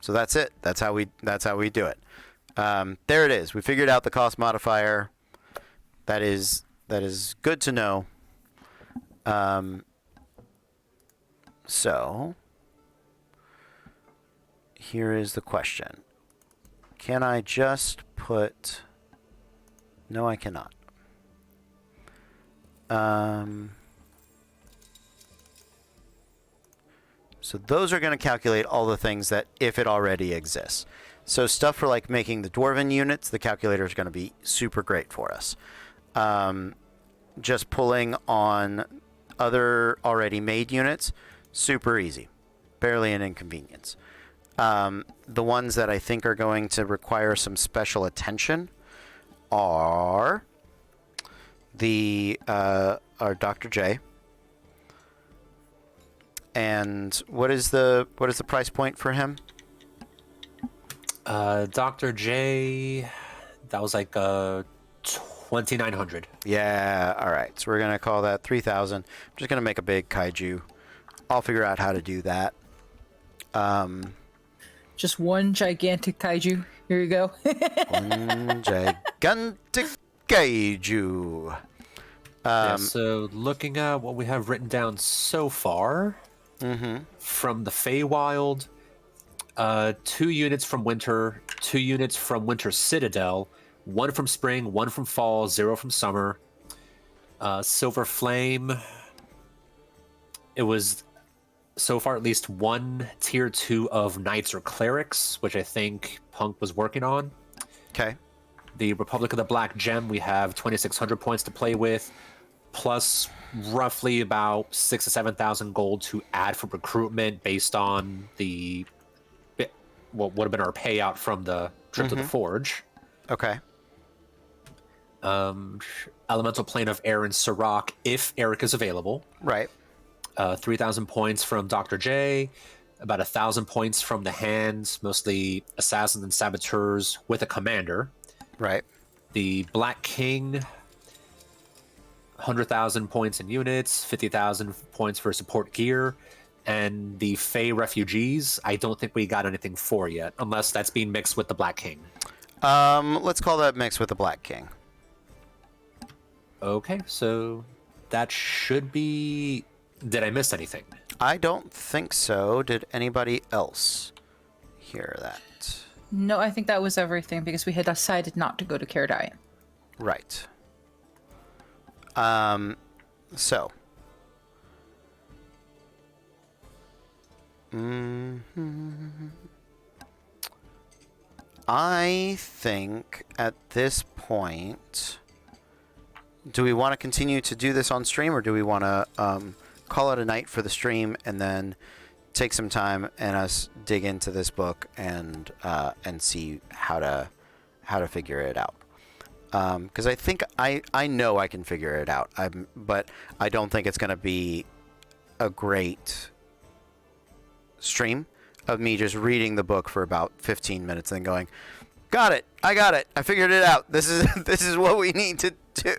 So that's it. That's how we do it. There it is. We figured out the cost modifier. That is good to know. So here is the question. Can I just put... No, I cannot. So those are going to calculate all the things that if it already exists. So stuff for like making the dwarven units, the calculator is going to be super great for us. Just pulling on other already made units, super easy. Barely an inconvenience. The ones that I think are going to require some special attention are our Dr. J. And what is the price point for him? Dr. J, that was like 2,900. Yeah, all right. So we're gonna call that 3,000. I'm just gonna make a big kaiju. I'll figure out how to do that. Just one gigantic kaiju. Here you go. One gigantic kaiju. Yeah, so looking at what we have written down so far, from the Feywild, 2 units from Winter, 2 units from Winter Citadel, 1 from Spring, 1 from Fall, 0 from Summer. Silver Flame, it was so far at least 1 tier 2 of Knights or Clerics, which I think Punk was working on. Okay. The Republic of the Black Gem, we have 2,600 points to play with, plus roughly about 6,000 to 7,000 gold to add for recruitment based on what would have been our payout from the trip to the Forge. Okay. Elemental Plane of Air and Sirach, if Eric is available. Right. 3,000 points from Dr. J, about 1,000 points from the hands, mostly assassins and saboteurs with a commander. Right. The Black King, 100,000 points in units, 50,000 points for support gear, and the Fey Refugees, I don't think we got anything for yet, unless that's being mixed with the Black King. Let's call that mixed with the Black King. Okay, so that should be... Did I miss anything? I don't think so. Did anybody else hear that? No, I think that was everything because we had decided not to go to Caradine. Right. So. I think at this point, do we want to continue to do this on stream, or do we want to call it a night for the stream and then take some time and us dig into this book and see how to figure it out? Because I think I know I can figure it out. But I don't think it's going to be a great stream of me just reading the book for about 15 minutes and then going, got it, I got it, I figured it out. This is what we need to do.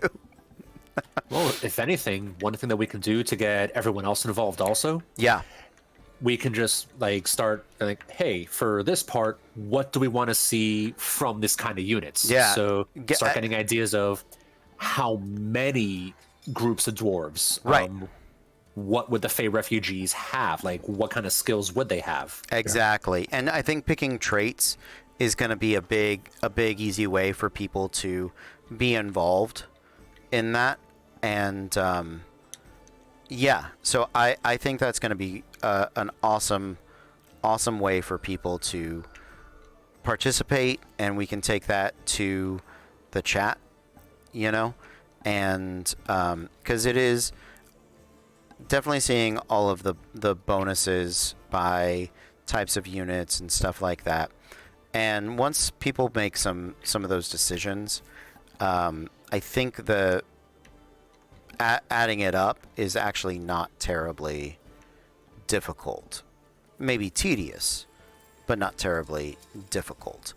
Well, if anything, one thing that we can do to get everyone else involved also, Yeah. we can just start hey, for this part, what do we want to see from this kind of units? Yeah. So start getting ideas of how many groups of dwarves. Right. What would the Fey refugees have? What kind of skills would they have? Exactly. And I think picking traits is going to be a big easy way for people to be involved in that. And so I think that's going to be an awesome way for people to participate, and we can take that to the chat, and because it is definitely seeing all of the bonuses by types of units and stuff like that. And once people make some of those decisions, I think adding it up is actually not terribly difficult. Maybe tedious, but not terribly difficult.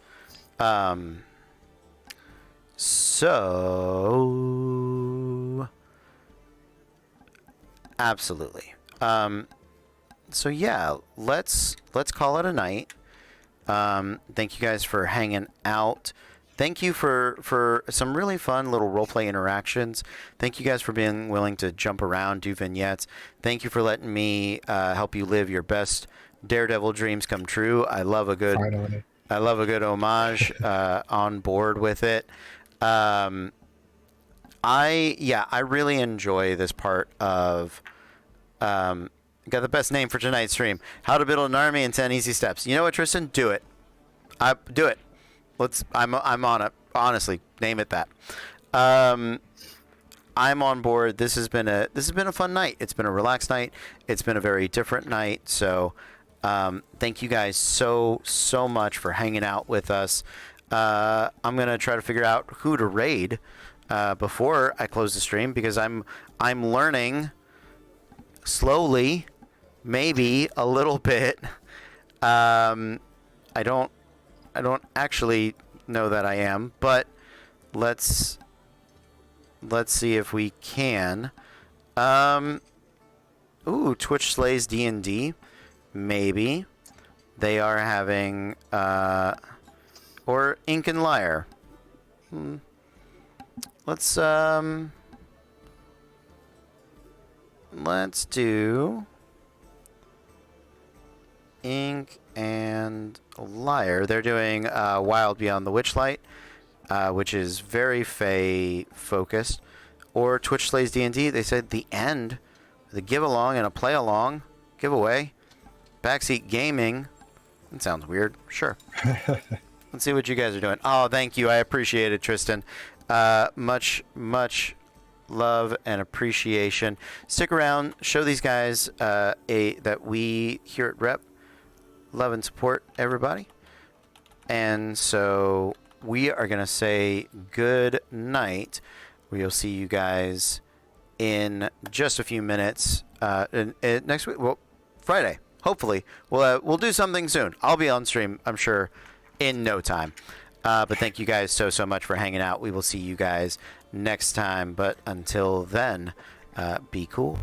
So Absolutely. So yeah, let's call it a night. Thank you guys for hanging out. Thank you for some really fun little roleplay interactions. Thank you guys for being willing to jump around, do vignettes. Thank you for letting me help you live your best Daredevil dreams come true. I love a good Finally. homage on board with it. I really enjoy this part of got the best name for tonight's stream. How to build an army in 10 easy steps. You know what, Tristan? Do it. Do it. I'm on it. Honestly, name it that. I'm on board. This has been a fun night. It's been a relaxed night. It's been a very different night. So, thank you guys so much for hanging out with us. I'm gonna try to figure out who to raid before I close the stream, because I'm learning slowly, maybe a little bit. I don't actually know that I am, but let's see if we can. Ooh, Twitch Slays D&D. Maybe they are having or Ink and Liar. Let's do Ink and Liar. They're doing Wild Beyond the Witchlight, which is very Fae focused. Or Twitch Slays D&D. They said the end, the give along and a play along giveaway. Backseat Gaming. That sounds weird. Sure. Let's see what you guys are doing. Oh, thank you. I appreciate it, Tristan. Much love and appreciation. Stick around. Show these guys that we here at Rep love and support everybody. And so we are going to say good night. We'll see you guys in just a few minutes. Next week, well, Friday. Hopefully, we'll do something soon. I'll be on stream, I'm sure, in no time. But thank you guys so much for hanging out. We will see you guys next time. But until then, be cool.